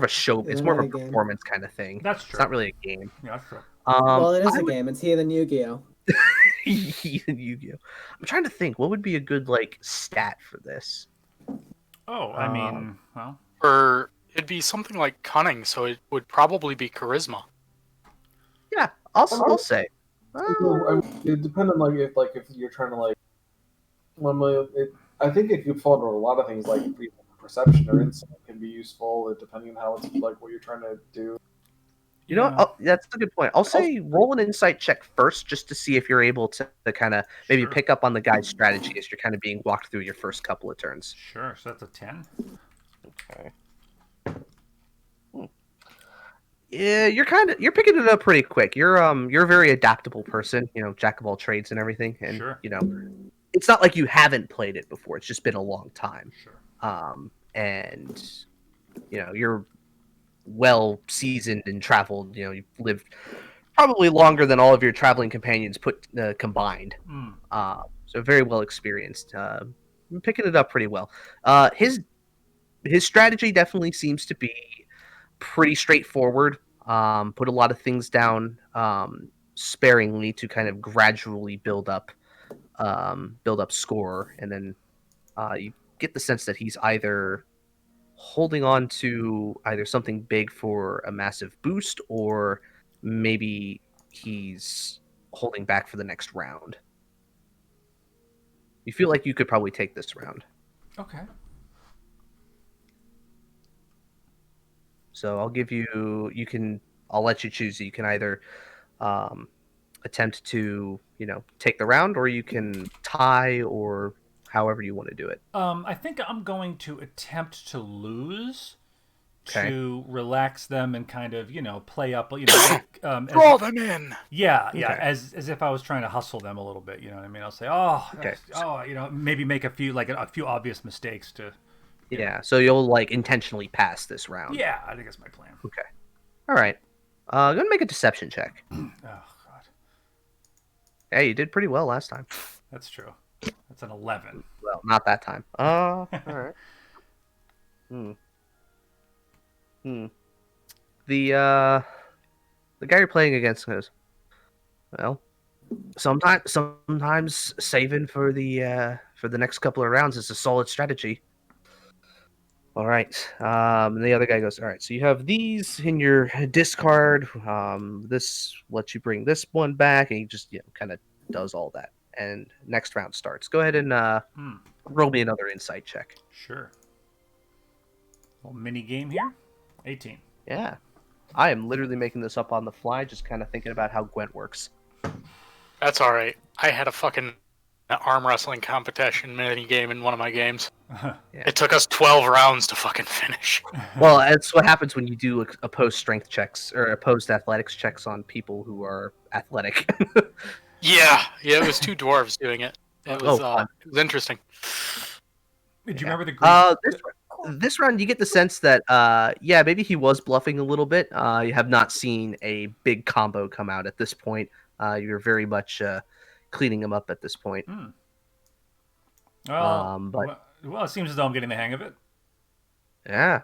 show. It's more of a performance kind of thing. That's true. It's not really a game. Yeah, that's true. Well, it is a game. It's Heathen Yu-Gi-Oh. Heathen Yu-Gi-Oh. I'm trying to think. What would be a good stat for this? Oh, I mean, well, or it'd be something like cunning, so it would probably be charisma. Yeah, I'll say. It depends on if you're trying to I think it could fall under a lot of things like perception or insight can be useful depending on how it's what you're trying to do. You know what? That's a good point. I'll say roll an insight check first just to see if you're able to kind of maybe pick up on the guy's strategy as you're kind of being walked through your first couple of turns. Sure. So that's a 10. Okay. Yeah, you're picking it up pretty quick. You're a very adaptable person, jack of all trades and everything. And sure. It's not like you haven't played it before. It's just been a long time. Sure. And you're well seasoned and traveled. You've lived probably longer than all of your traveling companions combined. So very well experienced. Picking it up pretty well. His strategy definitely seems to be pretty straightforward. Put a lot of things down sparingly to kind of gradually build up score, and then you get the sense that he's either holding on to either something big for a massive boost, or maybe he's holding back for the next round. You feel like you could probably take this round. Okay. So I'll let you choose. You can either attempt to, take the round, or you can tie, or however you want to do it. I think I'm going to attempt to lose to relax them and kind of, play up, draw them in. Yeah, as if I was trying to hustle them a little bit, you know what I mean? I'll say, maybe make a few obvious mistakes to. Yeah, so you'll intentionally pass this round. Yeah, I think that's my plan. Okay. All right. I'm gonna make a deception check. Oh God. Hey, you did pretty well last time. That's true. That's an 11. Well, not that time. All right. The guy you're playing against goes, well, sometimes saving for the next couple of rounds is a solid strategy. All right. And the other guy goes, all right, so you have these in your discard. This lets you bring this one back, and he just kind of does all that. And next round starts. Go ahead and roll me another insight check. Sure. Little mini game here. 18. Yeah. I am literally making this up on the fly, just kind of thinking about how Gwent works. That's all right. I had a fucking arm wrestling competition mini game in one of my games. Yeah. It took us 12 rounds to fucking finish. Well, that's what happens when you do opposed strength checks or opposed athletics checks on people who are athletic. Yeah, it was two dwarves doing it. It was interesting. Did you remember the this round, you get the sense that, maybe he was bluffing a little bit. You have not seen a big combo come out at this point. You're very much cleaning him up at this point. Well, it seems as though I'm getting the hang of it. Yeah.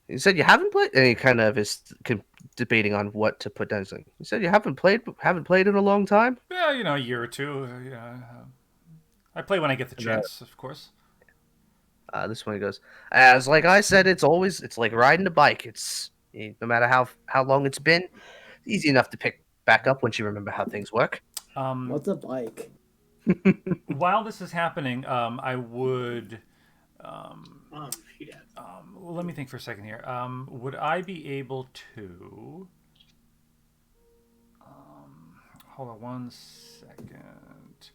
You said you haven't played? And he kind of is debating on what to put down. He's like, you said you haven't played in a long time? Yeah, a year or two. I play when I get the chance, of course. This one goes, as like I said, it's like riding a bike. No matter how long it's been, it's easy enough to pick back up once you remember how things work. What's a bike? While this is happening, I would. Well, let me think for a second here. Would I be able to? Hold on 1 second.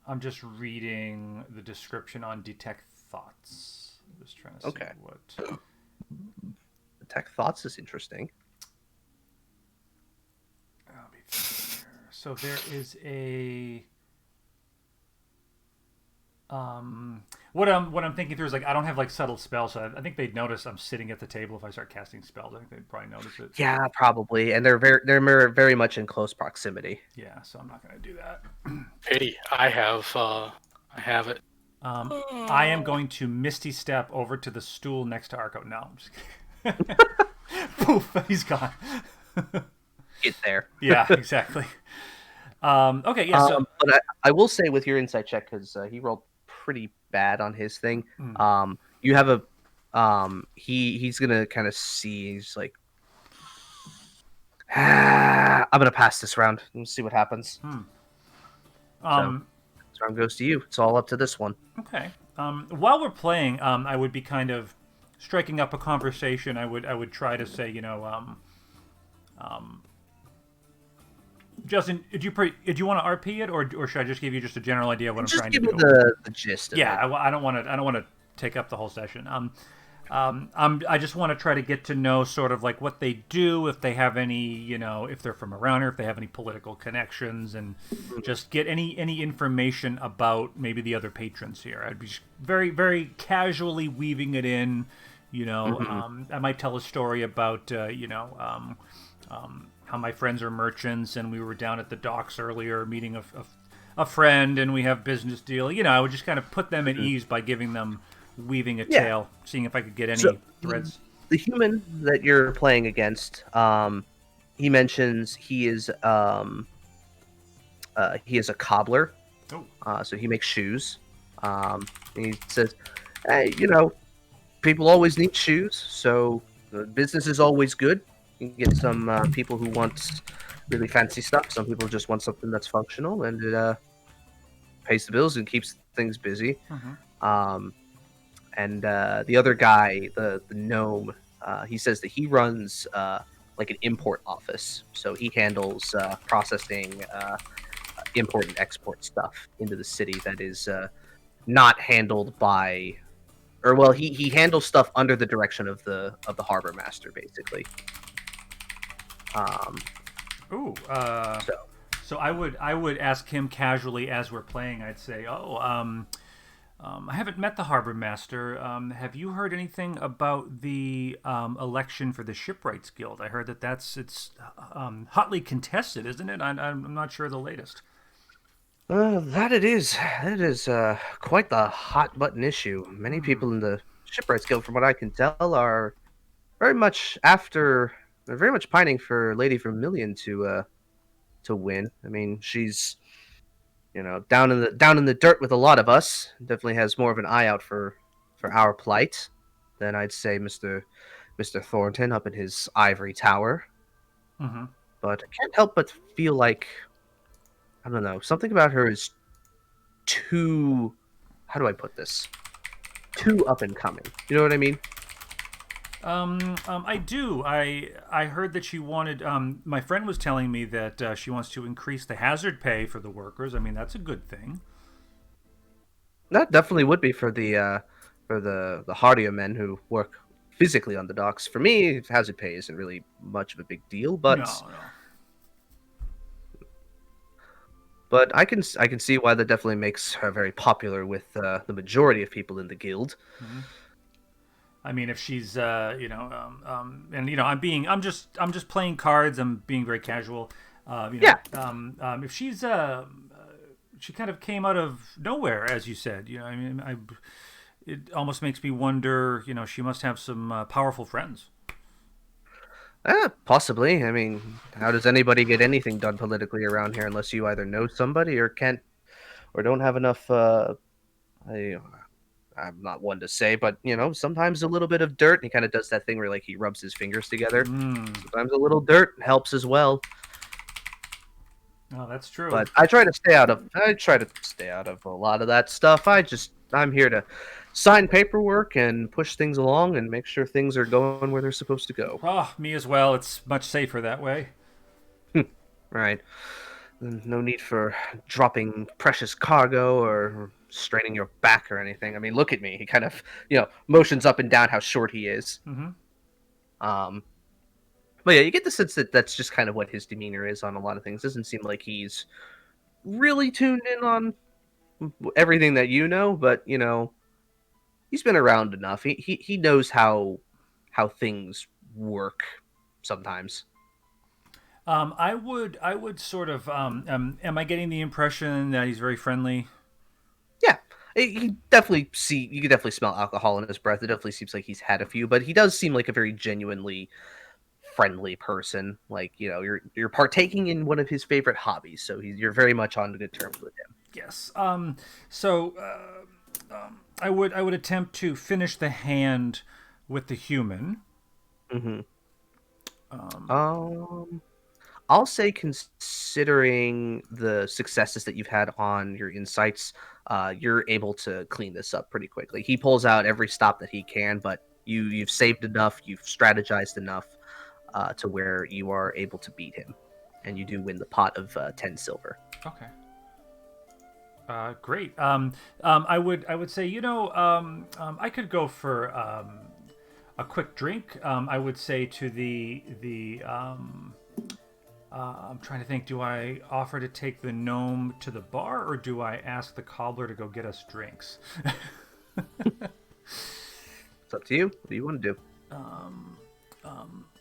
I'm just reading the description on Detect Thoughts. I'm just trying to see what. Detect Thoughts is interesting. I'll be fair. So there is a. What I'm thinking through is like I don't have like subtle spells, so I think they'd notice I'm sitting at the table if I start casting spells. I think they'd probably notice it. Yeah, probably, and they're very much in close proximity. Yeah, so I'm not gonna do that. Pity, I have it. I am going to Misty Step over to the stool next to Arco. No, I'm just kidding. Poof, he's gone. Get there. Yeah, exactly. Okay, yeah. So... but I will say with your insight check, because he rolled pretty bad on his thing. You have a he's gonna kind of see. He's like, I'm gonna pass this round and see what happens. So this round goes to you. It's all up to this one. Okay. While we're playing, I would be kind of striking up a conversation. I would try to say, Justin, do you want to RP it, or should I just give you just a general idea of what I'm trying to do? Just give me the gist of it. I don't want to take up the whole session. I just want to try to get to know sort of like what they do, if they have any, if they're from around here, if they have any political connections, and just get any information about maybe the other patrons here. I'd be very, very casually weaving it in. I might tell a story about, how my friends are merchants, and we were down at the docks earlier meeting a friend, and we have business deal. I would just kind of put them at ease by giving them weaving a tale, seeing if I could get any threads. The human that you're playing against, he mentions he is a cobbler. So he makes shoes. And he says, hey, people always need shoes, so the business is always good. You can get some people who want really fancy stuff. Some people just want something that's functional, and it pays the bills and keeps things busy. And the other guy, the gnome, he says that he runs like an import office. So he handles processing import and export stuff into the city that is not handled by... Or, well, he handles stuff under the direction of the harbor master, basically. So I would ask him casually as we're playing. I'd say, I haven't met the harbor master. Have you heard anything about the election for the Shipwrights Guild? I heard that it's hotly contested, isn't it? I'm not sure the latest. That it is. It is quite the hot button issue. Many people in the Shipwrights Guild, from what I can tell, are very much they're very much pining for Lady Vermilion to win. I mean, she's down in the dirt with a lot of us. Definitely has more of an eye out for our plight than I'd say Mr. Thornton up in his ivory tower. But I can't help but feel like, I don't know, something about her is too, how do I put this? Too up and coming. You know what I mean? I do. I heard that she wanted. My friend was telling me that she wants to increase the hazard pay for the workers. I mean, that's a good thing. That definitely would be for the hardier men who work physically on the docks. For me, hazard pay isn't really much of a big deal, but no. But I can see why that definitely makes her very popular with the majority of people in the guild. I mean, if she's, I'm just playing cards. I'm being very casual. If she's, she kind of came out of nowhere, as you said. It almost makes me wonder. She must have some powerful friends. Possibly. I mean, how does anybody get anything done politically around here unless you either know somebody or can't don't have enough. I'm not one to say, but sometimes a little bit of dirt. He kind of does that thing where like he rubs his fingers together. Sometimes a little dirt helps as well. Oh, that's true. But I try to stay out of a lot of that stuff. I'm here to sign paperwork and push things along and make sure things are going where they're supposed to go. Oh, me as well. It's much safer that way. Right. No need for dropping precious cargo or straining your back or anything. I mean, look at me. He kind of, motions up and down how short he is. Mm-hmm. But yeah, you get the sense that that's just kind of what his demeanor is on a lot of things. Doesn't seem like he's really tuned in on everything that but he's been around enough. He knows how things work sometimes. I would sort of. Am I getting the impression that he's very friendly? Yeah, you can definitely smell alcohol in his breath. It definitely seems like he's had a few, but he does seem like a very genuinely friendly person. Like you're partaking in one of his favorite hobbies, so you're very much on good terms with him. Yes. So I would attempt to finish the hand with the human. Mm-hmm. I'll say, considering the successes that you've had on your insights, you're able to clean this up pretty quickly. He pulls out every stop that he can, but you've saved enough, you've strategized enough to where you are able to beat him, and you do win the pot of 10 silver. Okay. Great. I would say I could go for a quick drink. I would say to the I'm trying to think. Do I offer to take the gnome to the bar, or do I ask the cobbler to go get us drinks? It's up to you. What do you want to do?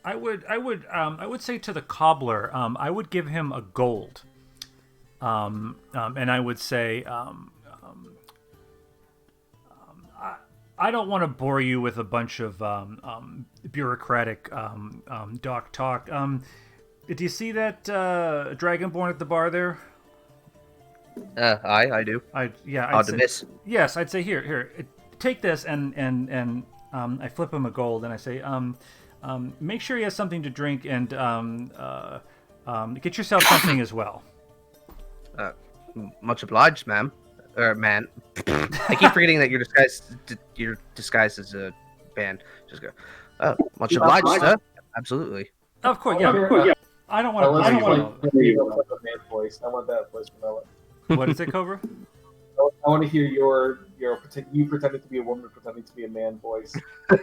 I would say to the cobbler, I would give him a gold, and I would say, I don't want to bore you with a bunch of bureaucratic doc talk. Do you see that dragonborn at the bar there? I do. Yes, I'd say here, take this, and I flip him a gold, and I say, make sure he has something to drink, and get yourself something as well. Much obliged, ma'am. Man. I keep forgetting that you're disguised as a band. Just go. Oh, much obliged, sir. Absolutely. Of course, yeah. I don't want to hear you with a man voice. I want that voice from Ella. What is it, Cobra? I want to hear you pretending to be a woman, pretending to be a man voice.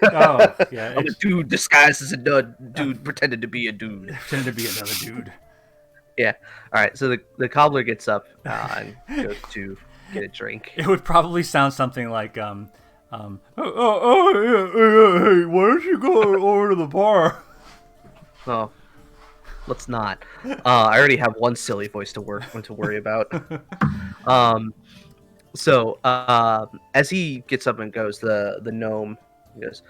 Oh, yeah. I'm a dude disguised as a dude pretended to be a dude. Pretended to be another dude. Yeah. All right. So the cobbler gets up and goes to get a drink. It would probably sound something like, hey, why don't you go over to the bar? Oh, let's not. I already have one silly voice to worry about. So as he gets up and goes, the gnome goes,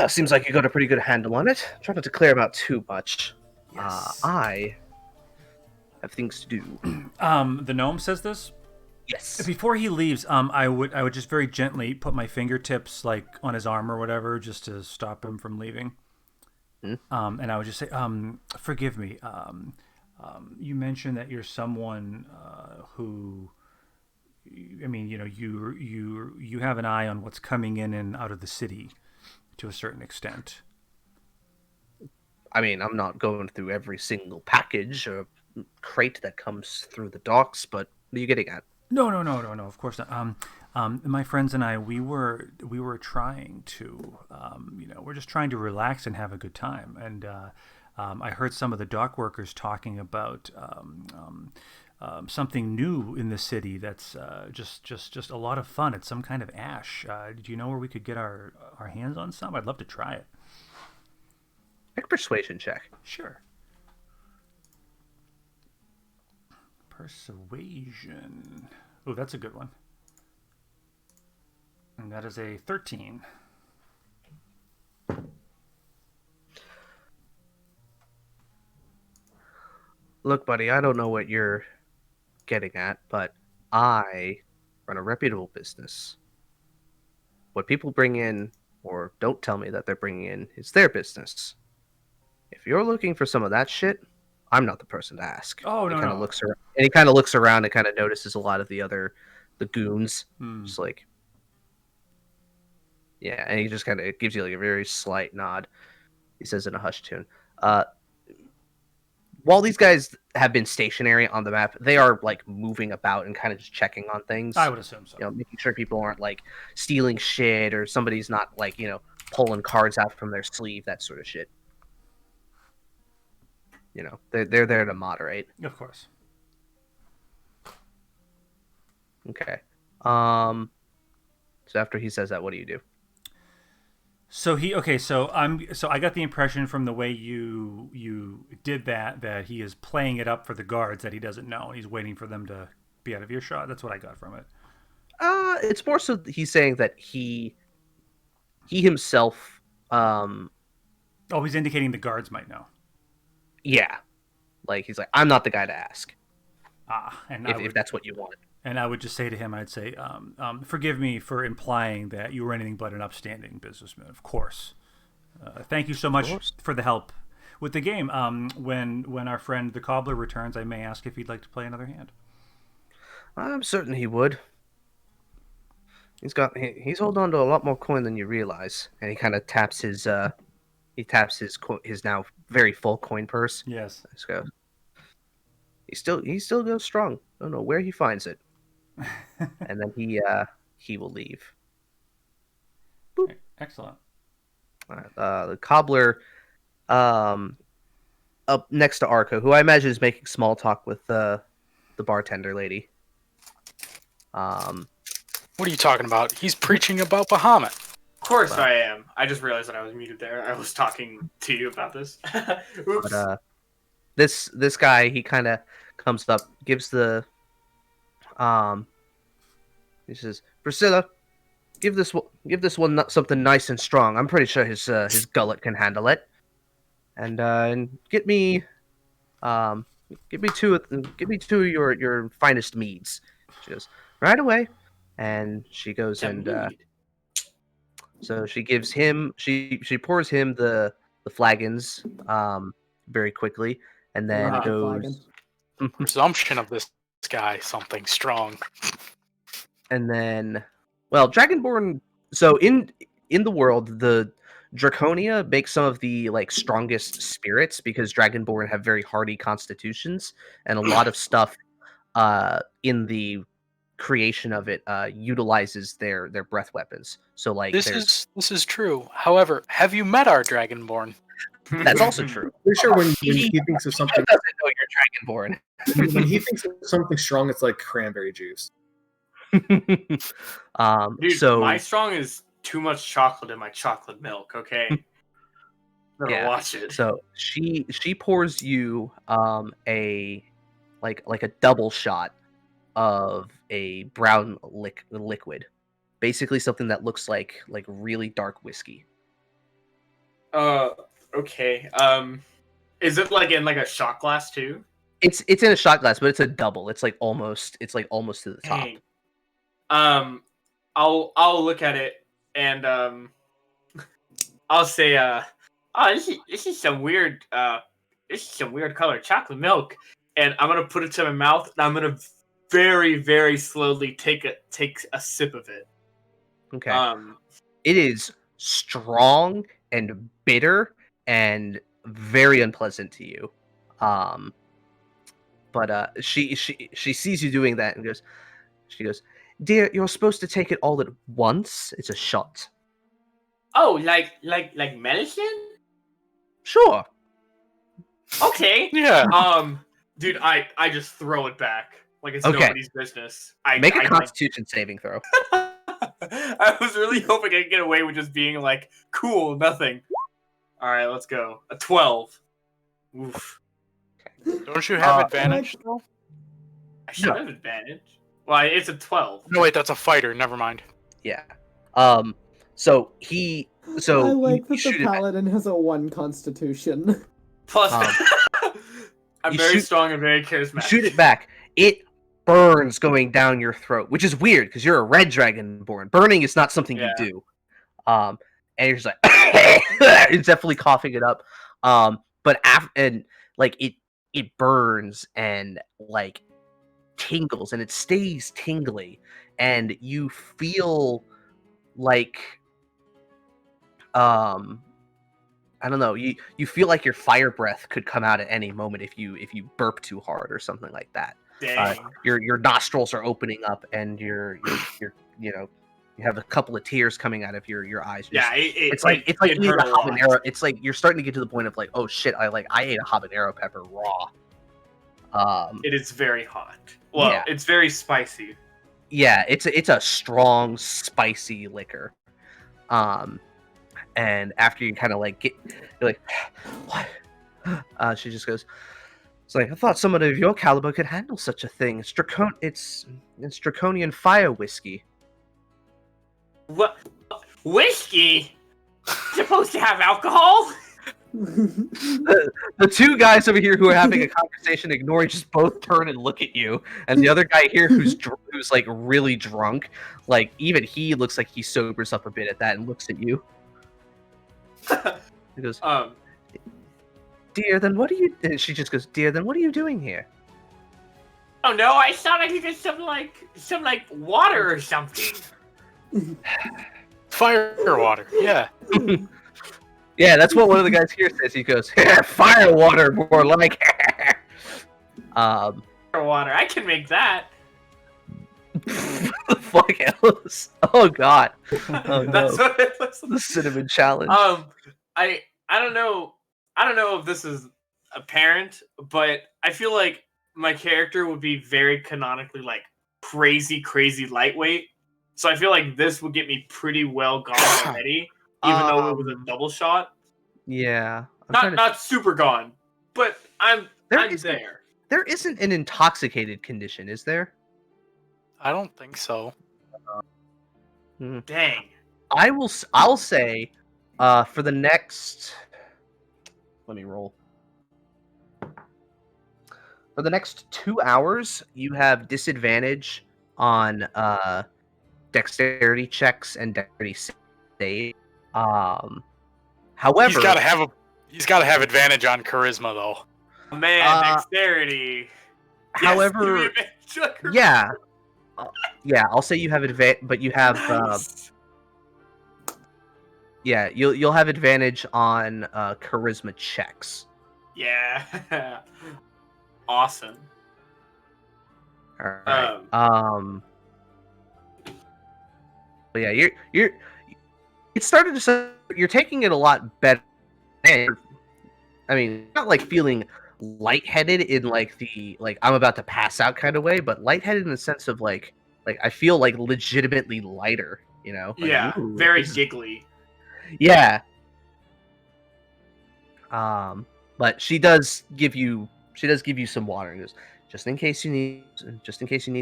seems like you got a pretty good handle on it. Try not to clear about too much. Yes. I have things to do. The gnome says this? Yes. Before he leaves, I would just very gently put my fingertips like on his arm or whatever, just to stop him from leaving. And I would just say, forgive me. You mentioned that you're someone who, I mean, you have an eye on what's coming in and out of the city to a certain extent. I mean, I'm not going through every single package or crate that comes through the docks, but what are you getting at? No, of course not. My friends and I, we were trying to, we're just trying to relax and have a good time. And I heard some of the dock workers talking about something new in the city that's just a lot of fun. It's some kind of ash. Do you know where we could get our hands on some? I'd love to try it. Make a persuasion check. Sure. Persuasion. Oh, that's a good one. And that is a 13. Look, buddy, I don't know what you're getting at, but I run a reputable business. What people bring in or don't tell me that they're bringing in is their business. If you're looking for some of that shit, I'm not the person to ask. Oh, no, He kind no. of looks around, and he kind of looks around and kind of notices a lot of the goons. Just like, yeah, and he just kind of gives you like a very slight nod. He says in a hushed tune, while these guys have been stationary on the map, they are like moving about and kind of just checking on things. I would assume so. You know, making sure people aren't like stealing shit or somebody's not like, pulling cards out from their sleeve, that sort of shit. They're there to moderate. Of course. Okay. So after he says that, what do you do? So I got the impression from the way you did that he is playing it up for the guards that he doesn't know. He's waiting for them to be out of earshot. That's what I got from it. It's more so he's saying that he himself. He's indicating the guards might know. Yeah, like he's like, I'm not the guy to ask. And if that's what you want. And I would just say to him, I'd say, forgive me for implying that you were anything but an upstanding businessman. Of course. Thank you so much for the help with the game. When our friend the cobbler returns, I may ask if he'd like to play another hand. I'm certain he would. He's holding on to a lot more coin than you realize, and he kind of taps his his now very full coin purse. Yes. Let's go. He still goes strong. Don't know where he finds it. And then he will leave. Boop. Excellent. The cobbler, up next to Arco, who I imagine is making small talk with the bartender lady. What are you talking about? He's preaching about Bahamut. Of course I am. I just realized that I was muted there. I was talking to you about this. Oops. But this guy, he kind of comes up, gives the he says, Priscilla, give this one something nice and strong. I'm pretty sure his gullet can handle it. And get me two of your finest meads. She goes, right away. And she goes so she gives him she pours him the flagons very quickly, and then goes presumption of this guy something strong. And then, well, Dragonborn. So in the world, the Draconia makes some of the like strongest spirits because Dragonborn have very hardy constitutions, and a lot of stuff in the creation of it utilizes their breath weapons. So like this is true. However, have you met our Dragonborn? That's also true. Pretty sure when he thinks of something, doesn't know you're Dragonborn. when he thinks of something strong, it's like cranberry juice. Dude, so my strong is too much chocolate in my chocolate milk. Okay, better watch it. So she pours you a double shot of a brown liquid, basically something that looks like really dark whiskey. Okay. Is it like in like a shot glass too? It's in a shot glass, but it's a double. It's like almost to the top. Dang. I'll look at it and I'll say this is some weird color chocolate milk, and I'm gonna put it to my mouth and I'm gonna very, very slowly take a sip of it. Okay. It is strong and bitter and very unpleasant to you. But she sees you doing that and she goes, dear, you're supposed to take it all at once. It's a shot. Oh, like medicine? Sure. Okay. Yeah. Dude, I just throw it back like it's nobody's business. Make a Constitution saving throw. I was really hoping I could get away with just being like, cool, nothing. All right, let's go. A 12. Oof. Don't you have advantage though? I should have advantage. Well, it's a 12. No, wait, that's a fighter. Never mind. Yeah. So I like that the paladin has a 1 Constitution. Plus, I'm very strong and very charismatic. Shoot it back. It burns going down your throat, which is weird because you're a red dragonborn. Burning is not something you Yeah. do. And you're just like, it's definitely coughing it up. But it burns and like tingles, and it stays tingly, and you feel like, I don't know, you feel like your fire breath could come out at any moment if you burp too hard or something like that. Dang. Your nostrils are opening up, and you're you know, you have a couple of tears coming out of your eyes. Yeah, It's like it eating a hurt a lot. habanero. It's like you're starting to get to the point of like, oh shit, I ate a habanero pepper raw. It is very hot. Well, Yeah. it's very spicy. Yeah, it's a strong, spicy liquor. And after you kind of like you're like, what? She just goes, it's like, I thought someone of your caliber could handle such a thing. It's draconian fire whiskey. What? Whiskey? Supposed to have alcohol? The two guys over here who are having a conversation ignoring just both turn and look at you, and the other guy here who's like really drunk, like even he looks like he sobers up a bit at that and looks at you. He goes, dear, then what are you? And she just goes, dear, then what are you doing here? Oh no, I thought I could get some like water or something. Fire water. Yeah. Yeah, that's what one of the guys here says. He goes, fire water, more like. Water, I can make that. The fuck else? Oh god. Oh no. That's what it was. The cinnamon challenge. I don't know if this is apparent, but I feel like my character would be very canonically like crazy lightweight. So I feel like this would get me pretty well gone already, even though it was a double shot. Yeah. Not super gone, but I'm there. There isn't an intoxicated condition, is there? I don't think so. Dang. I'll say, for the next, let me roll. For the next 2 hours, you have disadvantage on dexterity checks and dexterity save. However, he's got to have advantage on charisma though. Man, dexterity. However, yes, yeah, I'll say you have advantage, but you have nice. Yeah, you'll have advantage on charisma checks. Yeah. Awesome. All right. But yeah, you're. It started to say you're taking it a lot better. I mean, not like feeling lightheaded in like the I'm about to pass out kind of way, but lightheaded in the sense of like I feel like legitimately lighter. You know? Like, yeah. Very giggly. Yeah. But she does give you some water, and just in case you need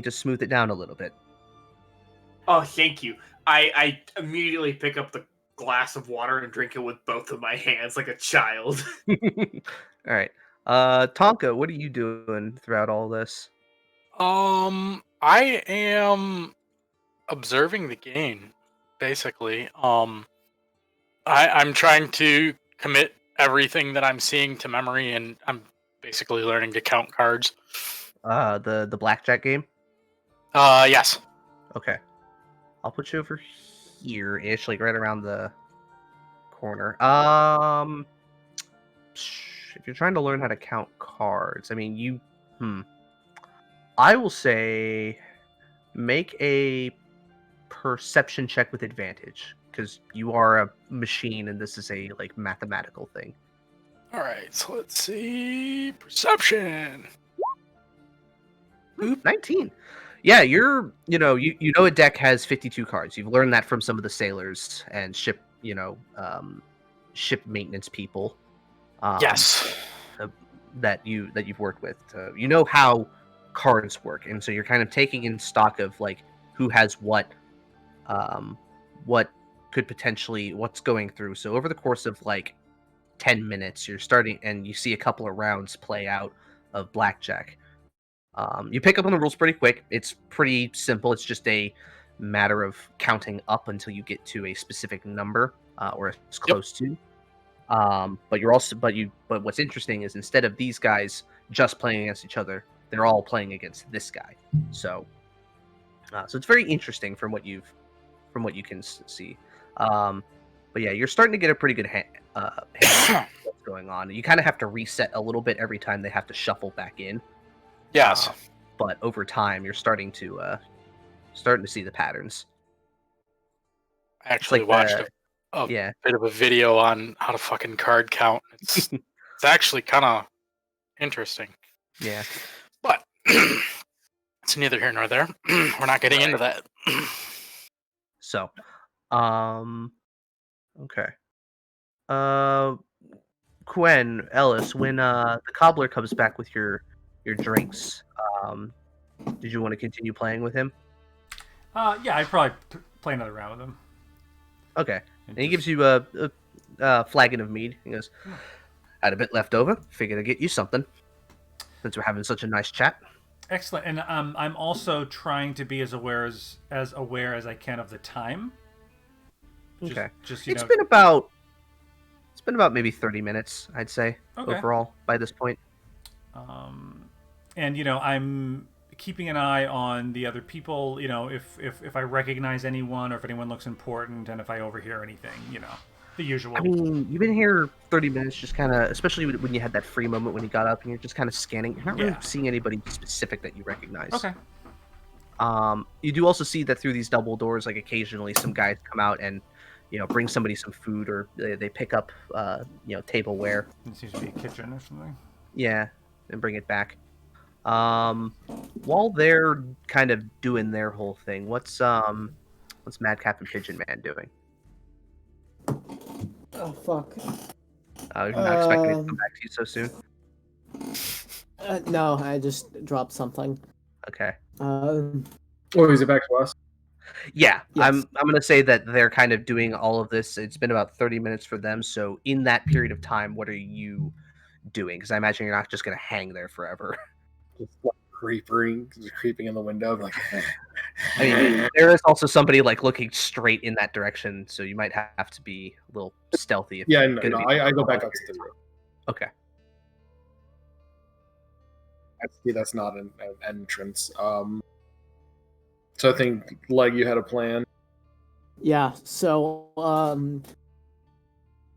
to smooth it down a little bit. Oh, thank you. I immediately pick up the glass of water and drink it with both of my hands like a child. All right. Tonka, what are you doing throughout all this? I am observing the game, basically. I'm trying to commit everything that I'm seeing to memory, and I'm basically learning to count cards. The blackjack game? Yes. Okay. I'll put you over here-ish, like right around the corner. If you're trying to learn how to count cards, I mean, I will say make a perception check with advantage, because you are a machine and this is a like mathematical thing. All right, so let's see. Perception. Oop, 19. Yeah, you know a deck has 52 cards. You've learned that from some of the sailors and ship maintenance people. Yes. That you've worked with. You know how cards work, and so you're kind of taking in stock of like who has what could potentially what's going through. So over the course of like 10 minutes, you're starting and you see a couple of rounds play out of blackjack. You pick up on the rules pretty quick. It's pretty simple. It's just a matter of counting up until you get to a specific number, or as close to. But what's interesting is instead of these guys just playing against each other, they're all playing against this guy. So it's very interesting from what you can see. But yeah, you're starting to get a pretty good handle on what's going on. You kind of have to reset a little bit every time they have to shuffle back in. Yes. But over time, you're starting to see the patterns. I actually watched a bit of a video on how to fucking card count. It's actually kind of interesting. Yeah. But it's neither here nor there. We're not getting into that. So, okay. Quen, Ellis, when the cobbler comes back with your drinks, did you want to continue playing with him? Yeah, I'd probably play another round with him. Okay. And he gives you a flagon of mead. He goes, had a bit left over. Figured I'd get you something since we're having such a nice chat. Excellent. And I'm also trying to be as aware as I can of the time. Okay. It's been about maybe 30 minutes, I'd say, okay, overall by this point. And I'm keeping an eye on the other people, if I recognize anyone or if anyone looks important and if I overhear anything, the usual. I mean, you've been here 30 minutes just kind of, especially when you had that free moment when you got up and you're just kind of scanning. You're not really seeing anybody specific that you recognize. Okay. You do also see that through these double doors, like occasionally some guys come out and, bring somebody some food or they pick up, tableware. It seems to be a kitchen or something. Yeah, and bring it back. While they're kind of doing their whole thing, what's Madcap and Pigeon Man doing? Oh fuck! You're not expecting me to come back to you so soon. No, I just dropped something. Okay. Oh, is it back to us? Yeah, yes. I'm gonna say that they're kind of doing all of this. It's been about 30 minutes for them. So in that period of time, what are you doing? Because I imagine you're not just gonna hang there forever. Just like creeping in the window, like. I mean, there is also somebody like looking straight in that direction, so you might have to be a little stealthy. If I go back up to the room. Okay. I see that's not an entrance. So I think, Leg, you had a plan. Yeah. So,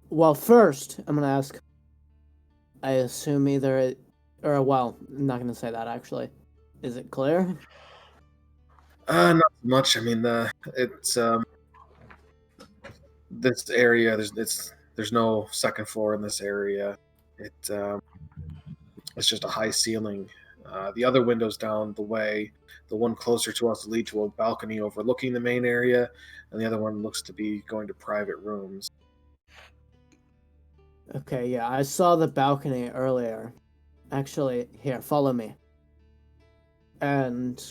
well, first I'm gonna ask. I assume I'm not gonna say that actually. Is it clear? Not much. I mean, it's this area. There's no second floor in this area. It's just a high ceiling. The other windows down the way, the one closer to us, lead to a balcony overlooking the main area, and the other one looks to be going to private rooms. Okay. Yeah, I saw the balcony earlier. Actually, here, follow me. And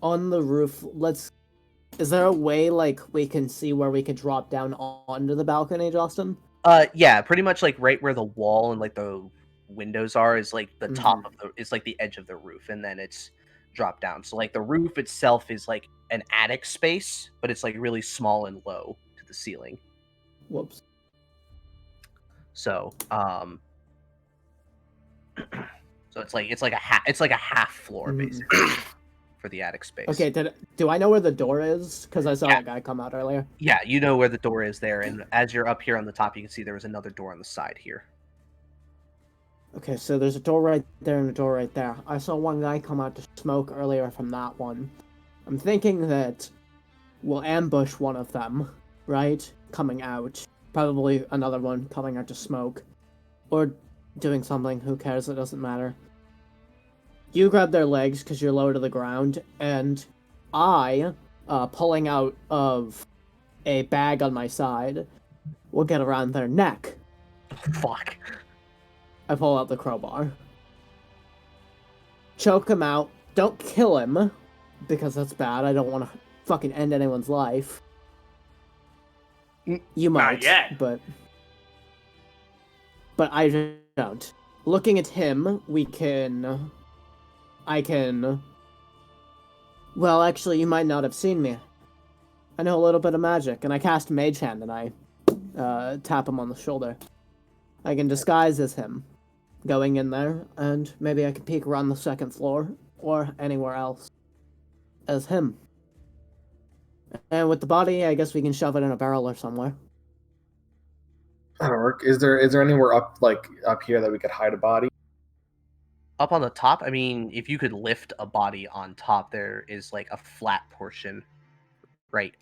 on the roof, is there a way we can see where we could drop down onto the balcony, Justin? Yeah, pretty much like right where the wall and like the windows are is like the top of the edge of the roof, and then it's dropped down. So like the roof itself is like an attic space, but it's like really small and low to the ceiling. Whoops. So so it's like a half floor basically for the attic space. Okay, do I know where the door is? Because I saw that guy come out earlier. Yeah, you know where the door is there, and as you're up here on the top, you can see there was another door on the side here. Okay, so there's a door right there and a door right there. I saw one guy come out to smoke earlier from that one. I'm thinking that we'll ambush one of them, right? Coming out. Probably another one coming out to smoke. Or doing something, who cares, it doesn't matter. You grab their legs because you're low to the ground, and I, pulling out of a bag on my side, will get around their neck. Fuck. I pull out the crowbar. Choke him out. Don't kill him, because that's bad. I don't want to fucking end anyone's life. You might, Not yet. but I don't. Looking at him, we can I can... Well, actually, you might not have seen me. I know a little bit of magic, and I cast Mage Hand, and I tap him on the shoulder. I can disguise as him, going in there, and maybe I can peek around the second floor, or anywhere else, as him. And with the body, I guess we can shove it in a barrel or somewhere. That'll work. Is there anywhere up here that we could hide a body? Up on the top, I mean, if you could lift a body on top, there is like a flat portion, right,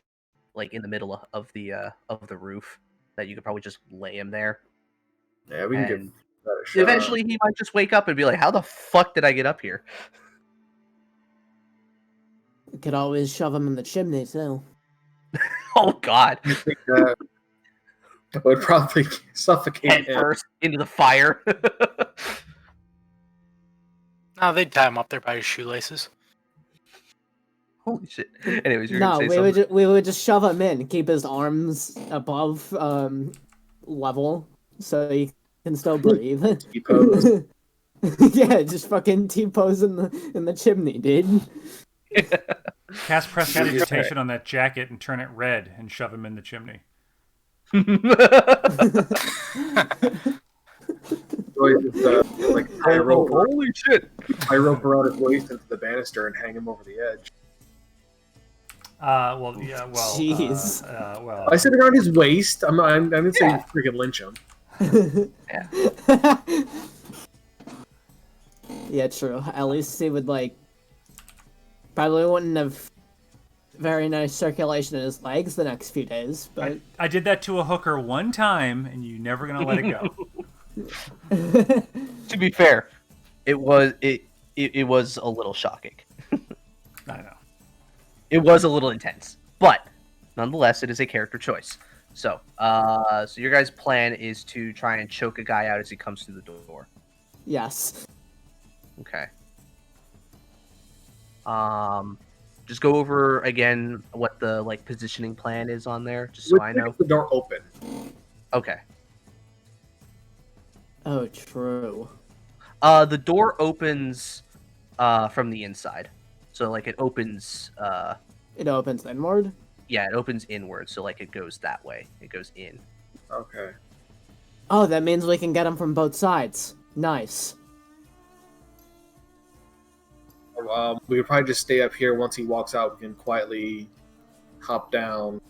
like in the middle of the roof, that you could probably just lay him there. Yeah, we can give And that a shot. eventually, he might just wake up and be like, "How the fuck did I get up here?" We could always shove him in the chimney, too. Oh God! I think that would probably suffocate Head him. first into the fire. No, they'd tie him up there by his shoelaces. Holy shit! Anyways, you're No, gonna say something. we would just shove him in, keep his arms above level, so he can still breathe. T-pose. Yeah, just fucking T-pose in the chimney, dude. Cast prestidigitation on that jacket and turn it red and shove him in the chimney. Like tie a rope, Holy shit! tie a rope around his waist into the banister and hang him over the edge. Well, yeah, well, Jeez. well. I said around his waist. I didn't say freaking lynch him. Yeah, true. At least he would probably wouldn't have very nice circulation in his legs the next few days. But I did that to a hooker one time, and you're never gonna let it go. To be fair, it was a little shocking. I know. It was a little intense, but nonetheless, it is a character choice. So, so your guys' plan is to try and choke a guy out as he comes through the door. yes. Okay. Just go over again what the positioning plan is on there, just so I know. The door open. Okay. Oh, true. The door opens from the inside, so it opens. It opens inward. Yeah, it opens inward, so it goes that way. It goes in. Okay. Oh, that means we can get him from both sides. Nice. We would probably just stay up here. Once he walks out, we can quietly hop down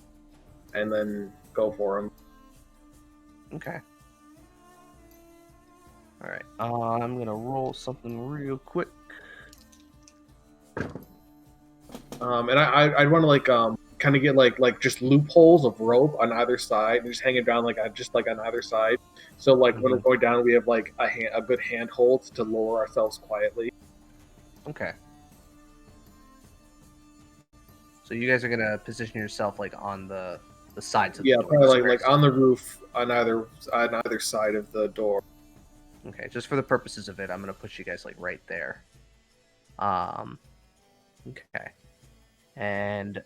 and then go for him. Okay. All right. I'm gonna roll something real quick. And I'd want to kind of get just loopholes of rope on either side and just hang it down on either side. So when we're going down, we have a good handhold to lower ourselves quietly. Okay. So you guys are gonna position yourself on the sides of the door. Yeah, probably on the roof on either side of the door. Okay, just for the purposes of it, I'm gonna put you guys right there. Okay. And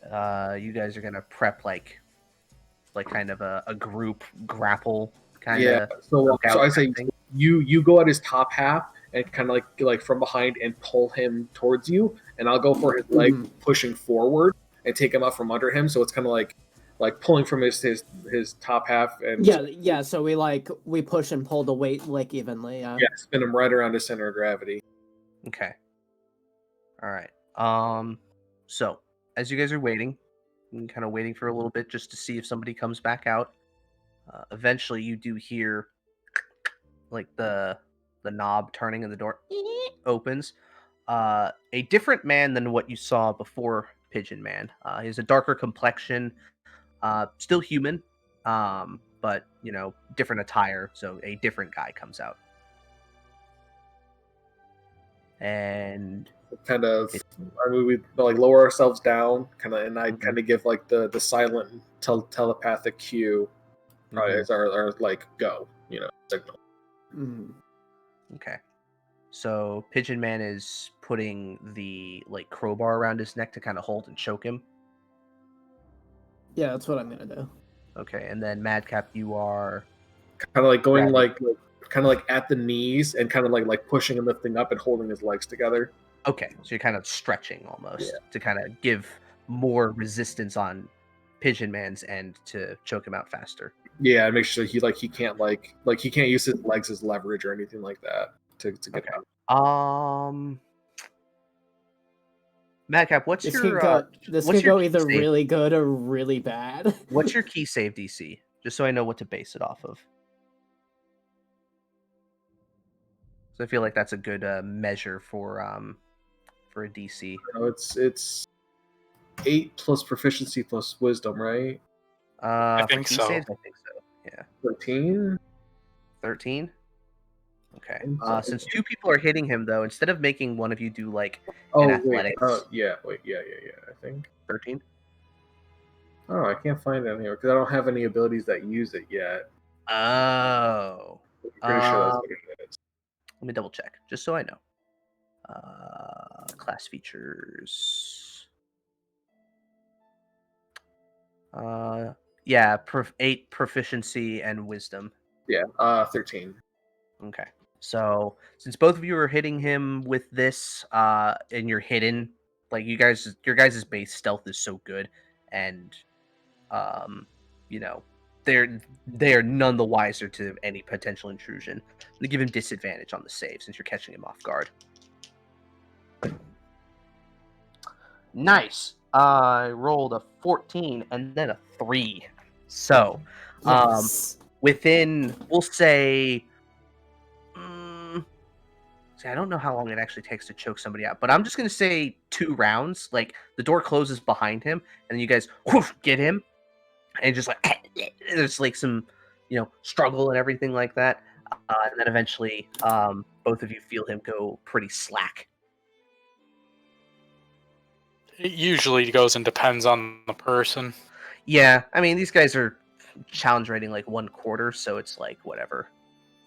you guys are gonna prep kind of a group grapple kind of. Yeah. So I say you go at his top half and kind of like from behind and pull him towards you, and I'll go for his leg pushing forward and take him out from under him. So it's kind of like pulling from his top half and yeah. So we push and pull the weight evenly. Yeah, spin him right around his center of gravity. Okay. All right. So as you guys are waiting, kind of waiting for a little bit just to see if somebody comes back out. Eventually, you do hear the knob turning and the door opens. A different man than what you saw before Pigeon Man. He has a darker complexion, still human, but different attire. So a different guy comes out, and kind of we lower ourselves down, and I kind of give the silent telepathic cue, as our go signal. Mm. Okay. So Pigeon Man is putting the crowbar around his neck to kind of hold and choke him. Yeah, that's what I'm gonna do. Okay, and then Madcap, you are kind of going kind of at the knees and kind of like pushing and lifting up and holding his legs together. Okay, so you're kind of stretching almost to kind of give more resistance on Pigeon Man's end to choke him out faster. Yeah, and make sure he can't he can't use his legs as leverage or anything like that to get out. Madcap, what's This your could go either key save? really good or really bad. What's your key save DC? Just so I know what to base it off of. So I feel like that's a good measure for a DC. No, it's 8 plus proficiency plus wisdom, right? I For think key so. saves, I think so. Yeah. 13. 13? Okay. So- Since 2 people are hitting him, though, instead of making one of you do like Oh an wait, athletics, yeah. I think. 13. Oh, I can't find it anywhere because I don't have any abilities that use it yet. Oh. I'm pretty sure that's what it is. Let me double check, just so I know. Class features. Yeah, 8 proficiency and wisdom. Yeah, 13. Okay. So since both of you are hitting him with this, and you're hidden, like your guys' base stealth is so good, and you know, they are none the wiser to any potential intrusion. They give him disadvantage on the save since you're catching him off guard. Nice. I rolled a 14 and then a 3. So, Yes. within, we'll say, see, I don't know how long it actually takes to choke somebody out, but I'm just gonna say 2 rounds. Like the door closes behind him, and then you guys get him, and just like there's like some, struggle and everything like that, and then eventually, both of you feel him go pretty slack. It usually goes and depends on the person. Yeah, I mean these guys are challenge rating like 1/4, so it's like whatever.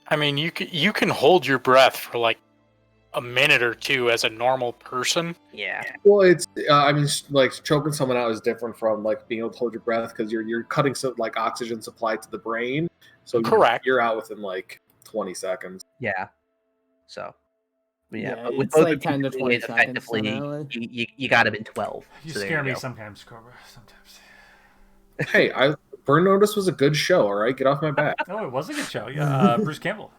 I mean, you can hold your breath for like a minute or two as a normal person. Yeah. Well, it's I mean, like choking someone out is different from like being able to hold your breath because you're cutting some like oxygen supply to the brain, so Correct. you're out within like 20 seconds. Yeah. So. Yeah, but with it's both like of you 10 to doing 20 it seconds effectively, generally. you got him in 12. You so there scare me go. sometimes, Cobra. Sometimes. Hey, Burn Notice was a good show. All right, get off my back. Oh, it was a good show. Yeah, Bruce Campbell.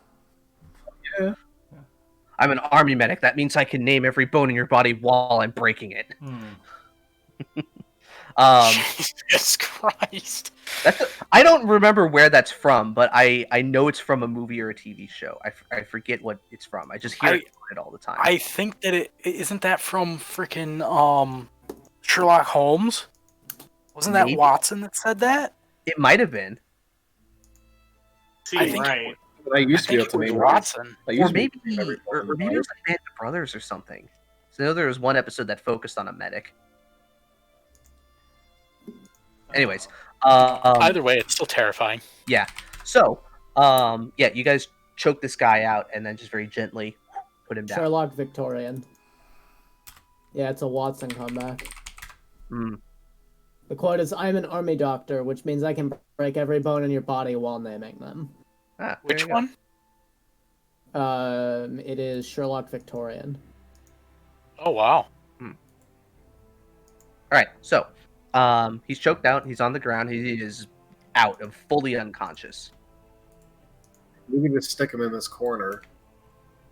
Yeah. I'm an army medic. That means I can name every bone in your body while I'm breaking it. Jesus Christ. I don't remember where that's from, but I know it's from a movie or a TV show. I forget what it's from. I just hear it all the time. I think that it isn't that from freaking Sherlock Holmes. Wasn't that Maybe. Watson that said that? It might have been. See, I think right. I used to be able to it was name Watson. Or maybe it was like Band of Brothers or something. So I know there was one episode that focused on a medic. Anyways, Either way, it's still terrifying. Yeah. So, you guys choke this guy out and then just very gently put him down. Sherlock Victorian. Yeah, it's a Watson comeback. The quote is, "I'm an army doctor, which means I can break every bone in your body while naming them." Which one? It is Sherlock Victorian. Oh, wow. All right, so he's choked out. He's on the ground. He is out of fully unconscious. We can just stick him in this corner.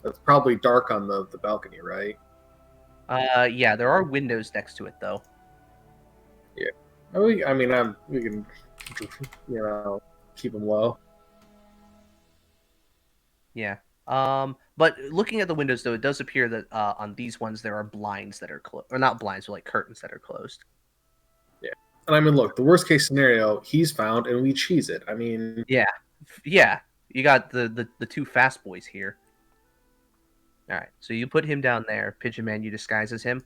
It's probably dark on the balcony, right? Yeah, there are windows next to it though. Yeah. We can, keep him low. Yeah. But looking at the windows though, it does appear that on these ones there are blinds that are closed, or not blinds, but like curtains that are closed. Yeah. And I mean, look, the worst case scenario, he's found and we cheese it. I mean, yeah. You got the 2 fast boys here. All right, so you put him down there. Pigeon Man, you disguise as him.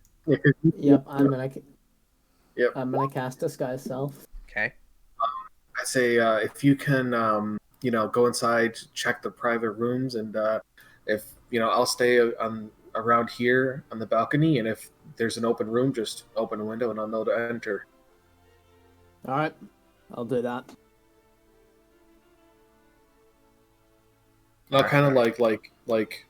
Yep, I'm gonna cast Disguise Self. Okay. I say if you can, go inside, check the private rooms, and if I'll stay around here on the balcony, and if there's an open room, just open a window, and I'll know to enter. All right, I'll do that. I'll kind of like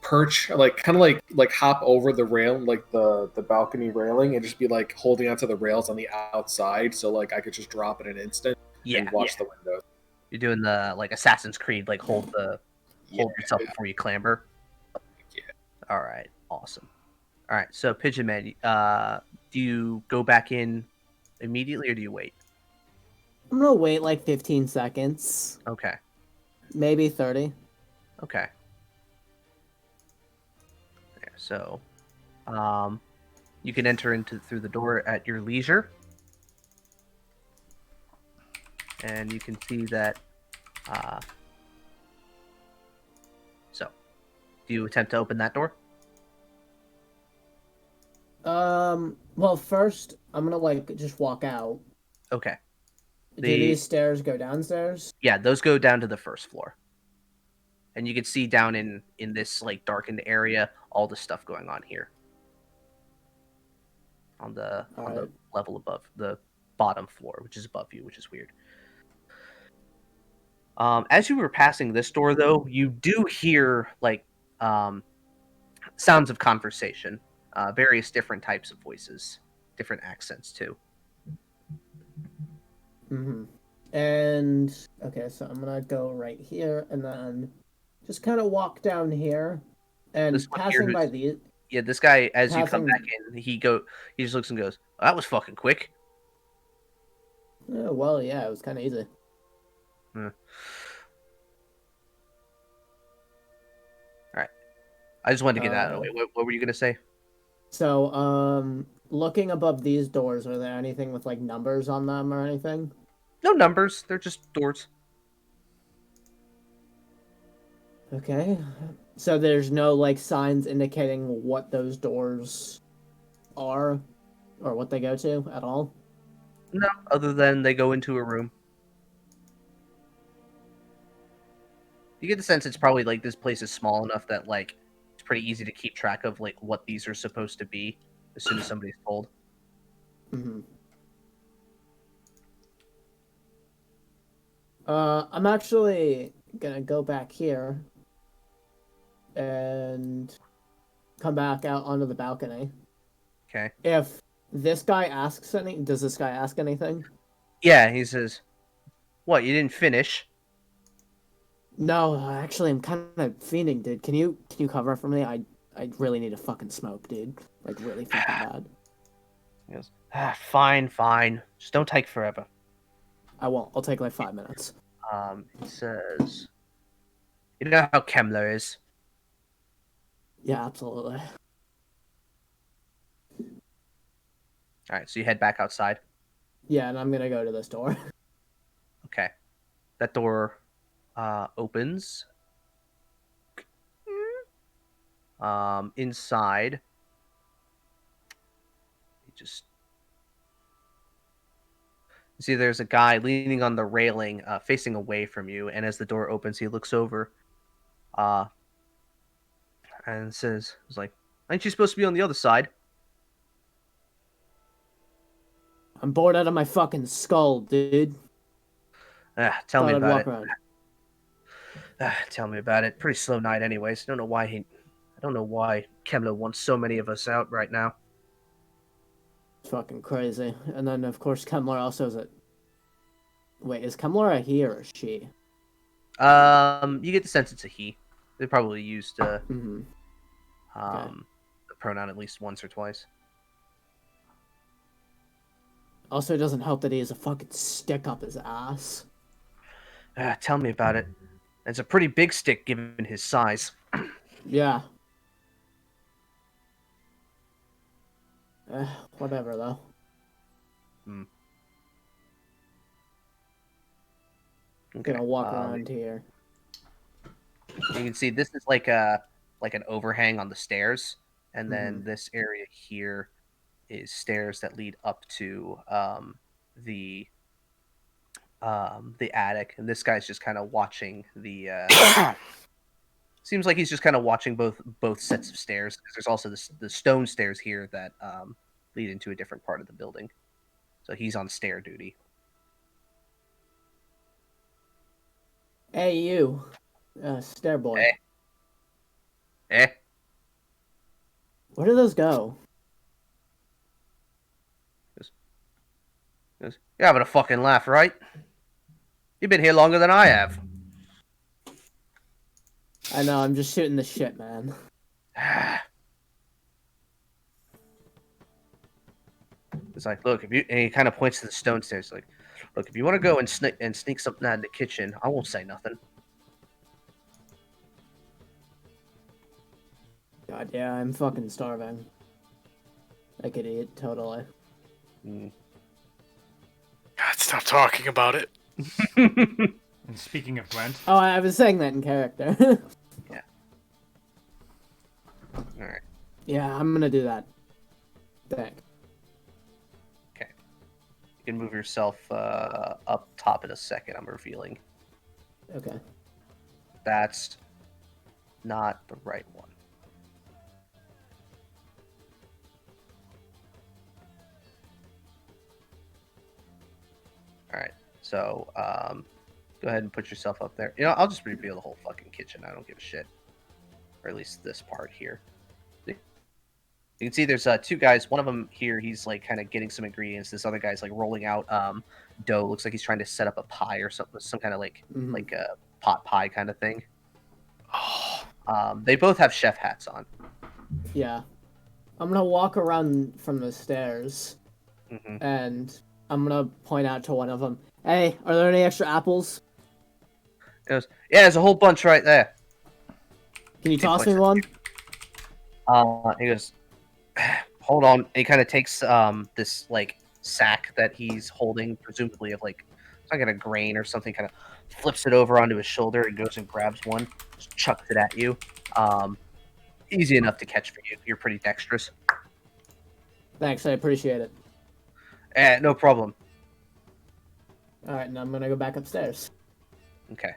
perch, like kind of like hop over the rail, like the balcony railing, and just be like holding onto the rails on the outside, so like I could just drop in an instant and watch the window. You're doing the like Assassin's Creed, like hold yourself Yeah. before you clamber. Yeah. All right, awesome. All right, so Pigeon Man, do you go back in immediately or do you wait? I'm gonna wait like 15 seconds, Okay, maybe 30. okay. There, so, you can enter through the door at your leisure, and you can see that. So, do you attempt to open that door? Well, first I'm gonna like just walk out. Okay. Do these stairs go downstairs? Yeah, those go down to the first floor. And you can see down in this like darkened area all the stuff going on here. On the level above the bottom floor, which is above you, which is weird. As you were passing this door, though, you do hear like sounds of conversation, various different types of voices, different accents too. Mm-hmm. And okay, so I'm gonna go right here and then just kind of walk down here and passing by these. Yeah, this guy, as you come back in, he just looks and goes, "Oh, that was fucking quick." Oh, well, yeah, it was kind of easy. All right, I just wanted to get that out of the way. What were you gonna say? So, looking above these doors, are there anything with like numbers on them or anything? No numbers. They're just doors. Okay. So there's no like signs indicating what those doors are or what they go to at all? No, other than they go into a room. You get the sense it's probably like this place is small enough that like it's pretty easy to keep track of like what these are supposed to be as soon as somebody's told. Mm-hmm. I'm actually gonna go back here and come back out onto the balcony. Okay. If this guy asks does this guy ask anything? Yeah, he says, "What? You didn't finish?" No, actually, I'm kind of fiending, dude. Can you cover for me? I really need a fucking smoke, dude. Like really fucking bad. He goes, fine. Just don't take forever. I won't. I'll take like 5 minutes. He says, "You know how Kemmler is." Yeah, absolutely. All right, so you head back outside. Yeah, and I'm gonna go to this door. Okay, that door opens. Inside, you see there's a guy leaning on the railing, facing away from you, and as the door opens, he looks over, and says, "He's like, ain't you supposed to be on the other side?" I'm bored out of my fucking skull, dude. Tell me Thought I'd about walk it. around. Tell me about it. Pretty slow night, anyways. I don't know why Kemmler wants so many of us out right now. It's fucking crazy. And then of course Kemmler also is a. Wait, is Kemmler a he or a she? You get the sense it's a he. They probably used Mm-hmm. Okay. the pronoun at least once or twice. Also, it doesn't help that he has a fucking stick up his ass. Tell me about it. It's a pretty big stick given his size. Yeah. Whatever though. Okay. Gonna walk around here. You can see this is like an overhang on the stairs, and then this area here is stairs that lead up to the attic, and this guy's just kind of watching the. Seems like he's just kind of watching both sets of stairs. There's also the stone stairs here that lead into a different part of the building, so he's on stair duty. Hey, you. Stair boy. Eh? Where did those go? You're having a fucking laugh, right? You've been here longer than I have. I know, I'm just shooting the shit, man. It's like, look, if you, and he kind of points to the stone stairs, like, look, if you want to go and sneak something out of the kitchen, I won't say nothing. God, yeah, I'm fucking starving. I could eat, totally. Mm. God, stop talking about it. And speaking of Gwent, Oh, I was saying that in character. Yeah. All right. Yeah, I'm gonna do that. Thanks. Okay. You can move yourself up top in a second. I'm revealing. Okay. That's not the right one. All right. So, go ahead and put yourself up there. You know, I'll just reveal the whole fucking kitchen. I don't give a shit. Or at least this part here. You can see there's two guys. One of them here, he's like kind of getting some ingredients. This other guy's like rolling out dough. Looks like he's trying to set up a pie or something, some kind of like a pot pie kind of thing. They both have chef hats on. Yeah. I'm gonna walk around from the stairs, and I'm gonna point out to one of them. Hey, are there any extra apples? He goes, yeah, there's a whole bunch right there. Can you toss me one? He goes, hold on. And he kind of takes this like sack that he's holding, presumably of like some kind of grain or something, kind of flips it over onto his shoulder and goes and grabs one, just chucks it at you. Easy enough to catch for you. You're pretty dexterous. Thanks, I appreciate it. No problem. Alright, now I'm gonna go back upstairs. Okay.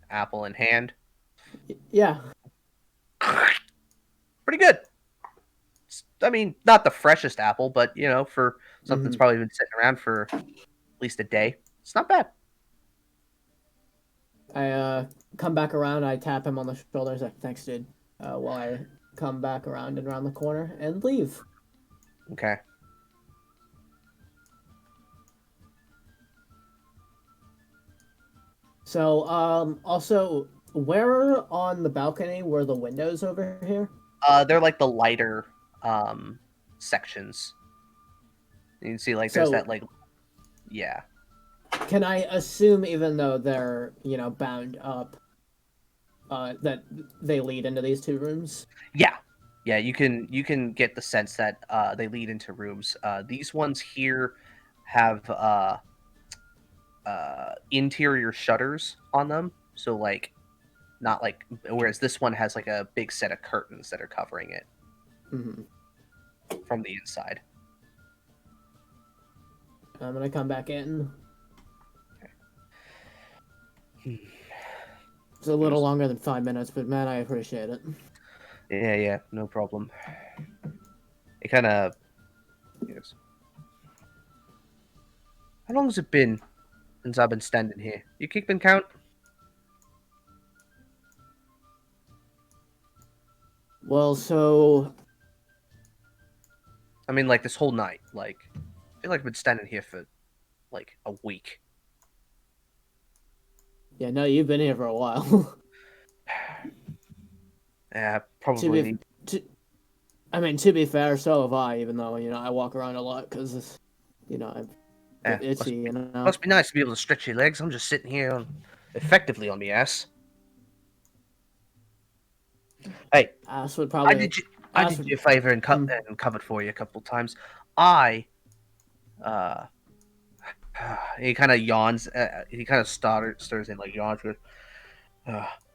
Apple in hand. Yeah. Pretty good. I mean, not the freshest apple, but you know, for something that's probably been sitting around for at least a day, it's not bad. I come back around, I tap him on the shoulder, he's like, thanks, dude. While I come back around and around the corner and leave. Okay. So, also, where on the balcony were the windows over here? They're like the lighter sections. You can see like there's that like, yeah. Can I assume, even though they're, you know, bound up, that they lead into these two rooms? Yeah. Yeah, you can get the sense that they lead into rooms. These ones here have interior shutters on them, so like not like, whereas this one has like a big set of curtains that are covering it from the inside. I'm gonna come back in. Okay. It's a little longer than 5 minutes, but man, I appreciate it. Yeah, no problem. It kind of. Yes. How long has it been since I've been standing here? You keeping count? Well, so... I mean, like, this whole night. Like, I feel like I've been standing here for, like, a week. Yeah, no, you've been here for a while. Yeah, probably. To be fair, so have I, even though, you know, I walk around a lot because, you know, I'm itchy, you know. Must be nice to be able to stretch your legs. I'm just sitting here effectively on my ass. Hey, ass would probably... I did you a favor and covered for you a couple times. He kind of yawns. He kind of stirs in, like, yawns.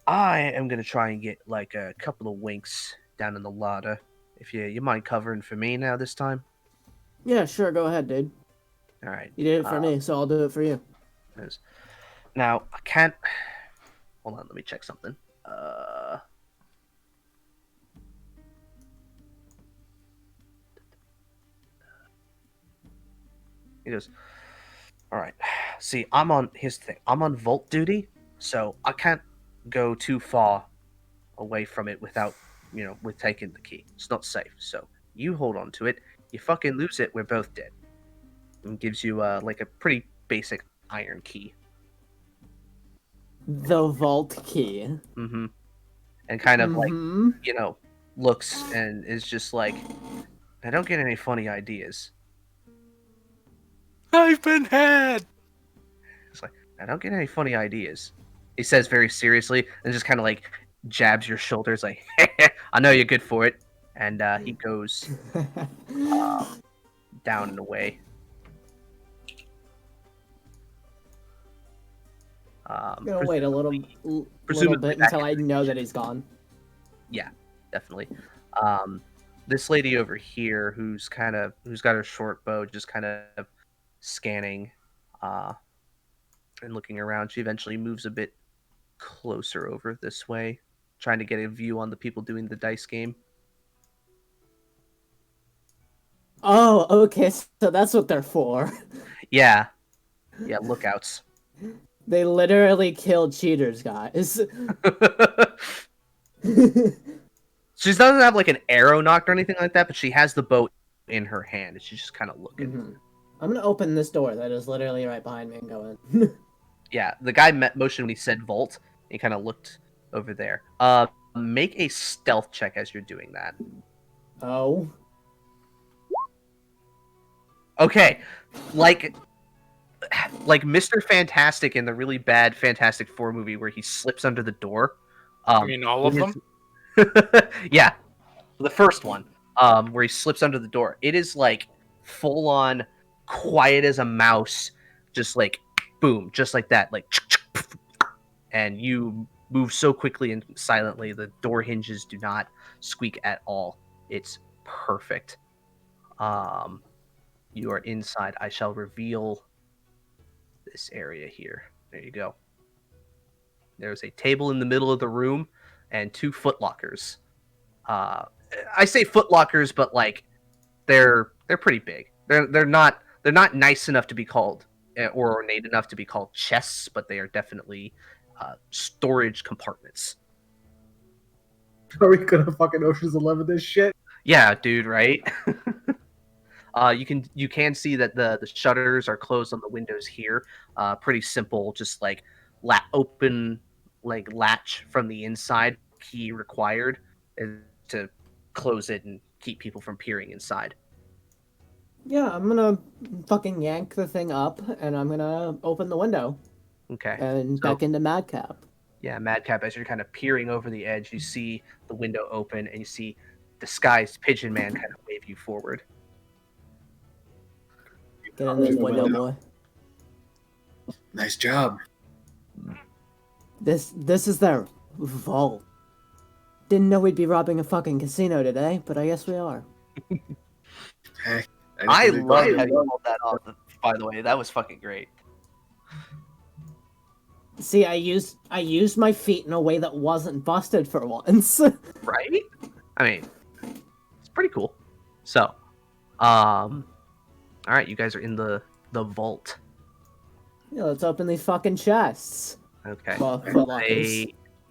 I am gonna try and get like a couple of winks down in the larder. If you mind covering for me now this time. Yeah, sure. Go ahead, dude. All right. You did it for me, so I'll do it for you. Now I can't. Hold on. Let me check something. He goes, all right. See, here's the thing. I'm on vault duty, so I can't go too far away from it without, with taking the key. It's not safe. So you hold on to it. You fucking lose it, we're both dead. And gives you like a pretty basic iron key. The vault key. Mm-hmm. And kind of Mm-hmm. like, looks and is just like, I don't get any funny ideas. I've been had. It's like, I don't get any funny ideas. He says very seriously and just kind of like jabs your shoulders like, I know you're good for it. And he goes down and away. I'm gonna wait a little bit presumably until I know that he's gone. Yeah, definitely. This lady over here who's got her short bow, just kind of scanning and looking around. She eventually moves a bit closer over this way, trying to get a view on the people doing the dice game. Oh, okay, so that's what they're for. Yeah, lookouts. They literally killed cheaters, guys. She doesn't have like an arrow nocked or anything like that, but she has the bow in her hand and she's just kind of looking. Mm-hmm. I'm gonna open this door that is literally right behind me and go in. Yeah, the guy motioned when he said vault. He kind of looked over there. Make a stealth check as you're doing that. Oh. Okay, like Mr. Fantastic in the really bad Fantastic Four movie where he slips under the door. I mean, all of them? Yeah, the first one, where he slips under the door. It is like full on quiet as a mouse, just like boom, just like that, like, and you move so quickly and silently. The door hinges do not squeak at all. It's perfect. You are inside. I shall reveal this area here. There you go. There's a table in the middle of the room and 2 footlockers. I say footlockers, but like they're pretty big. They're not nice enough to be called or ornate enough to be called chests, but they are definitely storage compartments. Are we gonna fucking Ocean's 11 this shit? Yeah, dude, right? You can see that the shutters are closed on the windows here. Pretty simple, just like open like latch from the inside. Key required is to close it and keep people from peering inside. Yeah, I'm gonna fucking yank the thing up and I'm gonna open the window. Okay. And back into Madcap. Yeah, Madcap, as you're kind of peering over the edge, you see the window open and you see disguised Pigeon Man kind of wave you forward. Get in this window, boy. Nice job. This is their vault. Didn't know we'd be robbing a fucking casino today, but I guess we are. Hey, I love how you pulled that off, by the way. That was fucking great. See, I used my feet in a way that wasn't busted for once. Right? I mean, it's pretty cool. So, all right, you guys are in the vault. Yeah, let's open these fucking chests. Okay. Well,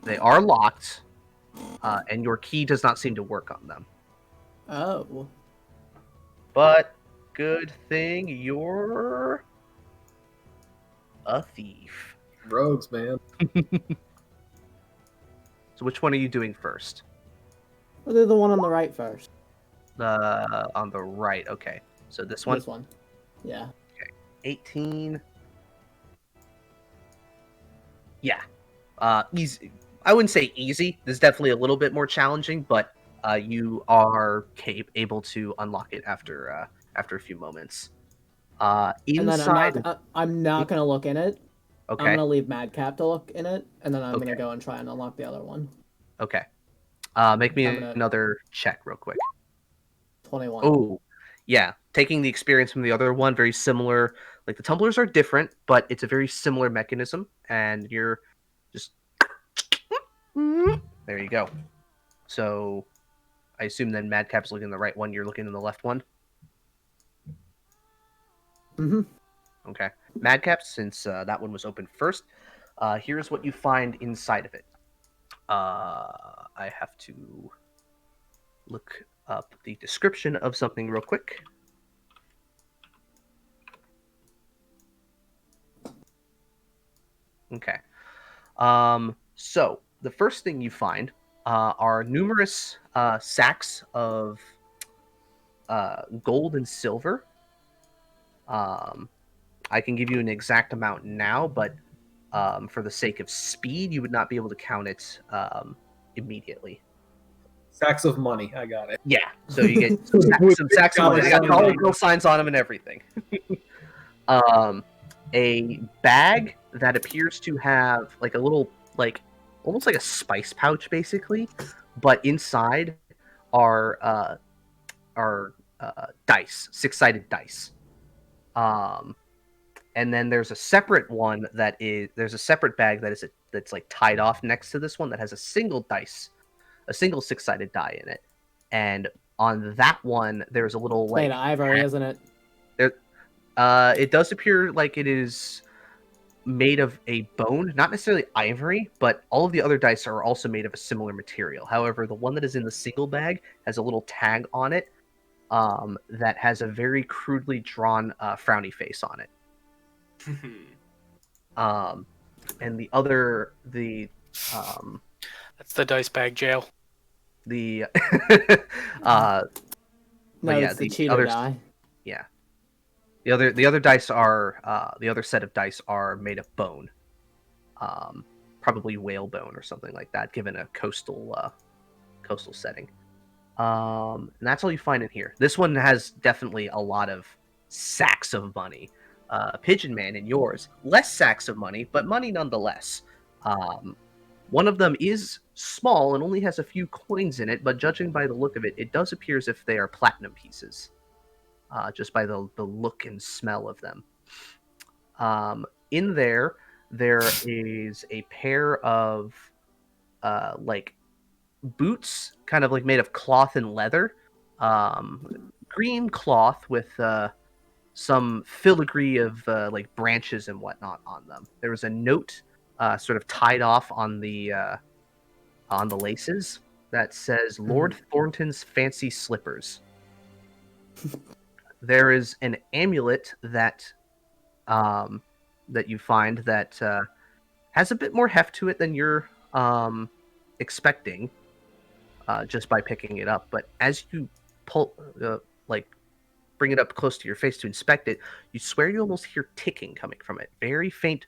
they are locked, and your key does not seem to work on them. Oh. But good thing you're a thief. Rogues, man. So which one are you doing first? We'll do the one on the right first. On the right. Okay. So this one. This one. Yeah. Okay. 18. Yeah. Easy. I wouldn't say easy. This is definitely a little bit more challenging, but you are able to unlock it after a few moments. Inside. And then I'm not gonna look in it. Okay. I'm gonna leave Madcap to look in it, and then I'm gonna go and try and unlock the other one. Okay. Make me another check real quick. 21. Oh, yeah. Taking the experience from the other one, very similar. Like the tumblers are different, but it's a very similar mechanism, and you're just there. You go. So, I assume then Madcap's looking in the right one. You're looking in the left one. Mm-hmm. Okay. Madcap, since that one was open first, here's what you find inside of it. I have to look up the description of something real quick. Okay. So the first thing you find are numerous sacks of gold and silver. I can give you an exact amount now, but for the sake of speed, you would not be able to count it immediately. Sacks of money. I got it. Yeah, so you get some sacks of money. They got dollar bill signs on them and everything. A bag that appears to have like a little, like almost like a spice pouch, basically, but inside are dice, 6-sided dice. And then there's a separate one there's a separate bag that's like tied off next to this one that has a single 6-sided die in it, and on that one there's a little like Made of ivory, isn't it? It does appear like it is made of a bone, not necessarily ivory, but all of the other dice are also made of a similar material. However, the one that is in the single bag has a little tag on it that has a very crudely drawn frowny face on it. And the other, That's the dice bag jail. the No, yeah, it's the the cheater other- die. yeah, the other dice are the other set of dice are made of bone, probably whalebone or something like that, given a coastal setting. And that's all you find in here. This one has definitely a lot of sacks of money. Pigeon Man and yours, less sacks of money, but money nonetheless. One of them is small and only has a few coins in it, but judging by the look of it, it does appear as if they are platinum pieces, just by the look and smell of them. In there is a pair of like boots, kind of like made of cloth and leather, green cloth with some filigree of like branches and whatnot on them. There was a note sort of tied off on the laces that says Lord Thornton's fancy slippers. There is an amulet that you find that has a bit more heft to it than you're expecting, just by picking it up. But as you pull, bring it up close to your face to inspect it, you swear you almost hear ticking coming from it. Very faint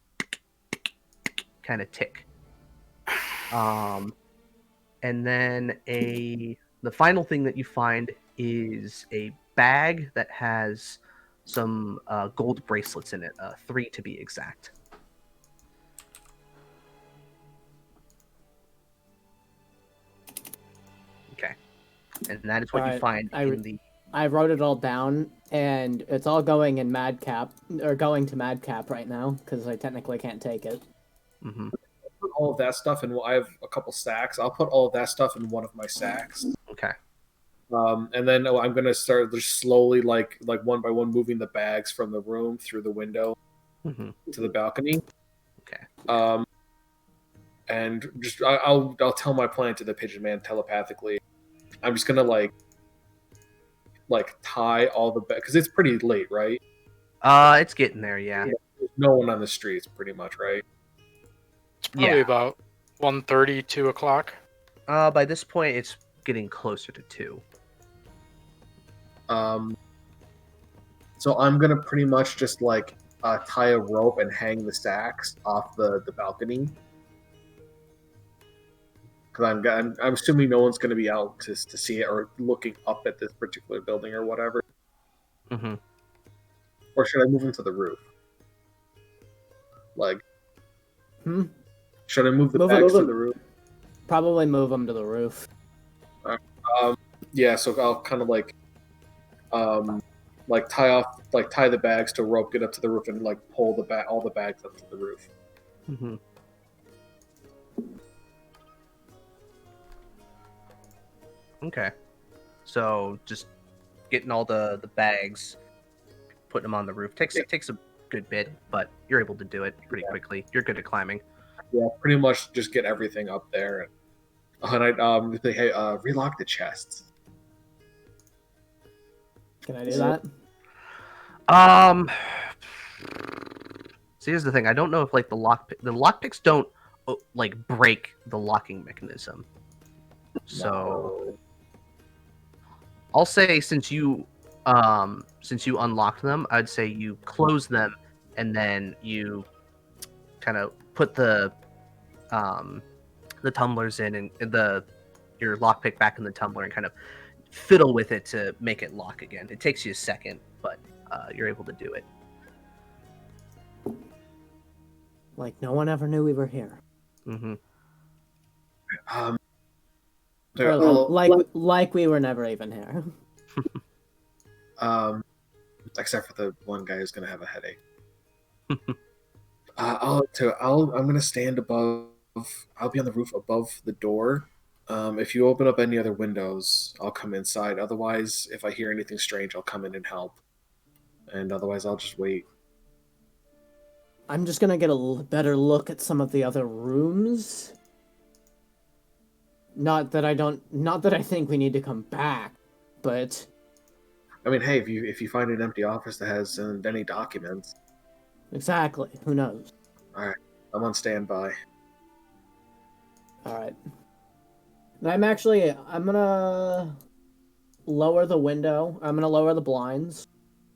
kind of tick. And then the final thing that you find is a bag that has some gold bracelets in it, 3 to be exact. Okay. And that is what you find in the... I wrote it all down, and it's all going in Madcap, or going to Madcap right now, because I technically can't take it. Mm-hmm. Put all of that stuff in. I have a couple sacks. I'll put all of that stuff in one of my sacks. Okay. And then I'm gonna start just slowly, like one by one, moving the bags from the room through the window to the balcony. Okay. And just I'll tell my plan to the Pigeon Man telepathically. I'm just gonna like tie all the bags, because it's pretty late, right? It's getting there, yeah. There's no one on the streets, pretty much, right? It's probably about 1:30, 2 o'clock. By this point, it's getting closer to 2. So I'm gonna pretty much just tie a rope and hang the sacks off the balcony, because I'm assuming no one's gonna be out to see it or looking up at this particular building or whatever. Mm-hmm. Or should I move them to the roof? Should I move the bags to the roof? Probably move them to the roof. Yeah, so I'll kind of tie the bags to a rope, get up to the roof, and pull all the bags up to the roof. Mm-hmm. Okay. So just getting all the bags, putting them on the roof takes a good bit, but you're able to do it pretty quickly. You're good at climbing. Yeah, pretty much just get everything up there. And I say, hey, relock the chests. Can I do that? So here's the thing. I don't know if like the lockpicks don't like break the locking mechanism. So I'll say since you unlocked them, I'd say you close them and then you kind of put the tumblers in and your lockpick back in the tumbler and kind of fiddle with it to make it lock again. It takes you a second, but you're able to do it. Like no one ever knew we were here. Mm-hmm. Like we were never even here. Except for the one guy who's gonna have a headache. I'm gonna stand above. I'll be on the roof above the door. If you open up any other windows, I'll come inside. Otherwise, if I hear anything strange, I'll come in and help. And otherwise, I'll just wait. I'm just gonna get a better look at some of the other rooms. Not that I think we need to come back, but I mean, hey, if you find an empty office that has any documents, exactly, who knows? all right, I'm on standby. All right. I'm gonna lower the window. I'm gonna lower the blinds,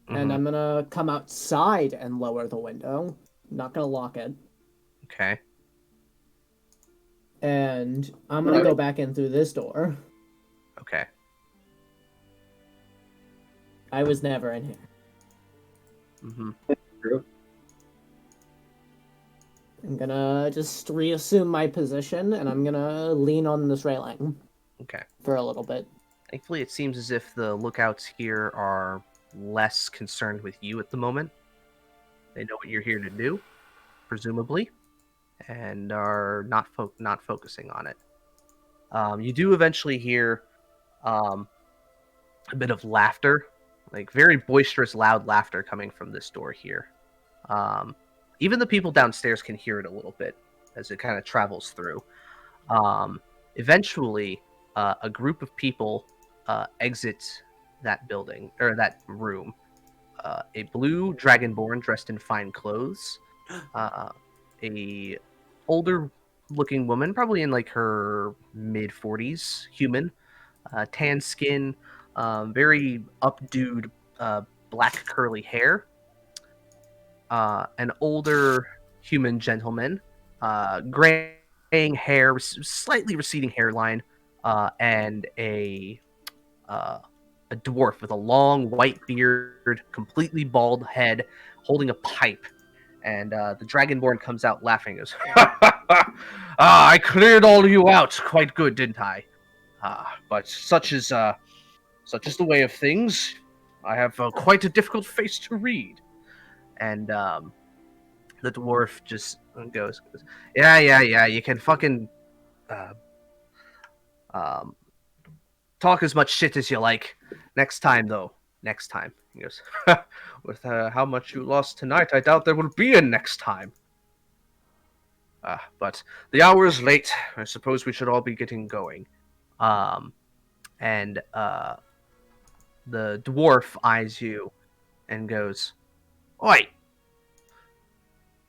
and I'm gonna come outside and lower the window. I'm not gonna lock it. Okay. And I'm gonna go back in through this door. Okay. I was never in here. Mm-hmm. True. I'm gonna just reassume my position, and I'm gonna lean on this railing. Okay. For a little bit. Thankfully, it seems as if the lookouts here are less concerned with you at the moment. They know what you're here to do, presumably, and are not focusing on it. You do eventually hear a bit of laughter, like very boisterous, loud laughter coming from this door here. Even the people downstairs can hear it a little bit as it kind of travels through. Eventually, a group of people exit that building or that room. A blue dragonborn dressed in fine clothes, a older looking woman, probably in like her mid 40s, human, tan skin, very updoed black curly hair, an older human gentleman, graying hair, slightly receding hairline, and a dwarf with a long white beard, completely bald head, holding a pipe. And the Dragonborn comes out laughing. Goes, I cleared all of you out quite good, didn't I? But such is the way of things. I have quite a difficult face to read. And the dwarf just goes, yeah. You can fucking talk as much shit as you like. Next time, though. Next time. He goes, with how much you lost tonight, I doubt there will be a next time. But the hour is late. I suppose we should all be getting going. And the dwarf eyes you and goes, Oi!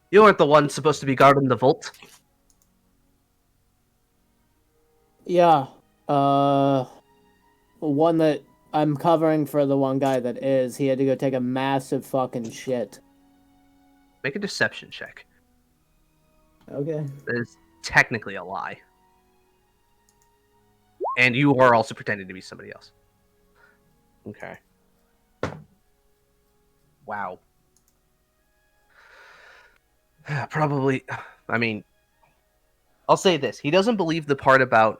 You weren't the one supposed to be guarding the vault? Yeah. One that I'm covering for the one guy that is. He had to go take a massive fucking shit. Make a deception check. Okay. That is technically a lie. And you are also pretending to be somebody else. Okay. Wow. Probably, I mean, I'll say this. He doesn't believe the part about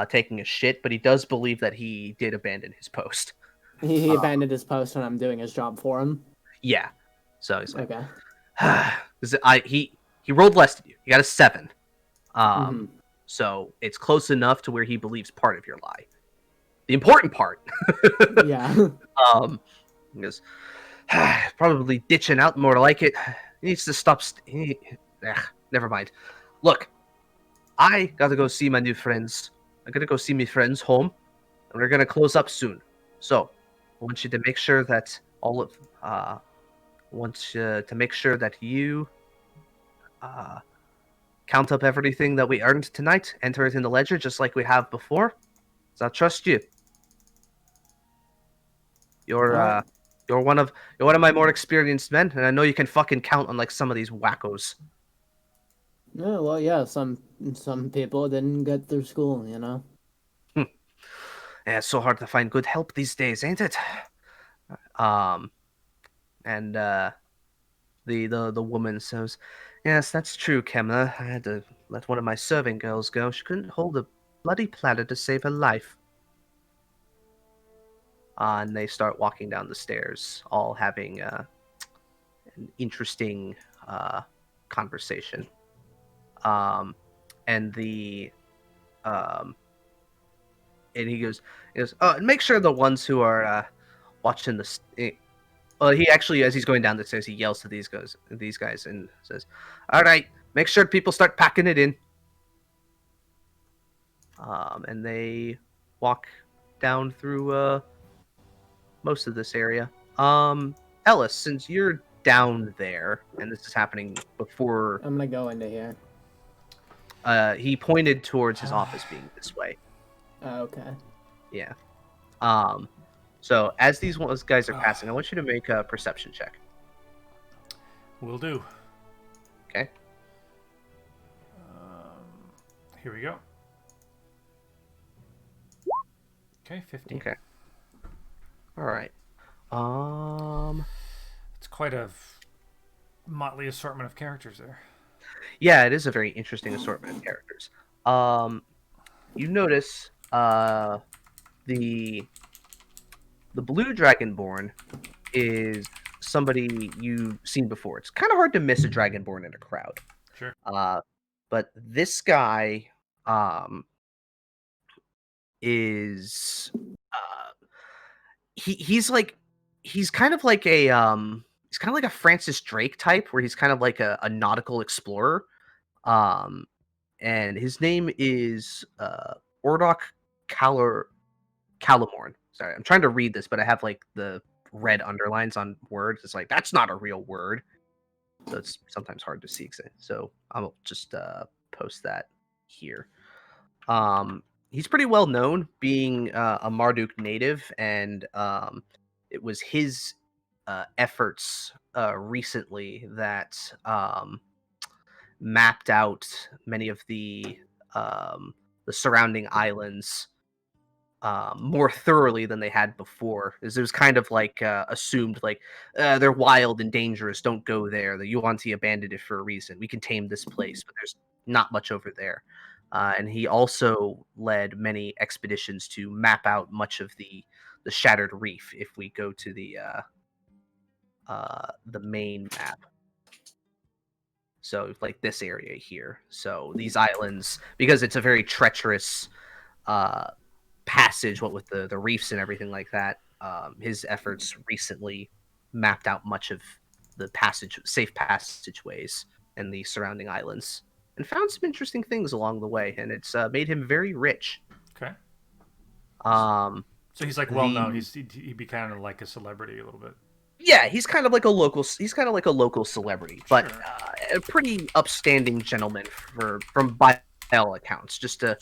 taking a shit, but he does believe that he did abandon his post. He abandoned his post and I'm doing his job for him? Yeah. So he's like, okay. He rolled less than you. He got a 7. So it's close enough to where he believes part of your lie. The important part. Yeah. He goes, probably ditching out more like it. He needs to stop. Never mind. Look, I gotta go see my new friends. I'm gonna go see my friends home, and we're gonna close up soon. So, I want you to make sure that to make sure that you count up everything that we earned tonight, enter it in the ledger just like we have before. So I trust you. You're Alright. you're one of my more experienced men, and I know you can fucking count on like some of these wackos. Yeah, well, yeah, some people didn't get through school, you know. Yeah, it's so hard to find good help these days, ain't it? Um, and the woman says, "Yes, that's true, Kemna. I had to let one of my serving girls go. She couldn't hold a bloody platter to save her life." And they start walking down the stairs, all having an interesting conversation. And the and he goes, "Oh, and make sure the ones who are watching well, he actually, as he's going down the stairs, he yells to these guys, and says, "All right, make sure people start packing it in." And they walk down through most of this area. Ellis, since you're down there, and this is happening before, I'm gonna go into here. he pointed towards his office being this way. Oh, okay. Yeah. So as these guys are passing, I want you to make a perception check. Will do. Okay. Here we go. Okay, 15. Okay. All right. It's quite a motley assortment of characters there. Yeah, it is a very interesting assortment of characters. You notice the blue dragonborn is somebody you've seen before. It's kind of hard to miss a dragonborn in a crowd. Sure. But this guy is he's kind of like a Francis Drake type, where he's kind of like a nautical explorer. And his name is Ordok Calamorn. Sorry, I'm trying to read this, but I have like the red underlines on words. It's like, that's not a real word. So it's sometimes hard to see. So I'll just post that here. He's pretty well known, being a Marduk native, and it was his efforts recently that mapped out many of the surrounding islands more thoroughly than they had before. It was kind of like assumed, like, they're wild and dangerous, don't go there. The Yuan-Ti abandoned it for a reason. We can tame this place, but there's not much over there. And he also led many expeditions to map out much of the Shattered Reef. If we go to the main map, so like this area here. So these islands, because it's a very treacherous passage, what with the reefs and everything like that, his efforts recently mapped out much of the safe passageways and the surrounding islands, and found some interesting things along the way, and it's made him very rich. Okay. So he's like well known. He'd be kind of like a celebrity a little bit. Yeah, he's kind of like a local. He's kind of like a local celebrity, but Sure. A pretty upstanding gentleman from by all accounts. Just a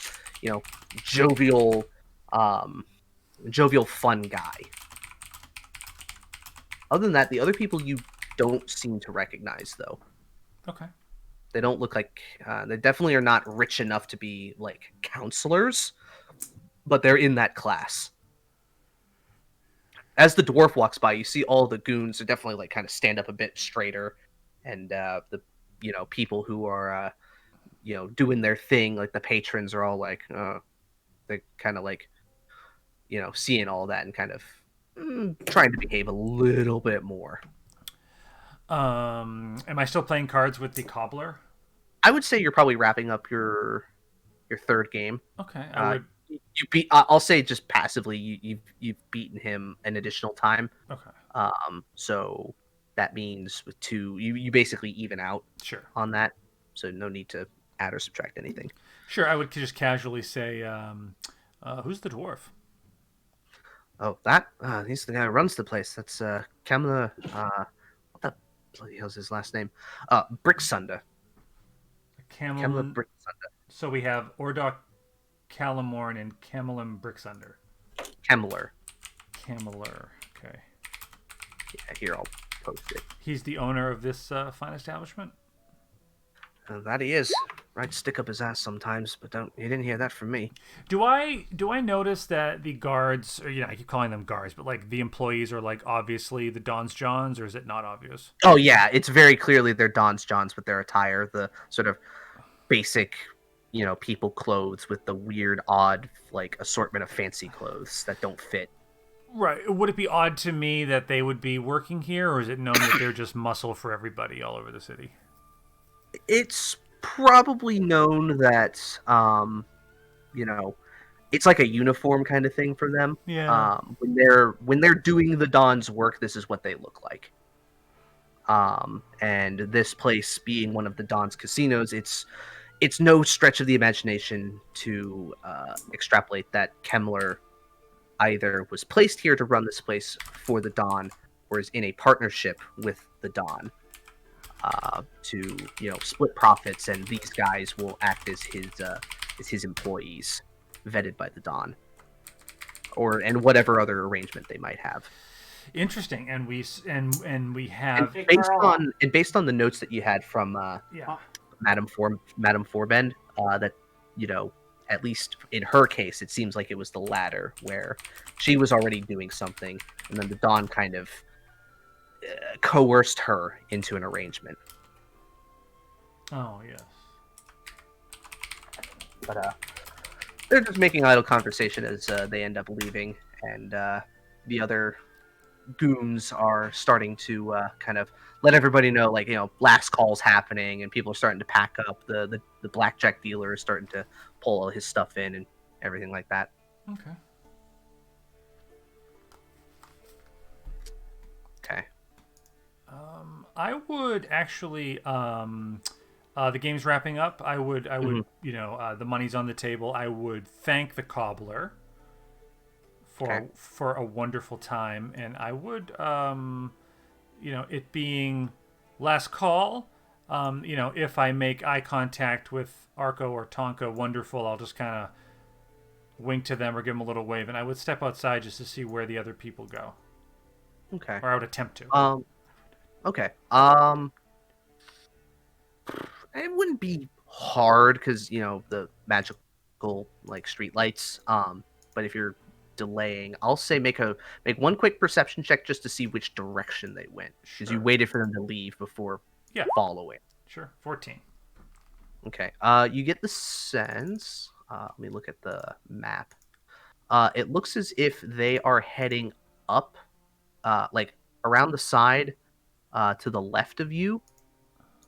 jovial, fun guy. Other than that, the other people you don't seem to recognize, though. Okay. They don't look like they definitely are not rich enough to be like counselors, but they're in that class. As the dwarf walks by, you see all the goons are definitely like kind of stand up a bit straighter, and the people who are doing their thing, like the patrons, are all like they're kind of like seeing all that and kind of trying to behave a little bit more. Am I still playing cards with the cobbler? I would say you're probably wrapping up your third game. Okay, I would. You beat. I'll say just passively, you've beaten him an additional time. Okay. So that means with two, you basically even out. Sure. On that, so no need to add or subtract anything. Sure, I would just casually say, who's the dwarf? Oh, he's the guy who runs the place. That's Kemla. What the bloody hell's his last name? Bricksunder. Kemla Bricksunder. So we have Ordok Calamorn and Camelin Bricksunder. Kemler. Okay. Yeah, here I'll post it. He's the owner of this fine establishment? That he is. Right, stick up his ass sometimes, but you didn't hear that from me. Do I notice that the guards, or I keep calling them guards, but like the employees are like obviously the Don's Johns, or is it not obvious? Oh yeah, it's very clearly they're Don's Johns with their attire, the sort of basic, people clothes with the weird, odd, like assortment of fancy clothes that don't fit. Right. Would it be odd to me that they would be working here, or is it known that they're just muscle for everybody all over the city? It's probably known that, it's like a uniform kind of thing for them. Yeah. When they're doing the Don's work, this is what they look like. And this place being one of the Don's casinos, it's no stretch of the imagination to extrapolate that Kemler either was placed here to run this place for the Don, or is in a partnership with the Don to split profits, and these guys will act as his employees, vetted by the Don, and whatever other arrangement they might have. Interesting. And we have based on the notes that you had from Madame Forbend, that at least in her case, it seems like it was the latter, where she was already doing something, and then the Don kind of coerced her into an arrangement. Oh, yes. But they're just making idle conversation as they end up leaving, and the other goons are starting to kind of let everybody know, like, last call's happening, and people are starting to pack up. The blackjack dealer is starting to pull all his stuff in and everything like that. Okay. I would actually, the game's wrapping up. I would, the money's on the table. I would thank the cobbler for a wonderful time, and I would, it being last call, if I make eye contact with Arco or Tonka, wonderful. I'll just kind of wink to them or give them a little wave, and I would step outside just to see where the other people go. Okay. Or I would attempt to. Okay. It wouldn't be hard because the magical street lights. But if you're delaying, I'll say make one quick perception check just to see which direction they went, because you waited for them to leave before following. Sure. 14. Okay. You get the sense. Let me look at the map. It looks as if they are heading up, around the side, to the left of you,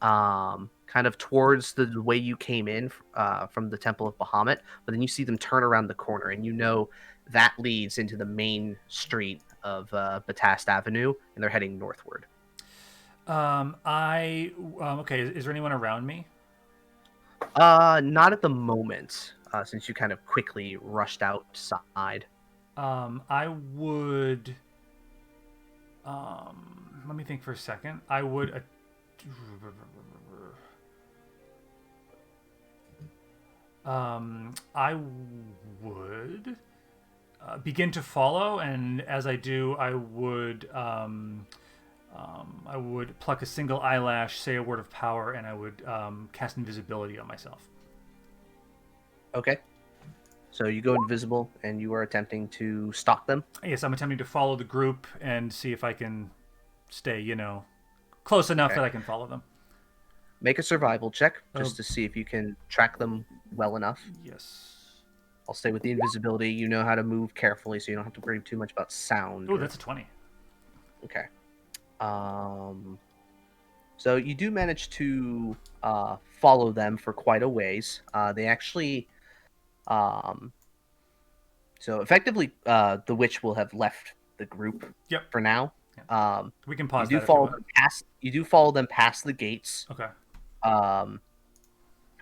kind of towards the way you came in from the Temple of Bahamut. But then you see them turn around the corner, and that leads into the main street of Batast Avenue, and they're heading northward. Okay. Is there anyone around me? Not at the moment, since you kind of quickly rushed outside. I would. Let me think for a second. I would. I would begin to follow, and as I do, I would pluck a single eyelash, say a word of power, and I would cast invisibility on myself. Okay. So you go invisible, and you are attempting to stalk them? Yes, I'm attempting to follow the group and see if I can stay, close enough that I can follow them. Make a survival check, just to see if you can track them well enough. Yes. I'll stay with the invisibility. You know how to move carefully, so you don't have to worry too much about sound. Oh, that's a 20. Okay. So you do manage to follow them for quite a ways. They actually... So effectively, the witch will have left the group for now. We can pause. You do follow them past the gates. Okay.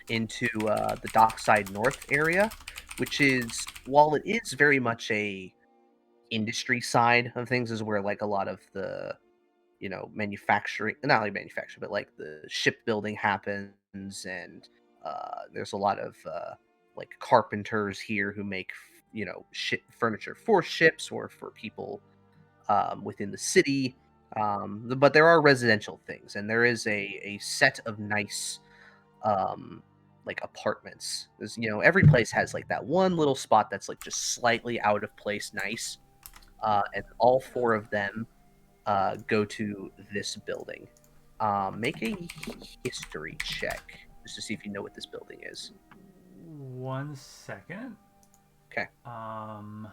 into the Dockside North area, which is, while it is very much a industry side of things, is where like a lot of the manufacturing, not only manufacturing, but like the shipbuilding happens, and there's a lot of like carpenters here who make ship furniture for ships or for people within the city. But there are residential things, and there is a set of nice like apartments. There's, every place has like that one little spot that's like just slightly out of place, nice. And all four of them go to this building. Make a history check just to see if you know what this building is. 1 second. Okay. Um,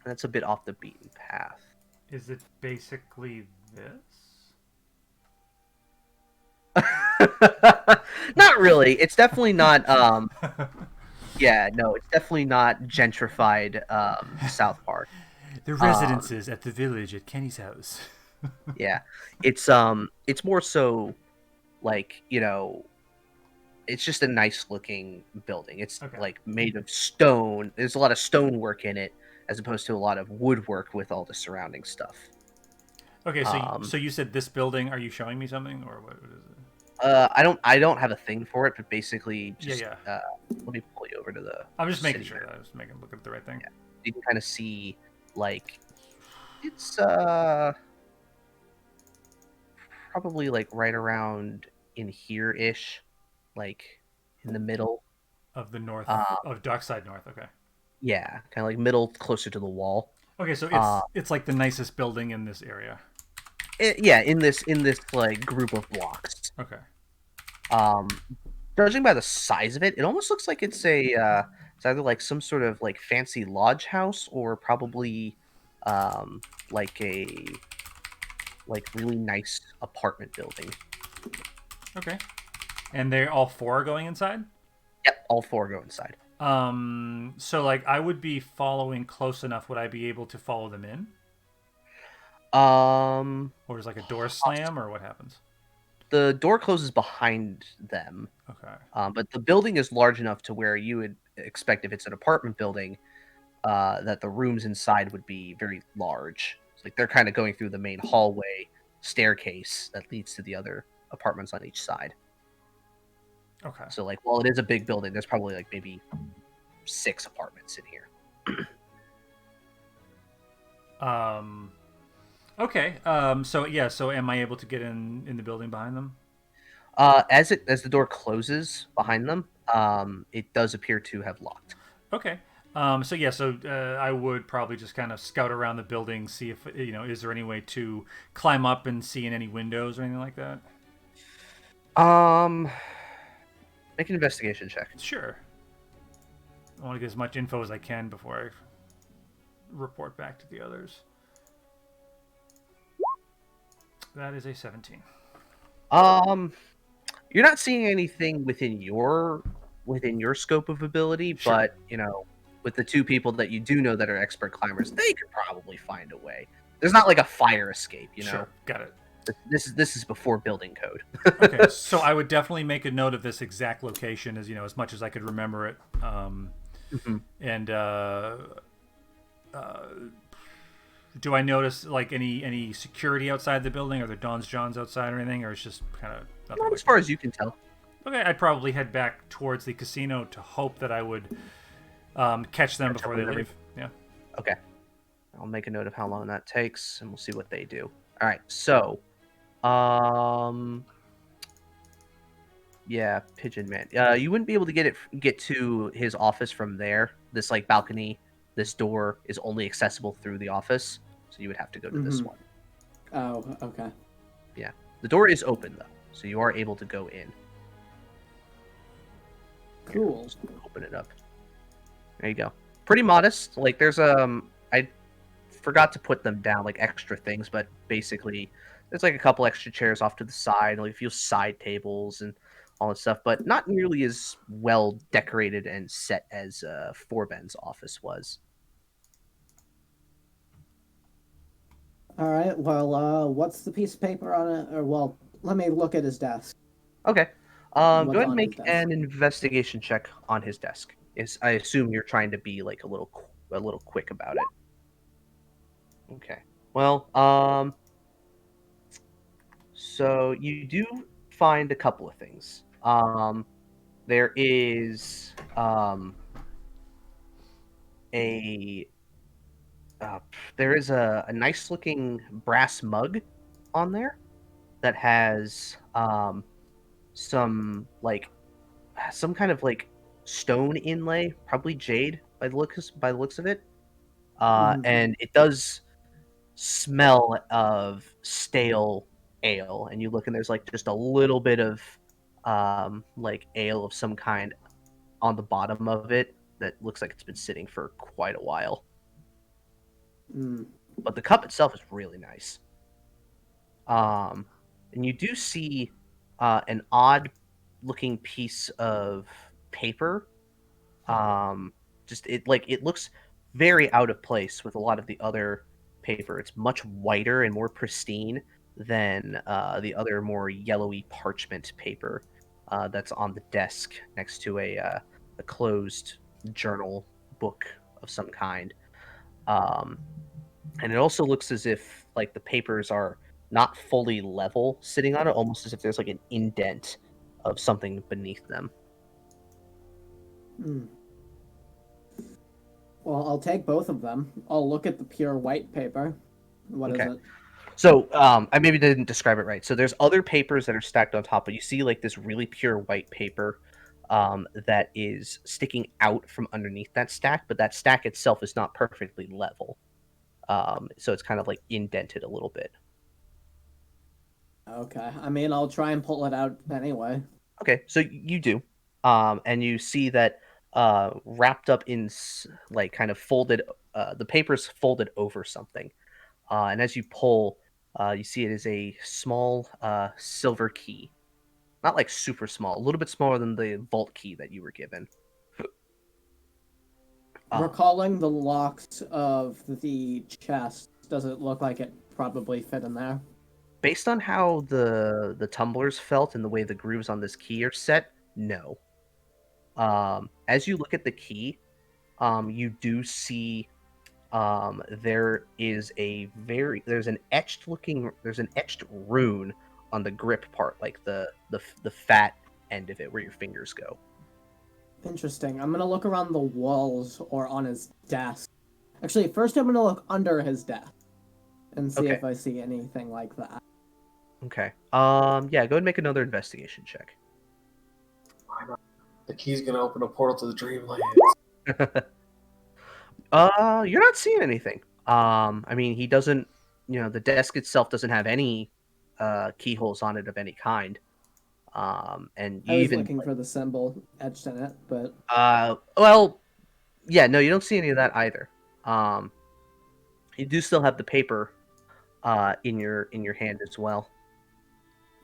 That's a bit off the beaten path. is it basically this? Not really. It's definitely not. Yeah, no, it's definitely not gentrified South Park. The residences at the village at Kenny's house. Yeah, it's more so like it's just a nice looking building. It's like made of stone. There's a lot of stonework in it, as opposed to a lot of woodwork with all the surrounding stuff. Okay, so you said this building. Are you showing me something, or what is it? I don't have a thing for it, but basically, just yeah. Let me pull you over to the. I'm just making city sure map. that I was look at the right thing. Yeah. You can kind of see, like, it's probably like right around in here ish, like in the middle of the north of Dockside North. Okay. Yeah, kind of like middle, closer to the wall. Okay, so it's like the nicest building in this area. In this like group of blocks. Okay. Judging by the size of it, it almost looks like it's it's either like some sort of like fancy lodge house, or probably like a really nice apartment building. Okay. And they all four are going inside? Yep, all four go inside. So like I would be following close enough. Would I be able to follow them in? Or is like a door slam, or what happens? The door closes behind them. Okay. But the building is large enough to where you would expect, if it's an apartment building, that the rooms inside would be very large. It's like they're kind of going through the main hallway staircase that leads to the other apartments on each side. Okay. So like, while it is a big building, there's probably like maybe 6 apartments in here. Okay. So am I able to get in the building behind them? As the door closes behind them, it does appear to have locked. Okay. I would probably just kind of scout around the building, see if is there any way to climb up and see in any windows or anything like that. Make an investigation check. Sure. I want to get as much info as I can before I report back to the others. That is a 17. You're not seeing anything within your scope of ability, Sure. But with the 2 people that you do know that are expert climbers, they could probably find a way. There's not like a fire escape, Sure, got it. This is before building code. Okay, so I would definitely make a note of this exact location, as much as I could remember it. And do I notice like any security outside the building? Are there Don's Johns outside or anything, or it's just kind of not as far as you can tell. Okay, I'd probably head back towards the casino to hope that I would catch them before they leave. Yeah. Okay. I'll make a note of how long that takes, and we'll see what they do. All right. So, yeah, Pigeon Man. You wouldn't be able to get to his office from there. This like balcony, this door is only accessible through the office, so you would have to go to this one. Oh, okay. Yeah, the door is open though, so you are able to go in. Cool. Just open it up. There you go. Pretty modest. Like there's I forgot to put them down like extra things, but basically there's like a couple extra chairs off to the side, like a few side tables and all that stuff, but not nearly as well decorated and set as Forben's office was. All right. Well, what's the piece of paper on it? Or well, let me look at his desk. Okay. What's Go ahead and on his make desk? an investigation check on his desk. I assume you're trying to be like a little quick about it. Okay. Well, so you do find a couple of things. There is a there is a nice looking brass mug on there that has some kind of like stone inlay, probably jade by the looks of it. And it does smell of stale ale, and you look and there's like just a little bit of like ale of some kind on the bottom of it that looks like it's been sitting for quite a while. Mm. But the cup itself is really nice. And you do see an odd looking piece of paper. Just it looks very out of place with a lot of the other paper. It's much whiter and more pristine than the other more yellowy parchment paper that's on the desk next to a closed journal book of some kind. And it also looks as if like the papers are not fully level sitting on it, almost as if there's like an indent of something beneath them. Mm. Well, I'll take both of them. I'll look at the pure white paper. What is Okay. it? So I maybe didn't describe it right. So there's other papers that are stacked on top, but you see like this really pure white paper that is sticking out from underneath that stack, but that stack itself is not perfectly level. So it's kind of like indented a little bit. Okay. I mean, I'll try and pull it out anyway. Okay, so you do, and you see that wrapped up in like kind of folded, the paper's folded over something, and as you pull, you see it is a small silver key, not like super small, a little bit smaller than the vault key that you were given. Recalling the locks of the chest, does it look like it probably fit in there? Based on how the tumblers felt and the way the grooves on this key are set, no. As you look at the key, you do see there's an etched rune on the grip part, like the fat end of it where your fingers go. Interesting. I'm gonna look around the walls or on his desk. Actually, first I'm gonna look under his desk and see Okay. if I see anything like that. Okay. Yeah, go ahead and make another investigation check. The key's gonna open a portal to the dreamlands. You're not seeing anything. I mean, he doesn't. The desk itself doesn't have any keyholes on it of any kind. And you I was even looking for the symbol etched in it, but well, yeah, no, you don't see any of that either. You do still have the paper in your hand as well.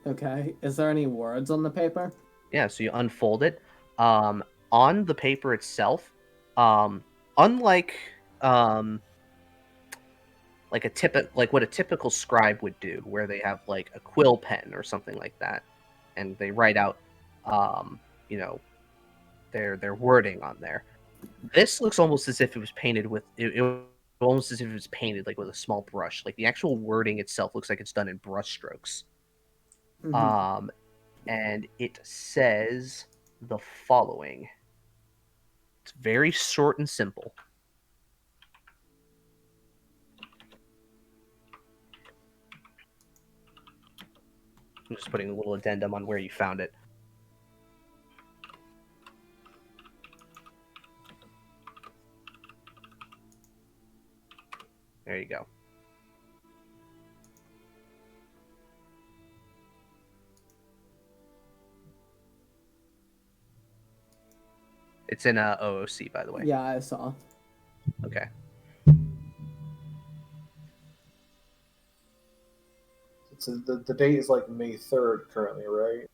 okay. Is there any words on the paper? Yeah, so you unfold it. On the paper itself, unlike like what a typical scribe would do, where they have like a quill pen or something like that, and they write out, you know, their wording on there. This looks almost as if it was painted with almost as if it was painted like with a small brush. Like the actual wording itself looks like it's done in brush strokes. Mm-hmm. And it says the following. It's very short and simple. I'm just putting a little addendum on where you found it. There you go. It's in OOC, by the way. Yeah, I saw. Okay. The date is like May 3rd currently, right?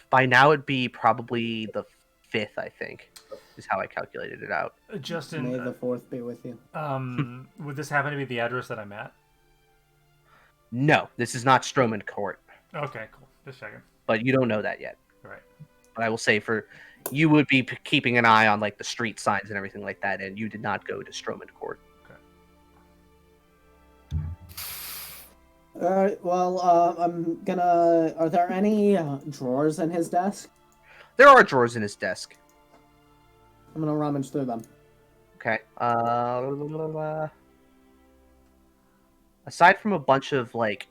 By now it'd be probably the 5th, I think, is how I calculated it out. Justin, May the 4th be with you. would this happen to be the address that I'm at? No, this is not Stroman Court. Okay, cool. Just checking. But you don't know that yet. Right. But I will say you would be keeping an eye on like the street signs and everything like that, and you did not go to Stroman Court. All right. Well, I'm gonna. Are there any drawers in his desk? There are drawers in his desk. I'm gonna rummage through them. Okay. Aside from a bunch of like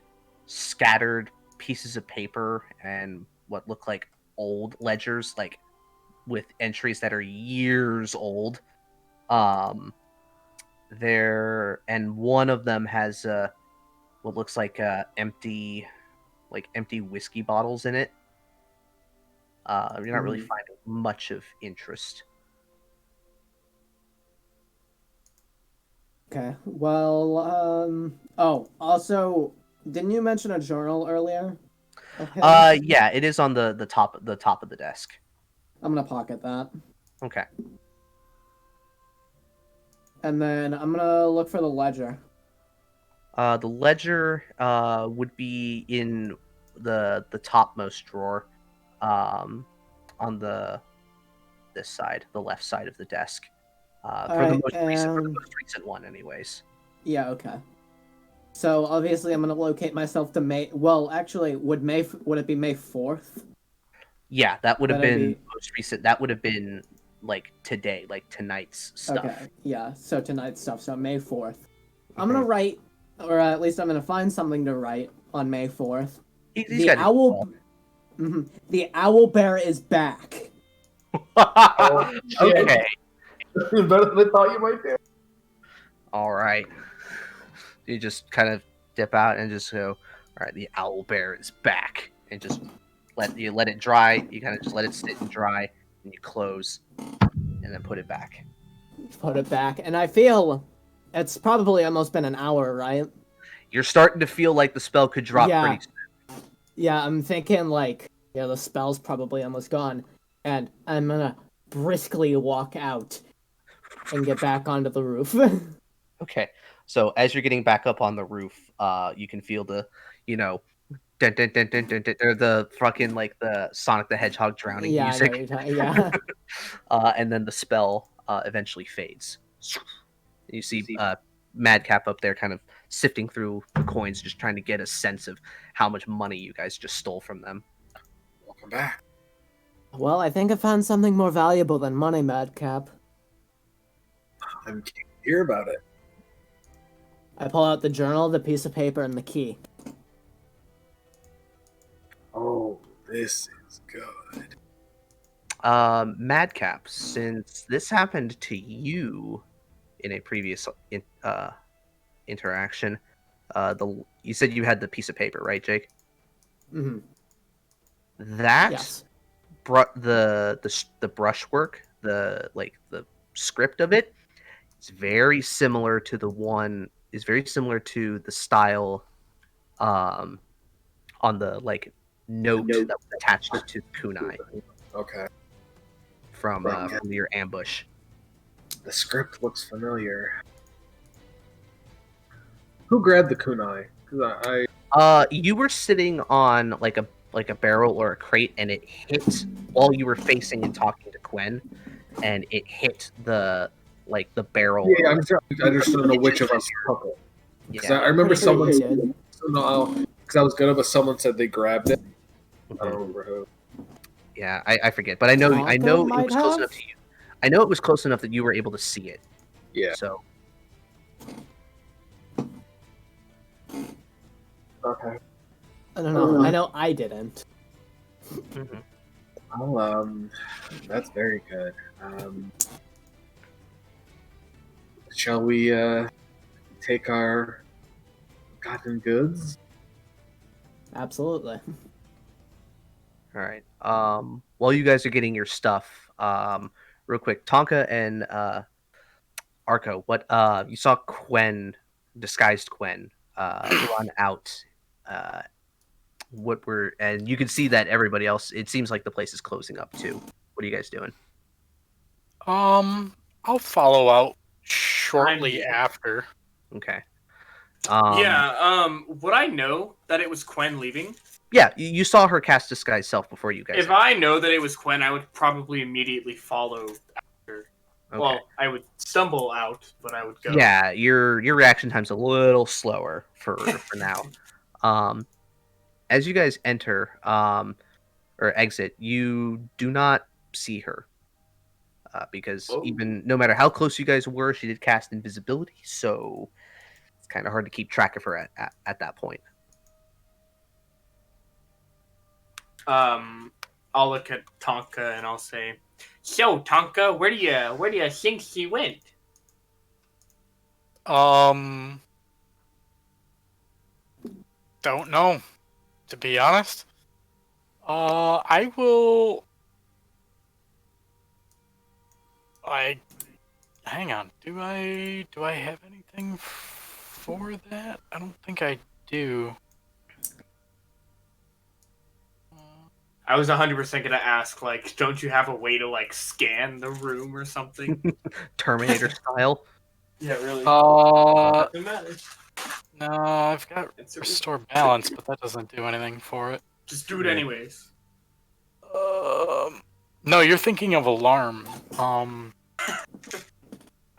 scattered pieces of paper and what look like old ledgers, like with entries that are years old, and one of them has what looks like empty whiskey bottles in it. You're not really finding much of interest. Okay. Well, oh, also, didn't you mention a journal earlier? Yeah, it is on the top of the desk. I'm gonna pocket that. Okay. And then I'm gonna look for the ledger. The ledger would be in the topmost drawer, on this side, the left side of the desk. For the most recent one, anyways. Yeah. Okay. So obviously, I'm gonna locate myself to May. Well, actually, would it be May 4th? Yeah, that would have been most recent. That would have been like today, like tonight's stuff. Okay. Yeah. So tonight's stuff. So May 4th. I'm gonna write, or at least I'm gonna find something to write on May 4th. The owl bear is back. Okay. Better than I thought you might do. All right. You just kind of dip out and just go, all right, the owl bear is back. And just let it dry. You kind of just let it sit and dry. And you close. And then put it back. Put it back. And I feel it's probably almost been an hour, right? You're starting to feel like the spell could drop pretty soon. Yeah, I'm thinking like, yeah, the spell's probably almost gone. And I'm gonna briskly walk out and get back onto the roof. Okay. So as you're getting back up on the roof, you can feel the, dun, dun, dun, dun, dun, dun, or the fucking like the Sonic the Hedgehog drowning music. Yeah. And then the spell eventually fades. You see Madcap up there kind of sifting through the coins, just trying to get a sense of how much money you guys just stole from them. Welcome back. Well, I think I found something more valuable than money, Madcap. I'm keen to hear about it. I pull out the journal, the piece of paper, and the key. Oh, this is good. Madcap, since this happened to you in a previous interaction, you said you had the piece of paper, right, Jake? Mm-hmm. That yes. The brushwork, the script of it, is very similar to the style on the note that was attached to the kunai. Okay. From your ambush. The script looks familiar. Who grabbed the kunai? You were sitting on like a barrel or a crate, and it hit while you were facing and talking to Quen, and it hit the barrel. Yeah, I just don't know which of us took it. Yeah. I remember someone said, because I was gonna, but someone said they grabbed it. I don't remember who. Yeah, I forget, but I know it was close enough to you. I know it was close enough that you were able to see it. Yeah. So. Okay. I don't know. I know I didn't. Well, that's very good. Shall we take our gotten goods? Absolutely. All right. While you guys are getting your stuff, real quick, Tonka and Arco, what you saw Quen, disguised Quen, run out. And you can see that everybody else. It seems like the place is closing up too. What are you guys doing? I'll follow out shortly after. Okay. Would I know that it was Quen leaving? Yeah, you saw her cast disguise self before you guys. If I know that it was Quen, I would probably immediately follow after. Okay. Well, I would stumble out, but I would go. Yeah, your reaction time's a little slower for now. As you guys enter or exit, you do not see her because even no matter how close you guys were, she did cast invisibility, so it's kind of hard to keep track of her at that point. I'll look at Tonka and I'll say, "So, Tonka, where do you think she went?" Don't know, to be honest. I will. Hang on. Do I have anything for that? I don't think I do. I was 100% gonna ask, like, don't you have a way to like scan the room or something? Terminator style. Yeah, really. Nothing matters. No, I've got restore balance, but that doesn't do anything for it. Just do it anyways. No, you're thinking of alarm. I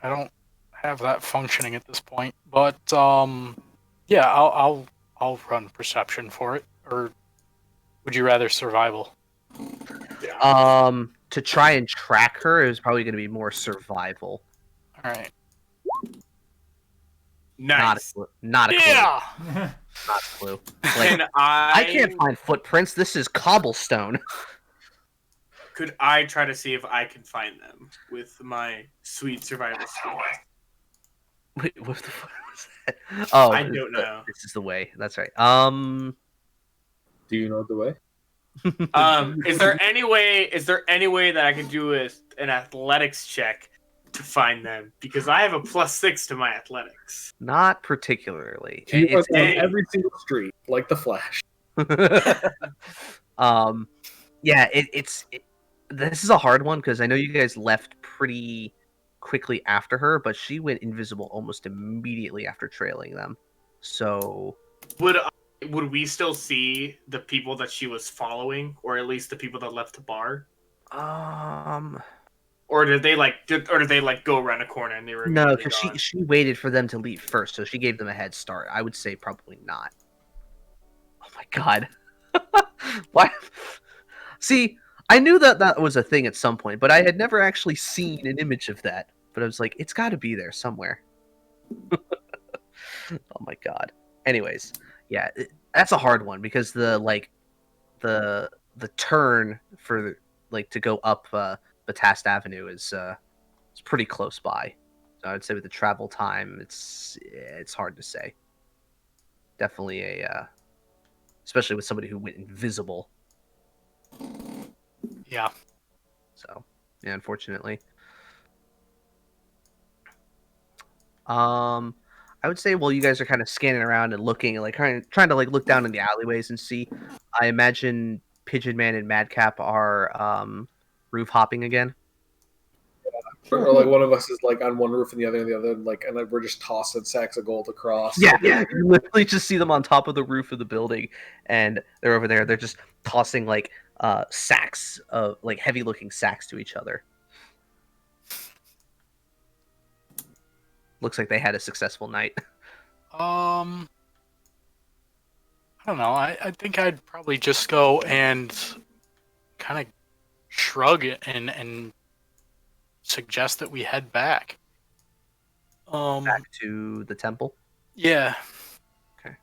don't have that functioning at this point, but yeah, I'll run perception for it. Or would you rather survival? To try and track her is probably going to be more survival. All right. Nice. Not a clue. Yeah. Not a clue. Like, Can I can't find footprints. This is cobblestone. Could I try to see if I can find them with my sweet survival skills? Wait, what the fuck was that? Oh, I don't know. This is the way. That's right. Do you know the way? Is there any way that I can do with an athletics check to find them? Because I have a +6 to my athletics. Not particularly. He was on every single street, like the Flash. Yeah, this is a hard one because I know you guys left pretty quickly after her, but she went invisible almost immediately after trailing them. So would we still see the people that she was following, or at least the people that left the bar? Or did they go around a corner and they were no, because she waited for them to leave first, so she gave them a head start. I would say probably not. Oh my god. Why? See, I knew that was a thing at some point, but I had never actually seen an image of that. But I was like, it's got to be there somewhere. Oh my god. Anyways, yeah, that's a hard one because the turn for to go up Batast Avenue is pretty close by. So I would say with the travel time, it's hard to say. Definitely especially with somebody who went invisible. Yeah. So, yeah, unfortunately. I would say while you guys are kind of scanning around and looking and trying to look down in the alleyways and see, I imagine Pigeon Man and Madcap are roof hopping again. Or like one of us is on one roof and the other, and then we're just tossing sacks of gold across. Yeah, you literally just see them on top of the roof of the building, and they're over there. They're just tossing sacks of heavy looking sacks to each other. Looks like they had a successful night. I don't know. I think I'd probably just go and kind of shrug it and suggest that we head back. Back to the temple? Yeah. Okay.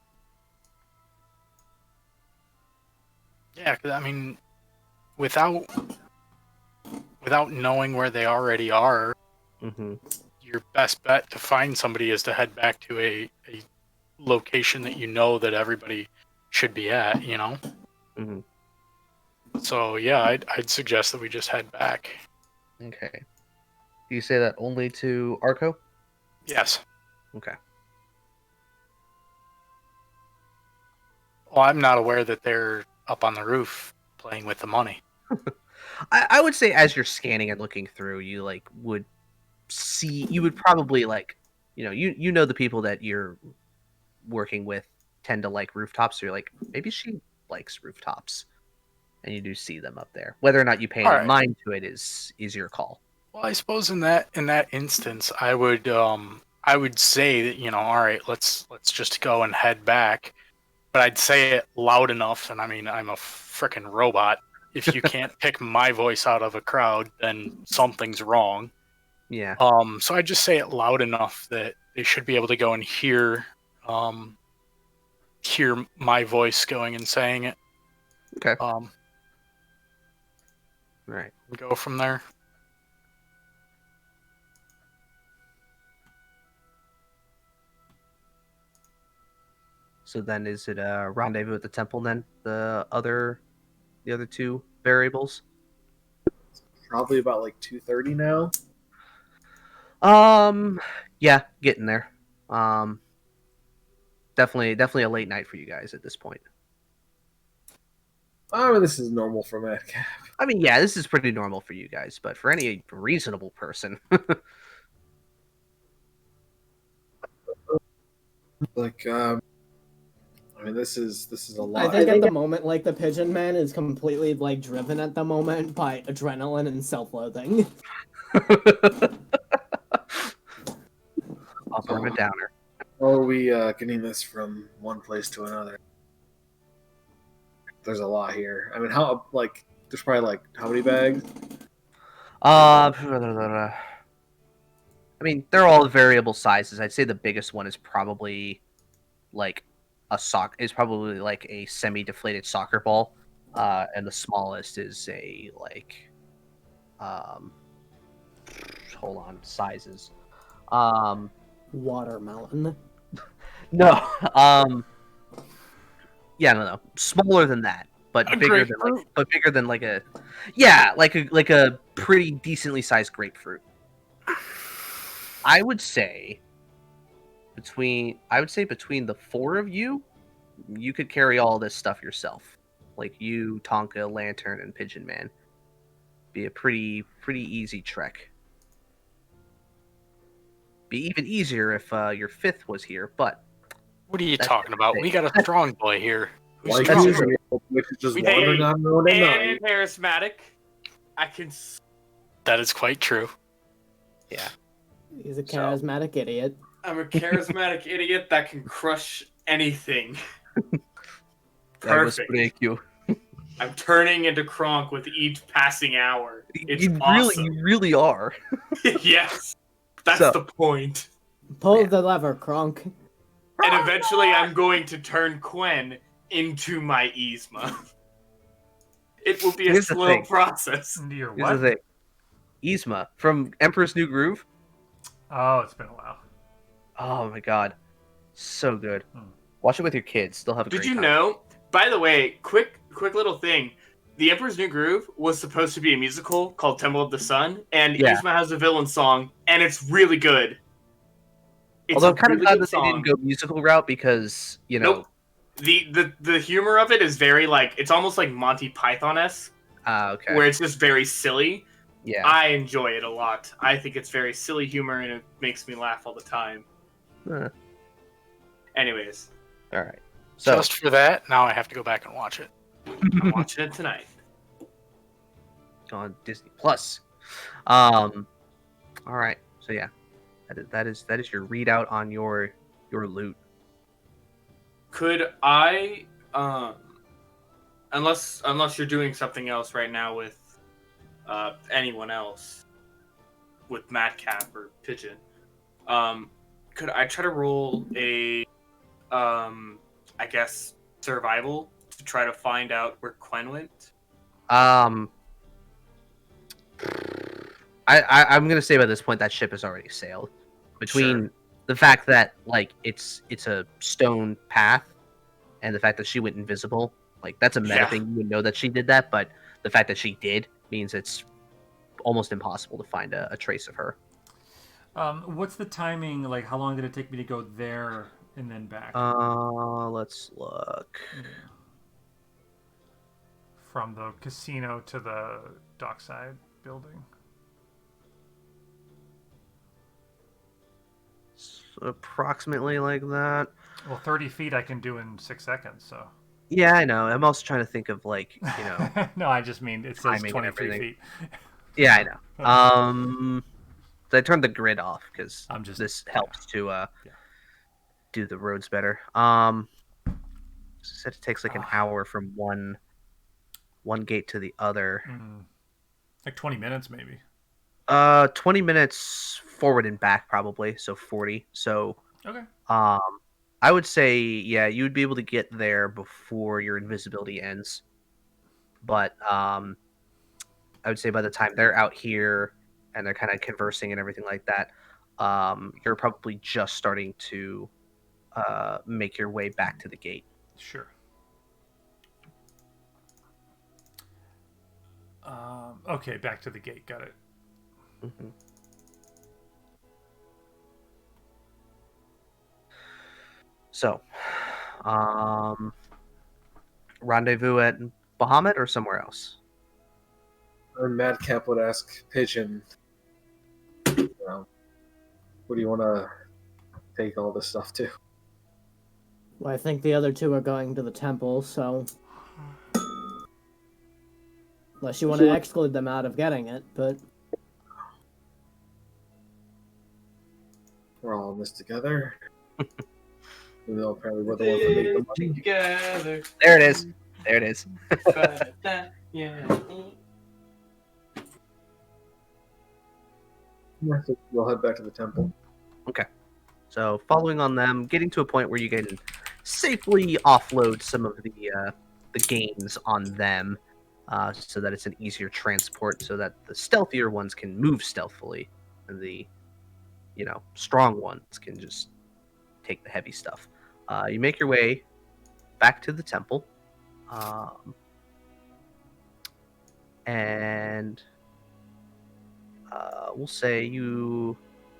Yeah, 'cause, I mean, without knowing where they already are, your best bet to find somebody is to head back to a location that you know that everybody should be at, you know? Mm-hmm. So, yeah, I'd suggest that we just head back. Okay. Do you say that only to Arco? Yes. Okay. Well, I'm not aware that they're up on the roof playing with the money. I would say as you're scanning and looking through, you would see, you would probably you know the people that you're working with tend to like rooftops, so you're like, maybe she likes rooftops, and you do see them up there. Whether or not you pay any Alright. mind to it is your call. Well, I suppose in that instance, I would say that, all right, let's just go and head back. But I'd say it loud enough, and I mean, I'm a frickin' robot. If you can't pick my voice out of a crowd, then something's wrong. Yeah. So I'd just say it loud enough that they should be able to go and hear my voice going and saying it. Okay. All right. Go from there. So then, is it a rendezvous at the temple? Then the other two variables. Probably about like 2:30 now. Yeah, getting there. Definitely a late night for you guys at this point. Oh, this is normal for Madcap. I mean, yeah, this is pretty normal for you guys, but for any reasonable person, Like, I mean, this is a lot. I think at the moment, like, the Pigeon Man is completely, like, driven at the moment by adrenaline and self-loathing. I'll throw him a downer. How are we getting this from one place to another? There's a lot here. I mean, there's probably, like, how many bags? I mean, they're all variable sizes. I'd say the biggest one is probably like a semi-deflated soccer ball, and the smallest is a hold on, sizes. Watermelon. No, yeah, no, smaller than that, but bigger than like a pretty decently sized grapefruit. I would say between the four of you, you could carry all this stuff yourself. Like you, Tonka, Lantern, and Pigeon Man. Be a pretty easy trek. Be even easier if your fifth was here, but what are you talking about? We got a strong boy here. Like That's usual, which is just wandering on road at night. And charismatic. I can. That is quite true. Yeah. He's a charismatic idiot. I'm a charismatic idiot that can crush anything. That was pretty cute. I'm turning into Kronk with each passing hour. It's awesome. You really are. Yes. That's the point. Pull the lever, Kronk. And eventually I'm going to turn Quen into my Yzma. It will be a slow process. Into your Here's what? the thing. Yzma from Emperor's New Groove. Oh, it's been a while. Oh my god. So good. Watch it with your kids. They'll have a great time. Did you know? By the way, quick little thing. The Emperor's New Groove was supposed to be a musical called Temple of the Sun, and Yzma has a villain song, and it's really good. Although I'm kind of glad that they didn't go musical route because, Nope. The humor of it is very it's almost like Monty Python-esque. Okay. Where it's just very silly. Yeah. I enjoy it a lot. I think it's very silly humor and it makes me laugh all the time. Anyways. Alright. So just for that, now I have to go back and watch it. I'm watching it tonight. On Disney Plus. Alright. So yeah. That is your readout on your loot. Could I unless you're doing something else right now with anyone else with Madcap or Pigeon, could I try to roll a I guess survival to try to find out where Quen went? I'm gonna say by this point that ship has already sailed. Between the fact that it's a stone path and the fact that she went invisible, that's a meta thing. You would know that she did that, but the fact that she did means it's almost impossible to find a trace of her. What's the timing? How long did it take me to go there and then back? Let's look. From the casino to the dockside building. Approximately like that. Well, 30 feet I can do in 6 seconds, so. Yeah, I know. I'm also trying to think of like No, I just mean it says timing and 23 everything. feet. Yeah, I know. So I turned the grid off because I'm just this helps to Yeah. do the roads better. Said it takes like an hour from one gate to the other. Like 20 minutes maybe. 20 minutes forward and back probably, so 40. So Okay. I would say yeah, you would be able to get there before your invisibility ends. But I would say by the time they're out here and they're kind of conversing and everything like that, you're probably just starting to make your way back to the gate. Sure. Okay, back to the gate. Got it. Mm-hmm. So, rendezvous at Bahamut or somewhere else? Or Madcap would ask Pigeon, where do you want to take all this stuff to? Well, I think the other two are going to the temple, so unless you want to exclude them out of getting it, but We're all in this together. We know apparently we're the ones that make the money. Together. There it is. There it is. Yeah. We'll head back to the temple. Okay. So following on them, getting to a point where you can safely offload some of the gains on them, so that it's an easier transport, so that the stealthier ones can move stealthily, and the strong ones can just take the heavy stuff. You make your way back to the temple, and we'll say you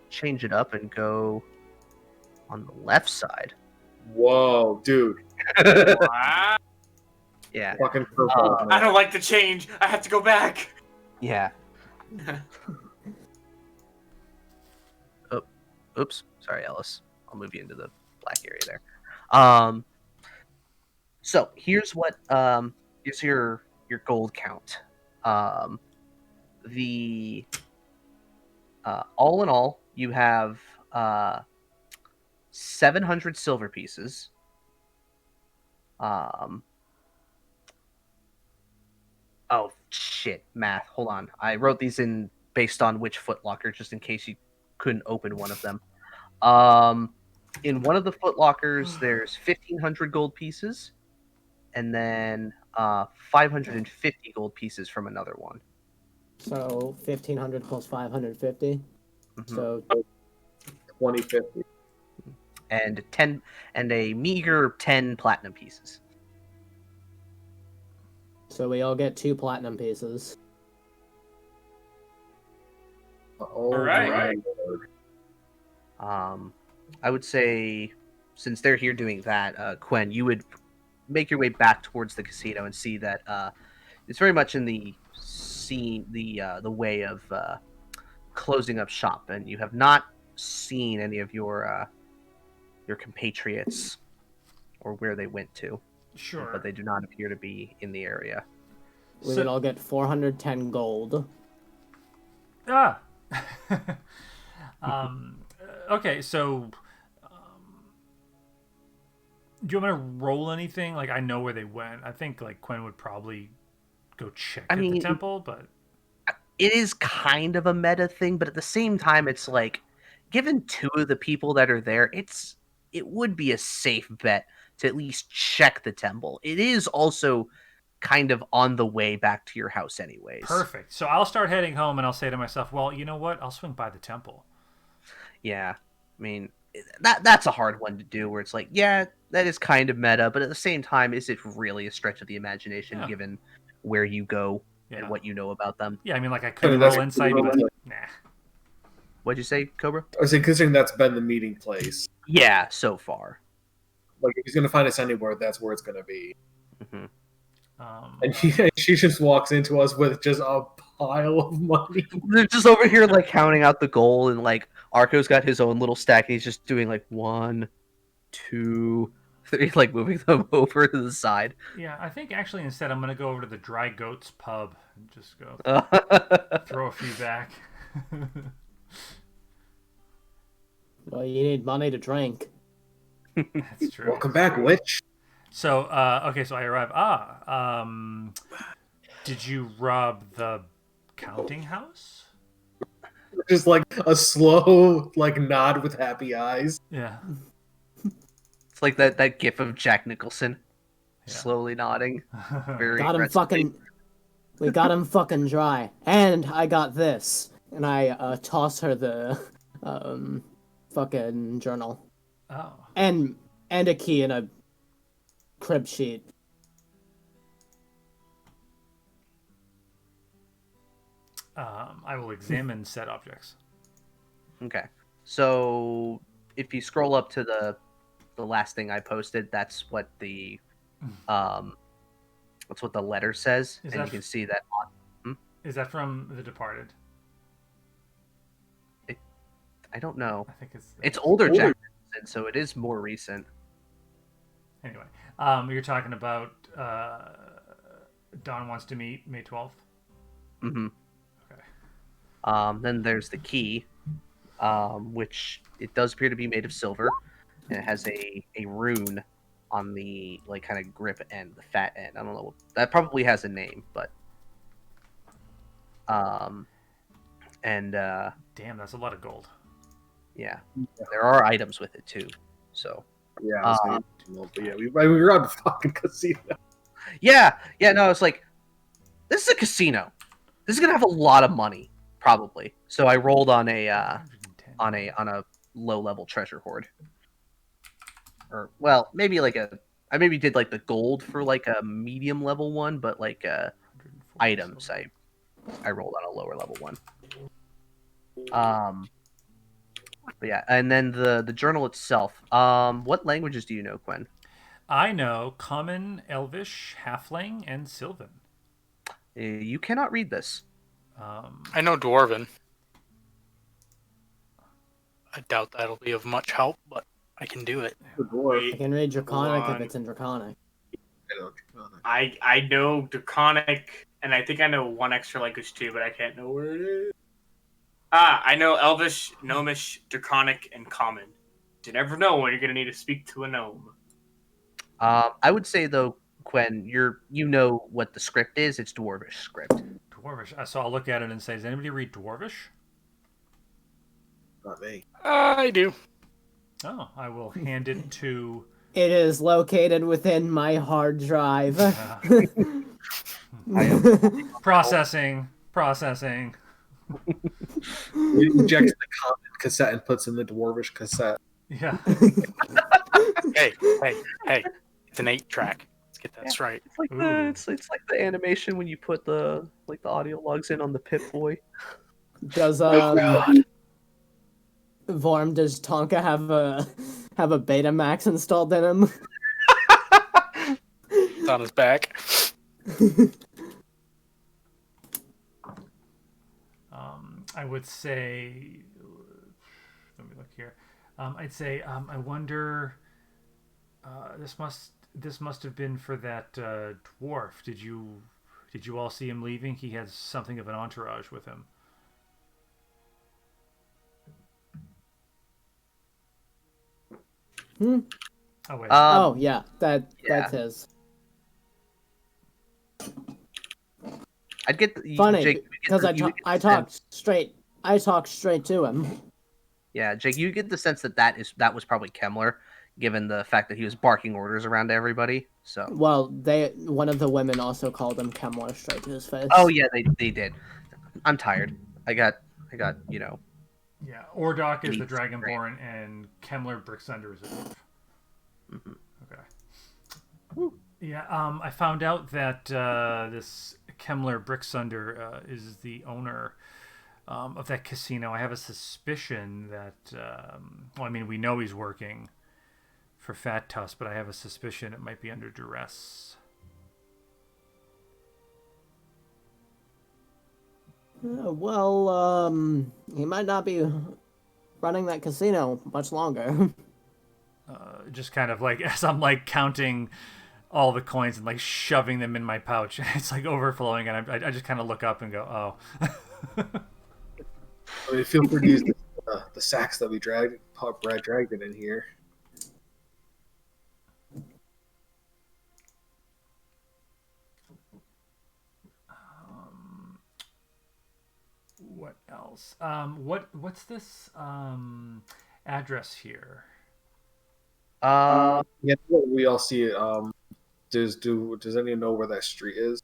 change it up and go on the left side. Whoa, dude. Wow. Yeah. Fucking purple. I don't like the change. I have to go back. Yeah. Oh, oops. Sorry, Ellis. I'll move you into the black area there. So here's what here's your gold count. The all in all, you have 700 silver pieces. Oh shit, math. Hold on. I wrote these in based on which footlocker, just in case you couldn't open one of them. In one of the footlockers, there's 1,500 gold pieces, and then 550 gold pieces from another one. so 1,500 plus 550. Mhm. So 2050. And a meager 10 platinum pieces. So we all get 2 platinum pieces. Oh, Right. I would say, since they're here doing that, Quen, you would make your way back towards the casino and see that it's very much in the way of closing up shop, and you have not seen any of your compatriots or where they went to. Sure. But they do not appear to be in the area. We would all get 410 gold. Ah. Okay, so do you want me to roll anything? Like, I know where they went. I think like Quen would probably go check at the temple, but it is kind of a meta thing, but at the same time, it's like, given 2 of the people that are there, it would be a safe bet to at least check the temple. It is also kind of on the way back to your house anyways. Perfect. So I'll start heading home and I'll say to myself, well, you know what? I'll swing by the temple. Yeah. I mean, that's a hard one to do where it's like, yeah, that is kind of meta, but at the same time, is it really a stretch of the imagination given where you go and what you know about them? Yeah, I mean, like, I could roll insight, but nah. What'd you say, Cobra? I was saying, considering that's been the meeting place. Yeah, so far. Like, if he's going to find us anywhere, that's where it's going to be. Mm-hmm. And she just walks into us with just a pile of money. They're just over here, like, counting out the gold, and, like, Arco's got his own little stack, and he's just doing, like, 1, 2, He's like moving them over to the side. Yeah, I think actually instead I'm gonna go over to the Dry Goats pub and just go throw a few back. Well, you need money to drink. That's true. Welcome back, witch. So, okay, so I arrive. Did you rob the counting house? Just like a slow like nod with happy eyes. Yeah. It's like that gif of Jack Nicholson Yeah. slowly nodding. Very Got him aggressively. fucking. We got him fucking dry, and I got this, and I toss her the fucking journal, Oh. and a key and a crib sheet. I will examine said objects. Okay. So if you scroll up to the last thing I posted, that's what the letter says, Is and that you can see that Is that from The Departed? I don't know. I think it's It's older Jack Nicholson, so it is more recent. Anyway, you're talking about Don wants to meet May 12th. Mm-hmm. Okay. Then there's the key, which it does appear to be made of silver, and it has a rune on the like kind of grip end, the fat end. I don't know. That probably has a name, but and Damn, that's a lot of gold. yeah, there are items with it too. So Yeah, but yeah, we were on the fucking casino. yeah, no, it's like this is a casino. This is gonna have a lot of money, probably. So I rolled on a 110. low level treasure hoard, or well, maybe like I maybe did like the gold for like a medium level one, but like 140 items silver. I rolled on a lower level one. But yeah, and then the journal itself. What languages do you know, Quinn? I know Common, Elvish, Halfling, and Sylvan. You cannot read this. I know Dwarven. I doubt that'll be of much help, but I can do it. I can read Draconic if on. it's in Draconic. I know Draconic, and I think I know one extra language too, but I can't know where it is. I know Elvish, Gnomish, Draconic, and Common. You never know when you're gonna need to speak to a gnome. I would say though, Quinn, you know what the script is. It's Dwarvish script. Dwarvish. So I'll look at it and say, does anybody read Dwarvish? Not me. I do. Oh, I will hand it to... It is located within my hard drive. Processing. He ejects the common cassette and puts in the dwarvish cassette. Yeah. Hey, it's an 8-track. Let's get that straight. It's like it's like the animation when you put the audio logs in on the Pip Boy. Does Vorm, does Tonka have a Betamax installed in him? It's on his back. I would say, let me look here. I'd say, I wonder. This must have been for that dwarf. Did you all see him leaving? He has something of an entourage with him. Oh wait. Oh yeah, that's his. I'd get Funny Jake, because I talked straight to him. Yeah, Jake, you get the sense that was probably Kemmler, given the fact that he was barking orders around to everybody. So well, one of the women also called him Kemmler straight to his face. oh yeah, they did. I'm tired. I got Yeah, Ordok is the Dragonborn, and Kemmler Bricksunder is a dwarf. Mm-hmm. Okay. Yeah, I found out that this Kemmler Bricksunder is the owner of that casino. I have a suspicion that, we know he's working for Fat Tusk, but I have a suspicion it might be under duress. Well, he might not be running that casino much longer. just kind of like as I'm like counting all the coins and like shoving them in my pouch. It's like overflowing, and I just kind of look up and go, "Oh." I mean, feel free to use the sacks that we Brad dragged it in here. What else? What's this address here? Yeah, we all see it. Does anyone know where that street is?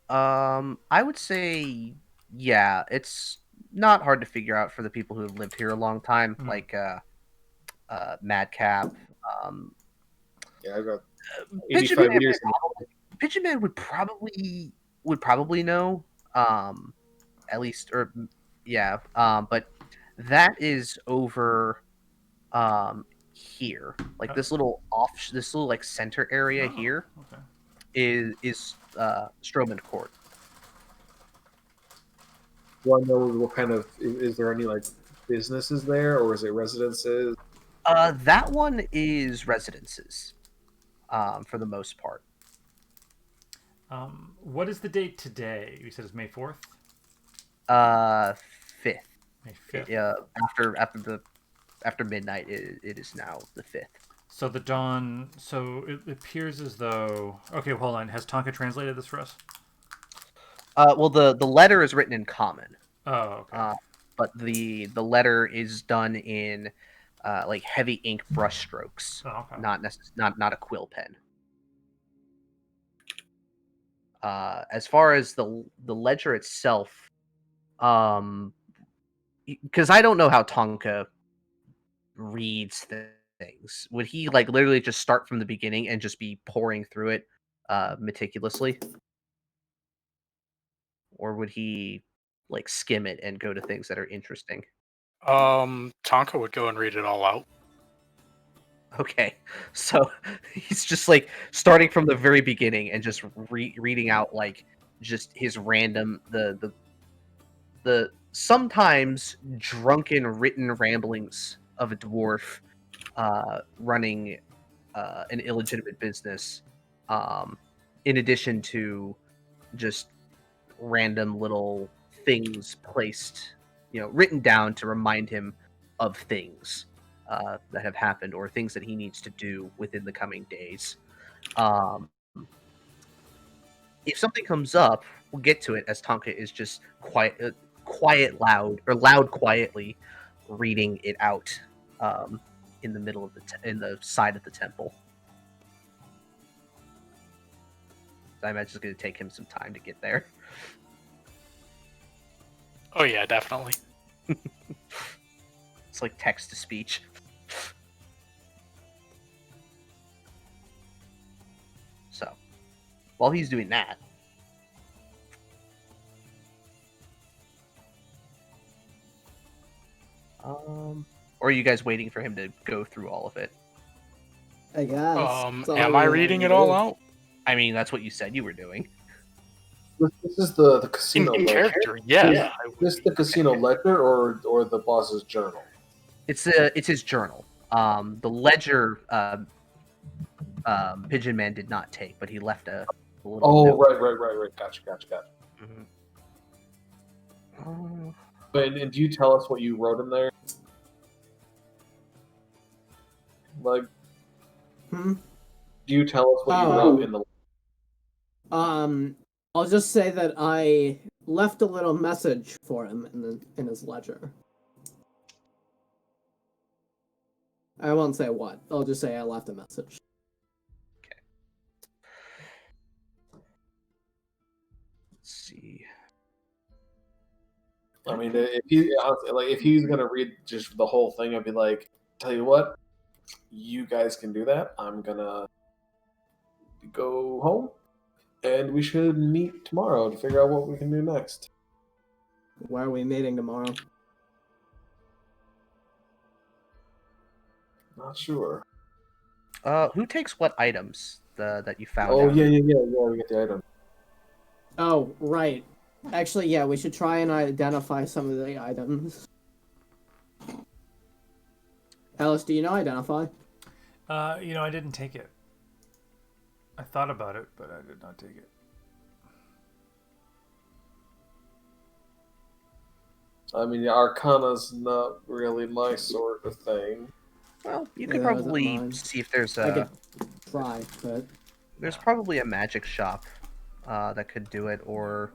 I would say, yeah, it's not hard to figure out for the people who have lived here a long time, like Madcap. Yeah, I've got Pigeon 85 Man, years. Pigeon Man would probably know, at least, or yeah, but that is over here, like this little like center area here Okay. is Stroman Court. Do I know what kind of? Is there any like businesses there, or is it residences? That one is residences, for the most part. What is the date today? You said it's May 4th? 5th. May 5th. Yeah, after midnight, it is now the 5th. So the dawn. So it appears as though. Okay, hold on. Has Tonka translated this for us? Well, the letter is written in common. Oh, okay. But the letter is done in like heavy ink brush strokes, okay. not a quill pen. As far as the ledger itself, because I don't know how Tonka reads things. Would he like literally just start from the beginning and just be pouring through it meticulously, or would he like skim it and go to things that are interesting? Tonka would go and read it all out. Okay, so he's just like starting from the very beginning and just reading out like just his random the sometimes drunken written ramblings of a dwarf running an illegitimate business, in addition to just random little things placed, written down to remind him of things that have happened or things that he needs to do within the coming days. If something comes up, we'll get to it, as Tonka is just loud quietly reading it out in the middle of in the side of the temple. I imagine it's going to take him some time to get there. Oh yeah, definitely. It's like text to speech. So, while he's doing that, or are you guys waiting for him to go through all of it? I guess. Am I reading it all out? I mean, that's what you said you were doing. This is the casino In ledger. character, yeah. Is this the casino ledger or the boss's journal? It's his journal. The ledger, Pigeon Man did not take, but he left a little. Oh, note. right. Gotcha. Mm-hmm. But and do you tell us what you wrote in there? Like, Hmm? do you tell us what you wrote in the? I'll just say that I left a little message for him in his ledger. I won't say what. I'll just say I left a message. Okay. Let's see. I mean, if he's gonna read just the whole thing, I'd be like, tell you what, you guys can do that. I'm gonna go home, and we should meet tomorrow to figure out what we can do next. Why are we meeting tomorrow? Not sure. Who takes what items that you found? Oh out? yeah. We get the item. Oh, right. Actually, yeah, we should try and identify some of the items. Alice, do you know identify? I didn't take it. I thought about it, but I did not take it. I mean, Arcana's not really my sort of thing. Well, you Yeah, could that wasn't probably mine. see if there's I a could try, but there's probably a magic shop that could do it, or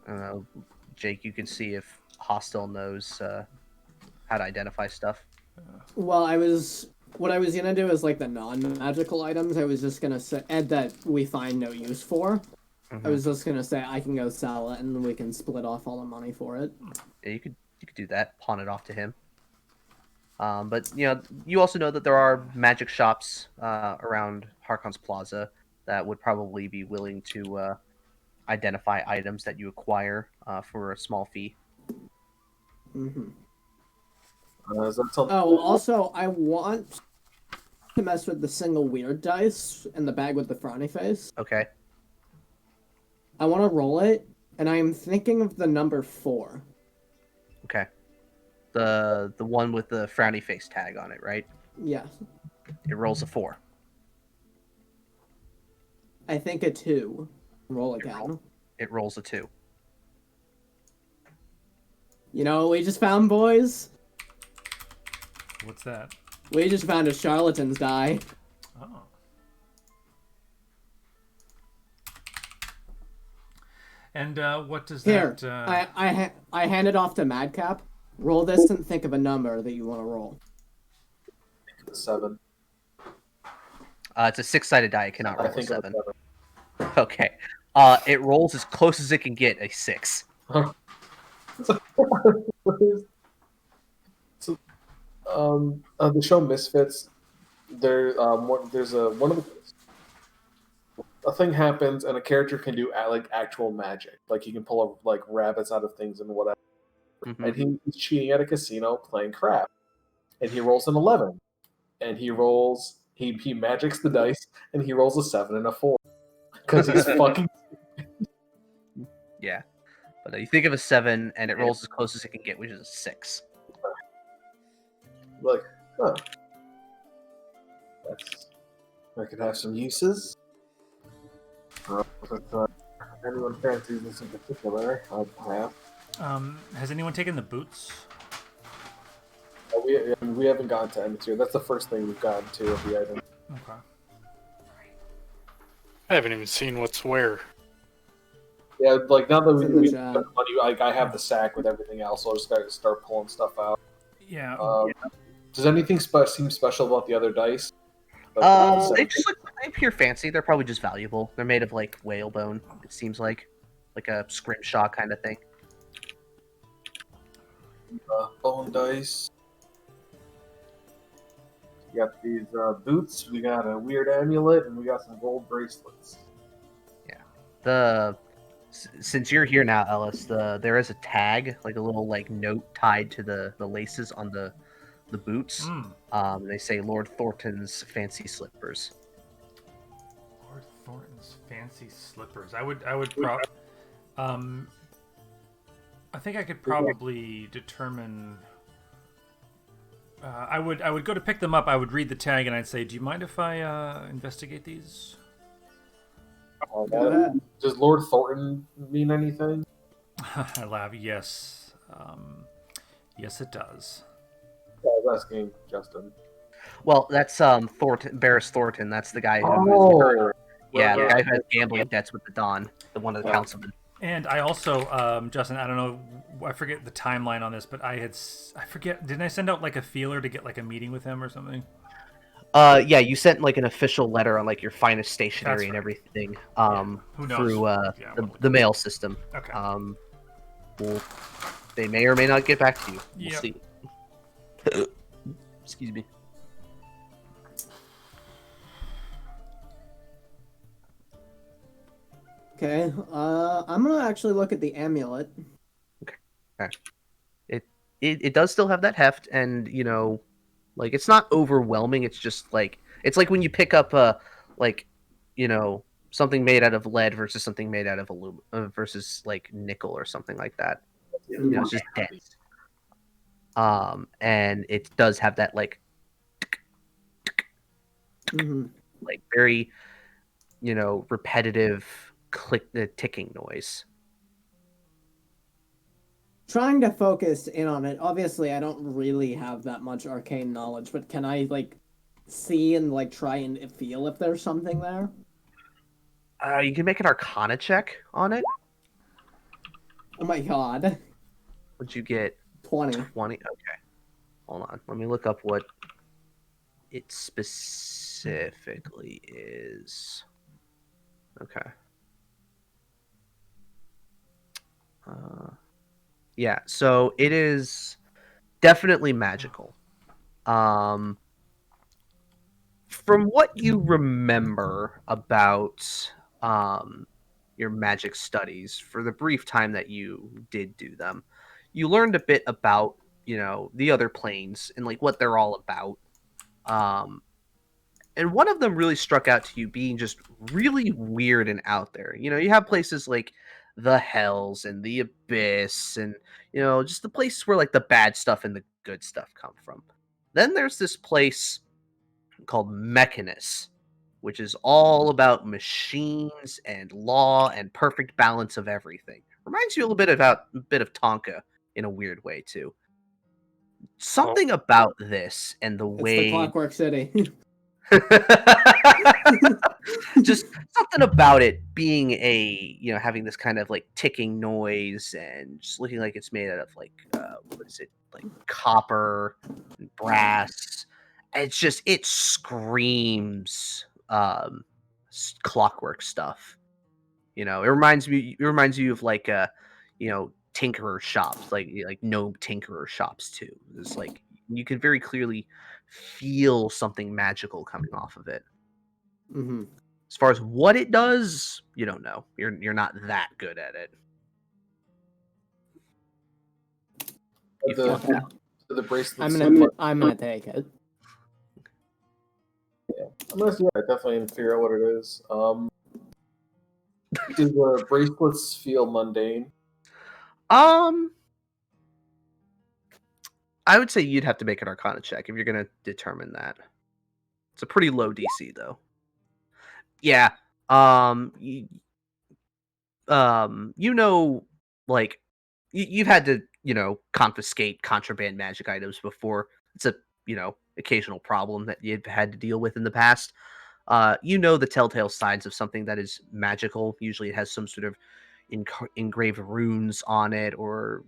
I don't know, Jake. You could see if Hostile knows how to identify stuff. well, what I was gonna do is like the non-magical items. I was just gonna say and that we find no use for. I was just gonna say I can go sell it and we can split off all the money for it. Yeah, you could do that, pawn it off to him. But you also know that there are magic shops around Harkon's Plaza that would probably be willing to identify items that you acquire for a small fee. Mm-hmm. Is that something? Oh, also, I want to mess with the single weird dice in the bag with the frowny face. Okay. I want to roll it, and I am thinking of the number 4. Okay. The one with the frowny face tag on it, right? Yeah, It rolls a 4. I think a 2. Roll again. It rolls a 2. You know what we just found, boys? What's that? We just found a charlatan's die. Oh. And what does Here, that? I hand it off to Madcap. Roll this and think of a number that you want to roll. 7. It's a 6-sided die. It cannot roll I a think 7. of a Okay. It rolls as close as it can get a 6. 7. So, the show Misfits, there's one of a thing happens and a character can do like actual magic, like he can pull like rabbits out of things and whatever. Mhm. And he's cheating at a casino playing crap, and he rolls an 11, and he magics the dice, and he rolls a 7 and a 4 because he's fucking. Yeah. But you think of a 7, and it rolls as close as it can get, which is a 6. Like, huh. I could have some uses. If anyone fancies this in particular, I have. Has anyone taken the boots? We haven't gotten to M2. That's the first thing we've gotten to of the item. Okay. I haven't even seen what's where. Yeah, like now that It's in the we chat. got the money, like I have the sack with everything else, so I just gotta start pulling stuff out. Yeah. Does anything seem special about the other dice? They just they appear fancy. They're probably just valuable. They're made of like whalebone. It seems like a scrimshaw kind of thing. Bone dice. We got these boots. We got a weird amulet, and we got some gold bracelets. Since you're here now, Ellis, there is a tag, like a little like note tied to the laces on the boots. They say Lord Thornton's fancy slippers. Lord Thornton's fancy slippers. I think I could probably determine. I would go to pick them up. I would read the tag and I'd say, "Do you mind if I investigate these?" Does Lord Thornton mean anything? I laugh. Yes. Yes, it does. I was asking Justin. Well, that's Barris Thornton. That's the guy who. Oh, Yeah, the guy who has gambling debts with the Don, the one of the councilmen. And I also, Justin, I don't know, I forget the timeline on this, but I forget, didn't I send out like a feeler to get like a meeting with him or something? Yeah, you sent like an official letter on like your finest stationery and everything. Who knows? Through the mail system. Okay. Well, they may or may not get back to you. We'll Yep. see. Excuse me. Okay, I'm gonna actually look at the amulet. Okay. It does still have that heft, and like it's not overwhelming. It's just like it's like when you pick up something made out of lead versus something made out of aluminum versus like nickel or something like that. It's just dense. And it does have that like like very, repetitive ticking noise. Trying to focus in on it. Obviously, I don't really have that much arcane knowledge, but can I see and try and feel if there's something there? You can make an Arcana check on it. Oh my god. Would you get 20? 20? Okay. Hold on. Let me look up what it specifically is. Okay. Yeah, so it is definitely magical. From what you remember about your magic studies, for the brief time that you did do them, you learned a bit about, the other planes and what they're all about. And one of them really struck out to you being just really weird and out there. You have places like the Hells and the Abyss and, just the places where the bad stuff and the good stuff come from. Then there's this place called Mechanus, which is all about machines and law and perfect balance of everything. Reminds you a bit of Tonka in a weird way too. Something about this and the It's way the Clockwork City. Just something about it being having this kind of ticking noise and just looking like it's made out of what is it, copper and brass. It screams clockwork stuff. It reminds you of tinkerer shops, like gnome tinkerer shops too. It's you can very clearly feel something magical coming off of it. Mm-hmm. As far as what it does, you don't know. You're not that good at it. The bracelets. I'm gonna take it. Yeah, I definitely figure out what it is. Do the bracelets feel mundane? I would say you'd have to make an Arcana check if you're gonna determine that. It's a pretty low DC though. Yeah. You've had to, confiscate contraband magic items before. It's a, occasional problem that you've had to deal with in the past. The telltale signs of something that is magical. Usually it has some sort of engraved runes on it, or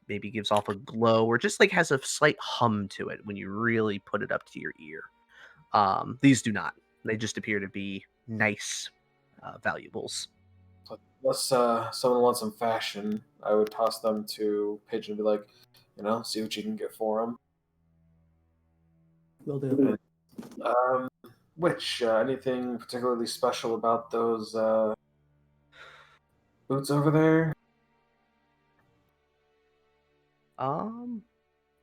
maybe gives off a glow, or just has a slight hum to it when you really put it up to your ear. These do not. They just appear to be nice valuables. Unless someone wants some fashion, I would toss them to Pigeon and be like, see what you can get for them. Will do. Anything particularly special about those boots over there?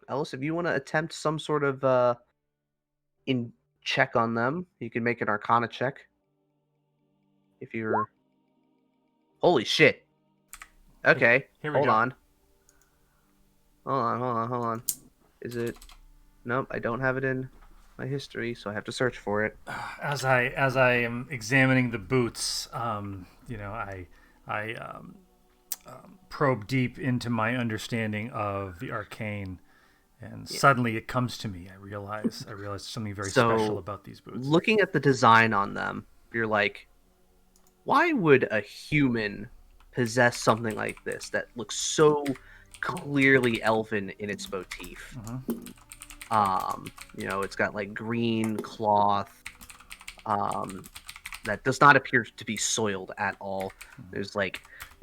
Ellis, if you want to attempt some sort of in check on them, you can make an Arcana check. If you're... Holy shit. Okay, Here we hold go. on. Hold on. Is it... Nope, I don't have it in my history, so I have to search for it. As I am examining the boots, I probe deep into my understanding of the arcane, and suddenly it comes to me. I realize something very special about these boots. Looking at the design on them, you're like, why would a human possess something like this that looks so clearly elven in its motif? It's got green cloth that does not appear to be soiled at all. There's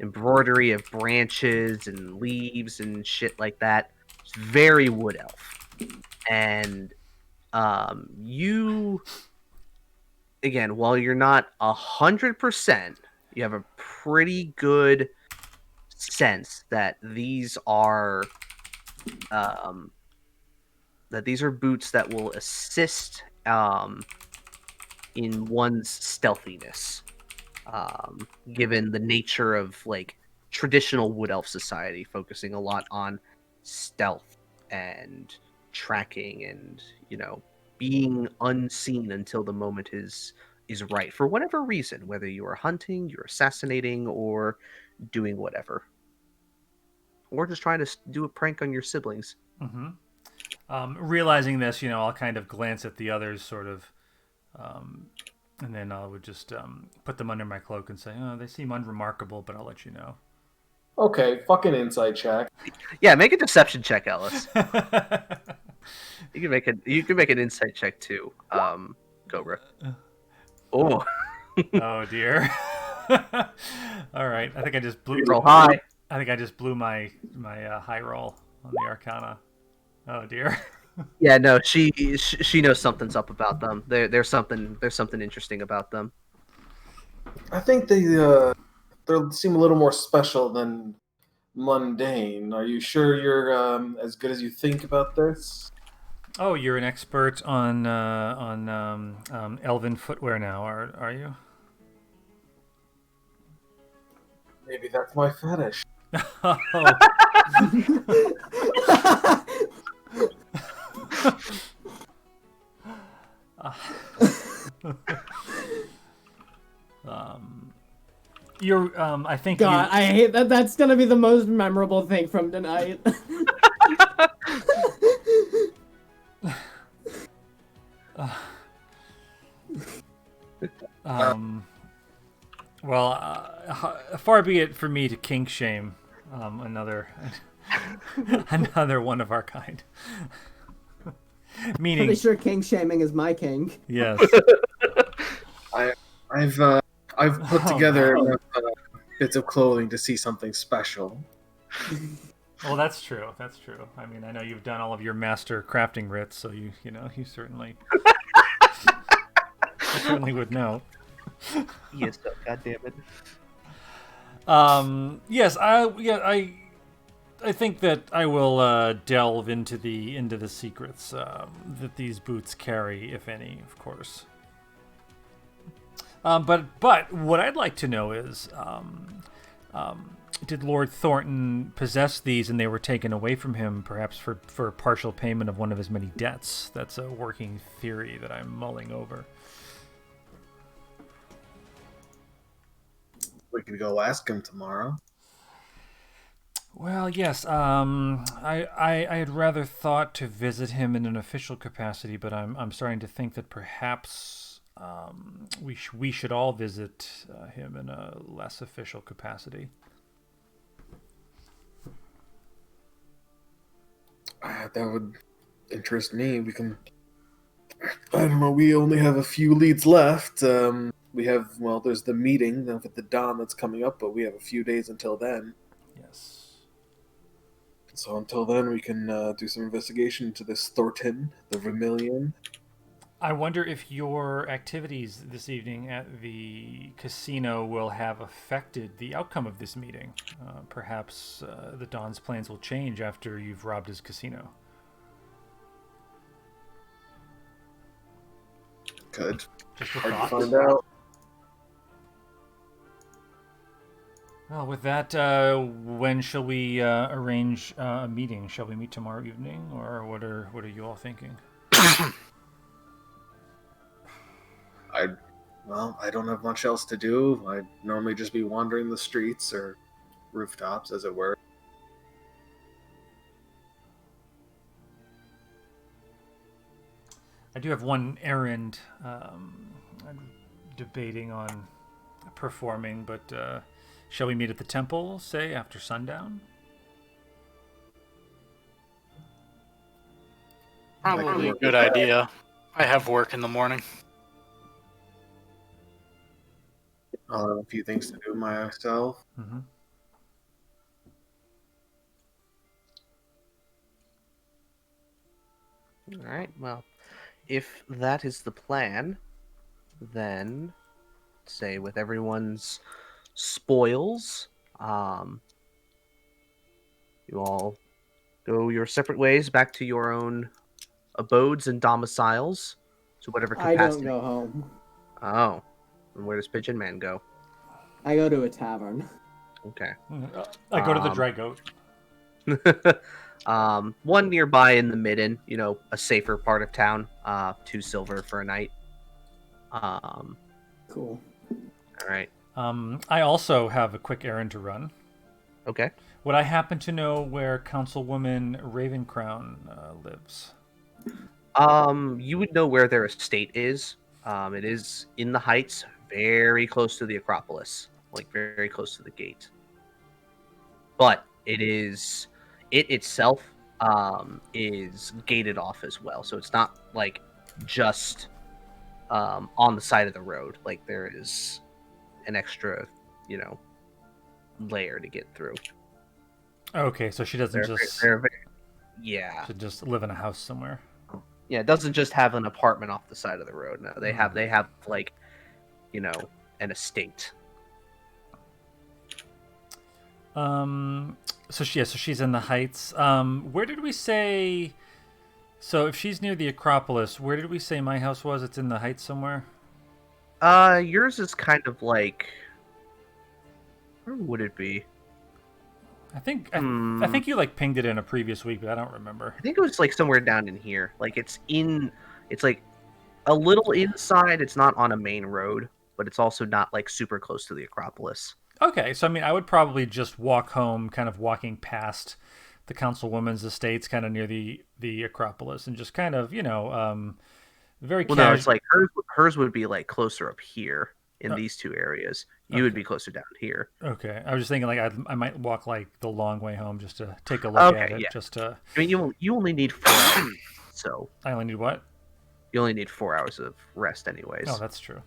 embroidery of branches and leaves and shit like that. It's very wood elf. And you, again, while you're not 100%, you have a pretty good sense that these are boots that will assist in one's stealthiness, given the nature of traditional wood elf society, focusing a lot on stealth and tracking and being unseen until the moment is right for whatever reason, whether you are hunting, you're assassinating, or doing whatever, or just trying to do a prank on your siblings. Mm-hmm. Realizing this, I'll kind of glance at the others, sort of, and then I would just put them under my cloak and say, "Oh, they seem unremarkable, but I'll let you know." Okay, fucking insight check. Yeah, make a deception check, Ellis. You can make an insight check too, Cobra. Oh. Oh dear. All right, I think I just blew. Roll high. I think I just blew my high roll on the Arcana. Oh dear. Yeah, no, she knows something's up about them. There's something interesting about them. I think they seem a little more special than mundane. Are you sure you're as good as you think about this? Oh, you're an expert on elven footwear now, are you? Maybe that's my fetish. Oh. I think God, I hate that. That's gonna be the most memorable thing from tonight. Far be it for me to kink shame another one of our kind. Meaning, pretty sure kink shaming is my kink. Yes. I've put together enough bits of clothing to see something special. Well, that's true. That's true. I mean, I know you've done all of your master crafting writs, so you certainly you certainly would know. Yes, God damn it. Yes, I think that I will delve into the secrets that these boots carry, if any, of course. But what I'd like to know is, did Lord Thornton possess these and they were taken away from him, perhaps for partial payment of one of his many debts? That's a working theory that I'm mulling over. We could go ask him tomorrow. Well, yes. I had rather thought to visit him in an official capacity, but I'm starting to think that perhaps we should all visit him in a less official capacity. That would interest me. We can. I don't know. We only have a few leads left. We have there's the meeting with the Dawn that's coming up, but we have a few days until then. Yes. So until then, we can do some investigation into this Thornton, the Vermilion. I wonder if your activities this evening at the casino will have affected the outcome of this meeting. Perhaps the Dawn's plans will change after you've robbed his casino. Good. Just a Hard thought. to find out. Well, with that, when shall we arrange a meeting? Shall we meet tomorrow evening, or what are you all thinking? I don't have much else to do. I'd normally just be wandering the streets or rooftops, as it were. I do have one errand I'm debating on performing, but shall we meet at the temple, say, after sundown? Probably a good idea. I have work in the morning. I'll have a few things to do myself. Mm-hmm. All right. Well, if that is the plan, then say with everyone's spoils, you all go your separate ways back to your own abodes and domiciles, to whatever capacity. I don't go home. Oh, and where does Pigeon Man go? I go to a tavern. Okay. I go to the Dry Goat. One nearby in the midden, a safer part of town. 2 silver for a night. Cool. All right. I also have a quick errand to run. Okay. Would I happen to know where Councilwoman Ravencrown lives? You would know where their estate is. It is in the heights, very close to the Acropolis, like very close to the gate. But it itself is gated off as well, so it's not like just on the side of the road. Like there is an extra, layer to get through. Okay, so she doesn't just yeah. should just live in a house somewhere. Yeah, it doesn't just have an apartment off the side of the road. No, they have like, an estate. So she's in the heights. Where did we say? So if she's near the Acropolis, where did we say my house was? It's in the heights somewhere. Yours is kind of like, where would it be? I think you like pinged it in a previous week, but I don't remember. I think it was like somewhere down in here. Like it's like a little inside. It's not on a main road, but it's also not like super close to the Acropolis. Okay, so I mean, I would probably just walk home, kind of walking past the councilwoman's estates, kind of near the Acropolis, and just kind of, very casual. No, it's like hers would be like closer up here in these two areas. You would be closer down here. Okay, I was just thinking like I might walk like the long way home just to take a look at it. Yeah. Just to. I mean, you only need 4 hours, so I only need what? You only need 4 hours of rest, anyways. Oh, that's true.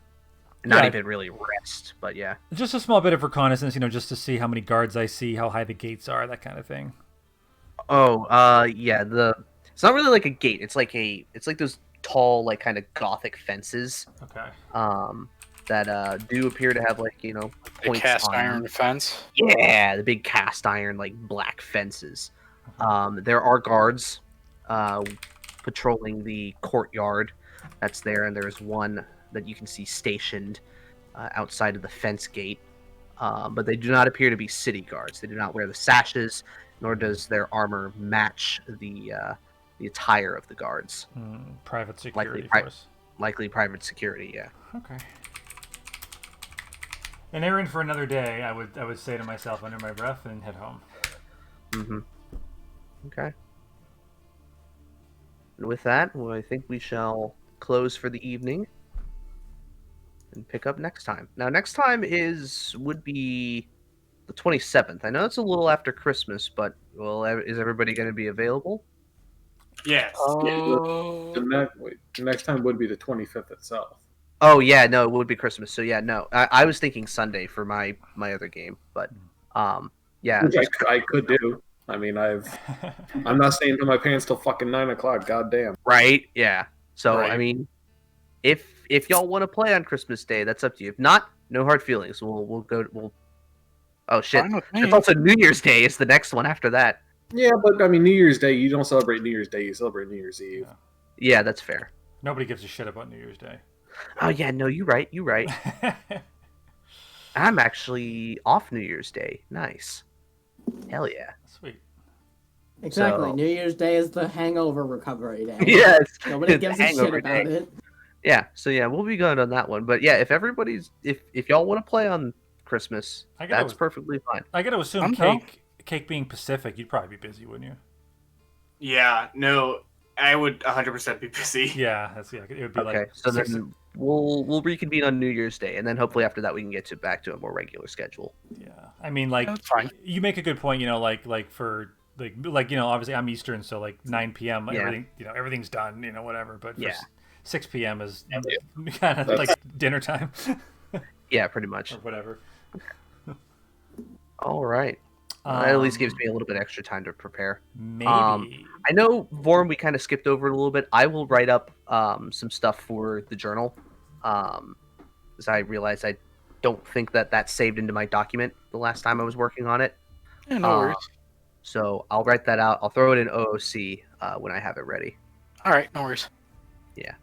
Not even really rest, but yeah. Just a small bit of reconnaissance, just to see how many guards I see, how high the gates are, that kind of thing. Oh, yeah. It's not really like a gate. It's like those tall, like kind of gothic fences. Okay. That do appear to have like the cast iron fence. Yeah, the big cast iron like black fences. There are guards patrolling the courtyard that's there, and there's one that you can see stationed outside of the fence gate. But they do not appear to be city guards. They do not wear the sashes, nor does their armor match the attire of the guards. Private security force. Likely private security, yeah. Okay. An errand for another day, I would say to myself under my breath and head home. Mm-hmm. Okay. And with that, well, I think we shall close for the evening and pick up next time. Now, next time would be the 27th. I know it's a little after Christmas, but is everybody going to be available? Yes. The next time would be the 25th itself. Oh yeah, no, it would be Christmas. So yeah, no, I was thinking Sunday for my other game, but yeah, which I could do. I mean, I'm not staying to my parents till fucking 9:00. Goddamn. Right? Yeah. So Right. I mean, if y'all want to play on Christmas Day, that's up to you. If not, no hard feelings. We'll go. Oh shit! It's also New Year's Day. Is the next one after that? Yeah, but I mean, New Year's Day. You don't celebrate New Year's Day. You celebrate New Year's Eve. Yeah, that's fair. Nobody gives a shit about New Year's Day. Oh yeah, no, you're right. You're right. I'm actually off New Year's Day. Nice. Hell yeah. Sweet. Exactly. So- New Year's Day is the hangover recovery day. Yes. Nobody it's gives the a shit hangover about day. it. Yeah. So yeah, we'll be good on that one. But yeah, if y'all want to play on Christmas, that's perfectly fine. I got to assume I'm down. Cake being Pacific, you'd probably be busy, wouldn't you? Yeah, no, I would 100% be busy. Yeah, it would be Okay, so then we'll reconvene on New Year's Day, and then hopefully after that we can get back to a more regular schedule. Yeah, I mean, like, That's fine. You make a good point. Obviously I'm Eastern, so like 9 p.m. Yeah. everything, everything's done, whatever. But for Yeah. 6 p.m. is kind of like dinner time. Yeah, pretty much. Or whatever. All right. That at least gives me a little bit extra time to prepare. Maybe. I know, Vorm, we kind of skipped over it a little bit. I will write up some stuff for the journal, because I realized I don't think that's saved into my document the last time I was working on it. Yeah, no worries. So I'll write that out. I'll throw it in OOC when I have it ready. All right, no worries. Yeah.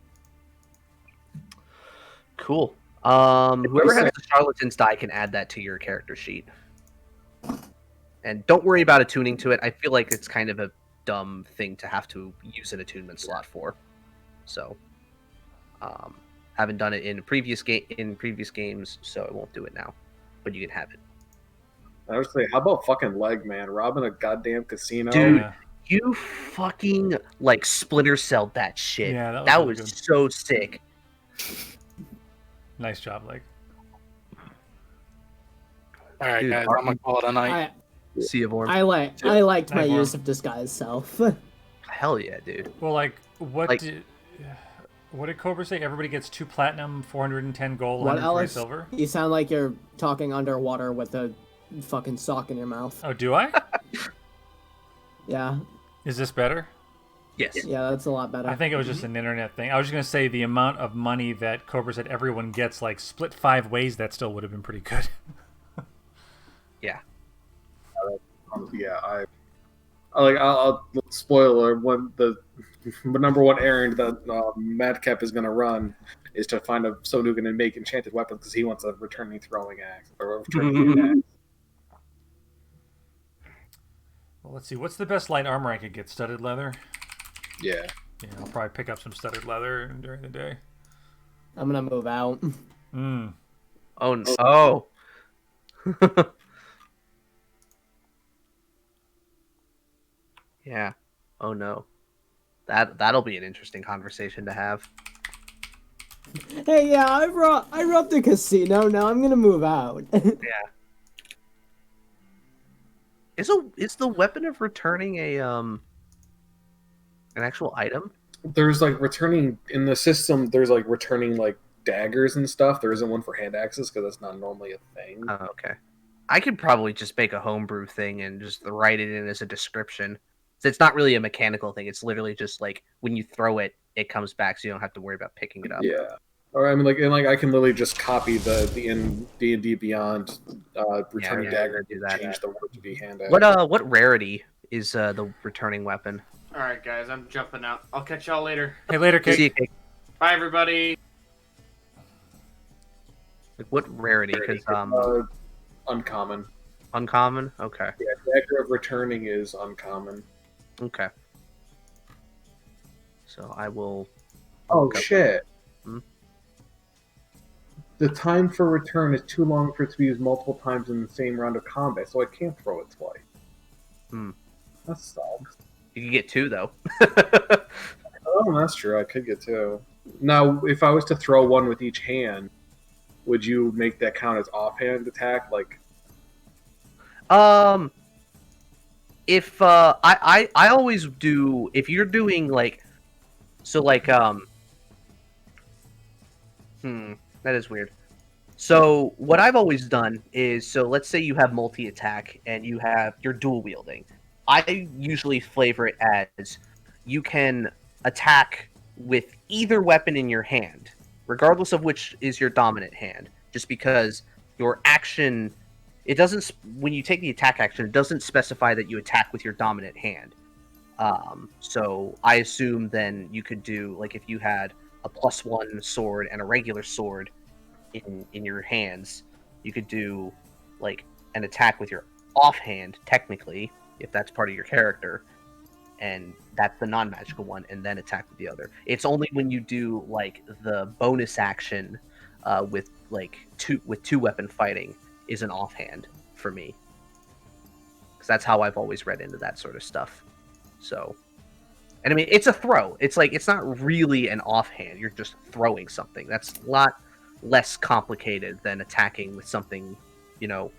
Cool. Whoever has the charlatan's die can add that to your character sheet. And don't worry about attuning to it. I feel like it's kind of a dumb thing to have to use an attunement slot for. So, haven't done it in previous games, so I won't do it now. But you can have it. I was say, how about fucking leg, man? Robbing a goddamn casino. Dude, Yeah. you fucking like Splinter Celled that shit. Yeah, that really was good. so sick. Nice job, Leg. All right, Dude, guys, I'm gonna call it a night. See you, Vorm. I liked my Night, use Vorm. of disguise self. Hell yeah, dude. Well, like, what Like- did Cobra say? Everybody gets 2 platinum, 410 gold, What, 140 Alex? silver? You sound like you're talking underwater with a fucking sock in your mouth. Oh, do I? Yeah, Is this better? Yes. yeah, that's a lot better. I think it was just an internet thing. I was just going to say the amount of money that Cobra said everyone gets, like, split 5 ways, that still would have been pretty good. Yeah. Yeah, I'll spoiler when the number one errand that Madcap is going to run is to find someone who can make enchanted weapons because he wants a returning throwing axe or a returning axe. Well, let's see. What's the best light armor I could get? Studded leather? Yeah. Yeah, I'll probably pick up some studded leather during the day. I'm gonna move out. Mm. Oh no. Yeah. Oh no. That'll be an interesting conversation to have. Hey, yeah, I robbed a casino. Now I'm gonna move out. Is the weapon of returning an actual item? There's like returning in the system. There's like returning like daggers and stuff. There isn't one for hand axes because that's not normally a thing. Oh, okay. I could probably just make a homebrew thing and just write it in as a description. So it's not really a mechanical thing. It's literally just like when you throw it, it comes back, so you don't have to worry about picking it up. Yeah. Or I mean, like I can literally just copy the in D&D Beyond returning Yeah, dagger do and that. change the word to be hand axe. What rarity is the returning weapon? All right, guys, I'm jumping out. I'll catch y'all later. Hey, later, See you, Cake. Cake. Bye, everybody. Like, what rarity? Because Uncommon. uncommon. Okay. Yeah, dagger of returning is uncommon. Okay. So I will. Oh Okay. shit! Hmm? The time for return is too long for it to be used multiple times in the same round of combat, so I can't throw it twice. Hmm. That sucks. You can get 2 though. Oh, that's true. I could get 2. Now, if I was to throw one with each hand, would you make that count as offhand attack? Like, If I always do, if you're doing like, so like that is weird. So what I've always done is, so let's say you have multi-attack and you're dual wielding. I usually flavor it as you can attack with either weapon in your hand, regardless of which is your dominant hand, just because your action, it doesn't, when you take the attack action, it doesn't specify that you attack with your dominant hand. So I assume then you could do, like, if you had a +1 sword and a regular sword in your hands, you could do like an attack with your offhand, technically, if that's part of your character, and that's the non-magical one, and then attack with the other. It's only when you do like the bonus action with two weapon fighting is an offhand for me, because that's how I've always read into that sort of stuff. So, and I mean, it's a throw. It's like, it's not really an offhand. You're just throwing something. That's a lot less complicated than attacking with something, in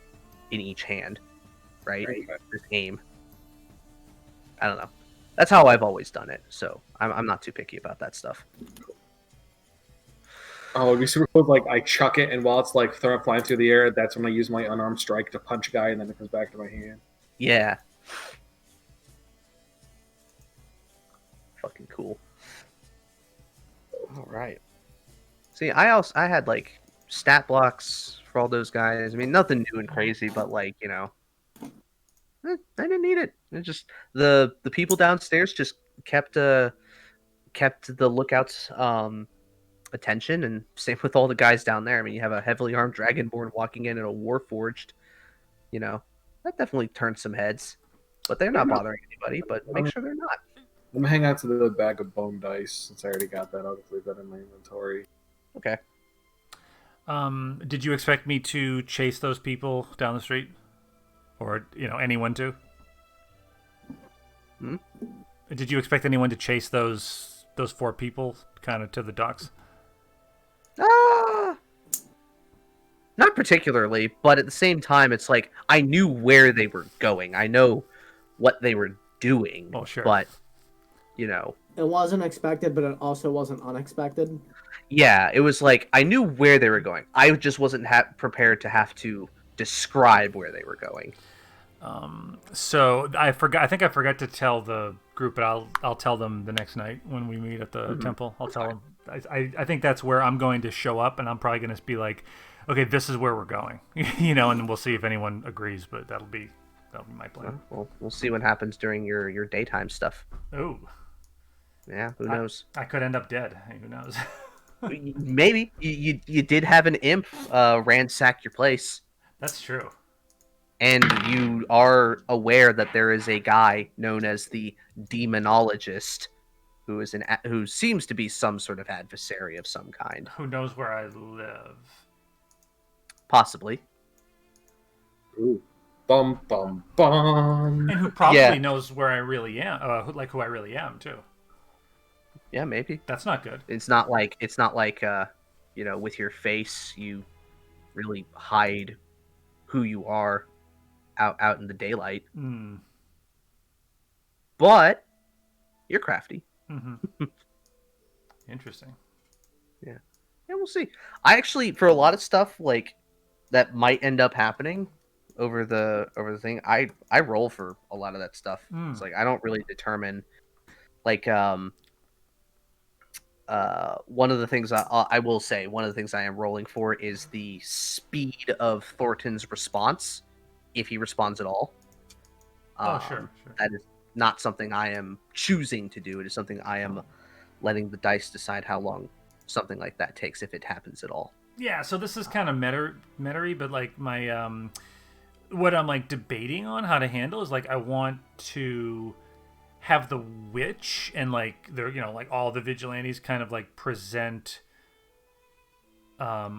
each hand, right? Just aim. I don't know. That's how I've always done it. So I'm not too picky about that stuff. oh, it'd be super cool. Like, I chuck it, and while it's like flying through the air, that's when I use my unarmed strike to punch a guy, and then it comes back to my hand. Yeah. Fucking cool. All right. See, I had like stat blocks for all those guys. I mean, nothing new and crazy, but like, I didn't need it. It just the people downstairs just kept the lookouts attention, and same with all the guys down there. I mean, you have a heavily armed dragonborn walking in and a warforged. that definitely turns some heads. But they're not bothering anybody. But make sure they're not. I'm gonna hang out to the bag of bone dice since I already got that. I'll just leave that in my inventory. Okay. Did you expect me to chase those people down the street, or anyone to? Hmm? Did you expect anyone to chase those 4 people kind of to the docks? Not particularly, but at the same time, it's like I knew where they were going. I know what they were doing. Oh, sure. But, It wasn't expected, but it also wasn't unexpected. yeah, it was like I knew where they were going. I just wasn't prepared to have to describe where they were going. So I forgot. I think I forgot to tell the group, but I'll tell them the next night when we meet at the temple. I'll tell them. I think that's where I'm going to show up, and I'm probably going to be like, okay, this is where we're going, and we'll see if anyone agrees. But that'll be my plan. Well, we'll see what happens during your daytime stuff. Oh, yeah, who knows? I could end up dead. Who knows? Maybe you did have an imp ransack your place. That's true. And you are aware that there is a guy known as the Demonologist, who seems to be some sort of adversary of some kind. Who knows where I live? Possibly. Ooh. Bum bum bum. And who probably knows where I really am, who I really am too. Yeah, maybe. That's not good. It's not like with your face you really hide who you are out in the daylight. But you're crafty. Mm-hmm. Interesting. Yeah, we'll see. I actually, for a lot of stuff like that might end up happening over the thing, I roll for a lot of that stuff. It's like I don't really determine like one of the things I will say, one of the things I am rolling for is the speed of Thornton's response, if he responds at all. Sure. That is not something I am choosing to do. It is something I am letting the dice decide how long something like that takes, if it happens at all. Yeah, so this is kind of meta-y, but like my what I'm like debating on how to handle is like I want to have the witch and like they're like all the vigilantes kind of like present how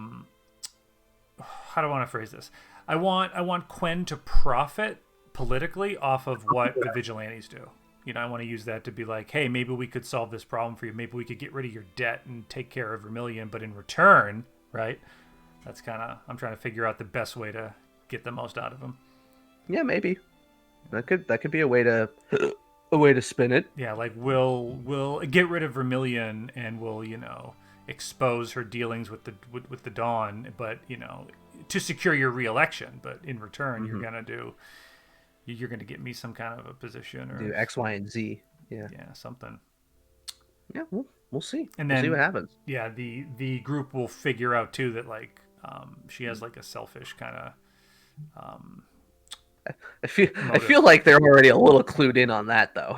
do I want to phrase this? I want Quen to profit politically off of what the vigilantes do. I want to use that to be like, hey, maybe we could solve this problem for you. Maybe we could get rid of your debt and take care of Vermilion, but in return, right? That's kind of I'm trying to figure out the best way to get the most out of them. Yeah, maybe that could be a way to spin it. Yeah, like we'll get rid of Vermilion and we'll expose her dealings with the Dawn, but to secure your re-election. But in return, you're gonna get me some kind of a position or do X, Y, and Z. Yeah, something. Yeah, we'll see. And we'll then see what happens. Yeah, the group will figure out too that like she has like a selfish kind of. I feel like they're already a little clued in on that, though.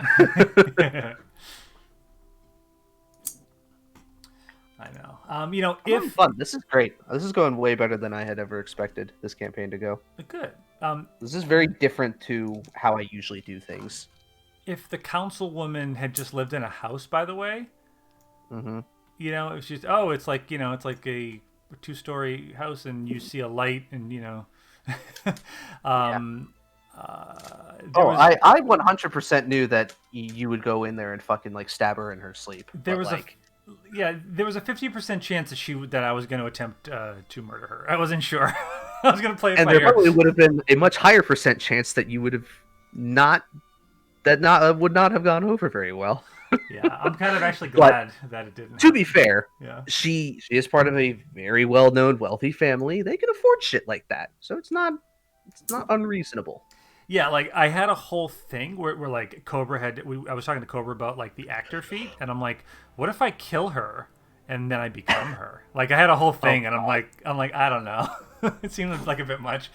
I know. If fun, this is great. This is going way better than I had ever expected this campaign to go. Good. This is very different to how I usually do things. If the councilwoman had just lived in a house, by the way, if she's it's like it's like a 2-story house, and you see a light, and I 100% knew that you would go in there and fucking like stab her in her sleep. There was a 50% chance that I was going to attempt to murder her. I wasn't sure. I was going to play it and by there ear. probably would have been a much higher percent chance that you would have would not have gone over very well. Yeah, I'm kind of actually glad that it didn't. To be fair, yeah, she is part of a very well-known wealthy family. They can afford shit like that, so it's not unreasonable. Yeah, like I had a whole thing where like Cobra I was talking to Cobra about like the actor feat, and I'm like, what if I kill her and then I become her? Like I had a whole thing, and I'm like I don't know. It seemed like a bit much.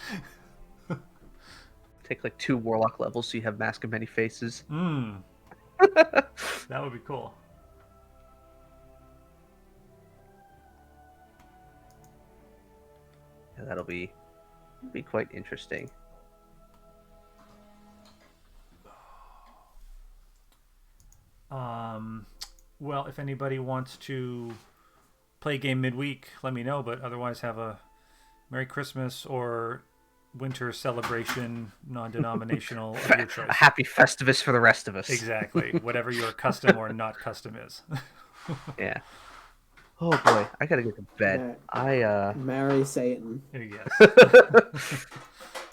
Take like 2 warlock levels so you have Mask of Many Faces. That would be cool. Yeah, that'll be quite interesting. Well, if anybody wants to play a game midweek, let me know. But otherwise, have a Merry Christmas or winter celebration, non-denominational of your choice. A happy Festivus for the rest of us. Exactly. Whatever your custom or not custom is. Yeah. Oh boy, I gotta get to bed. Marry Satan. Yes.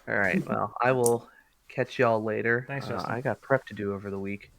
All right. Well, I will catch y'all later. Thanks, Justin. I got prep to do over the week.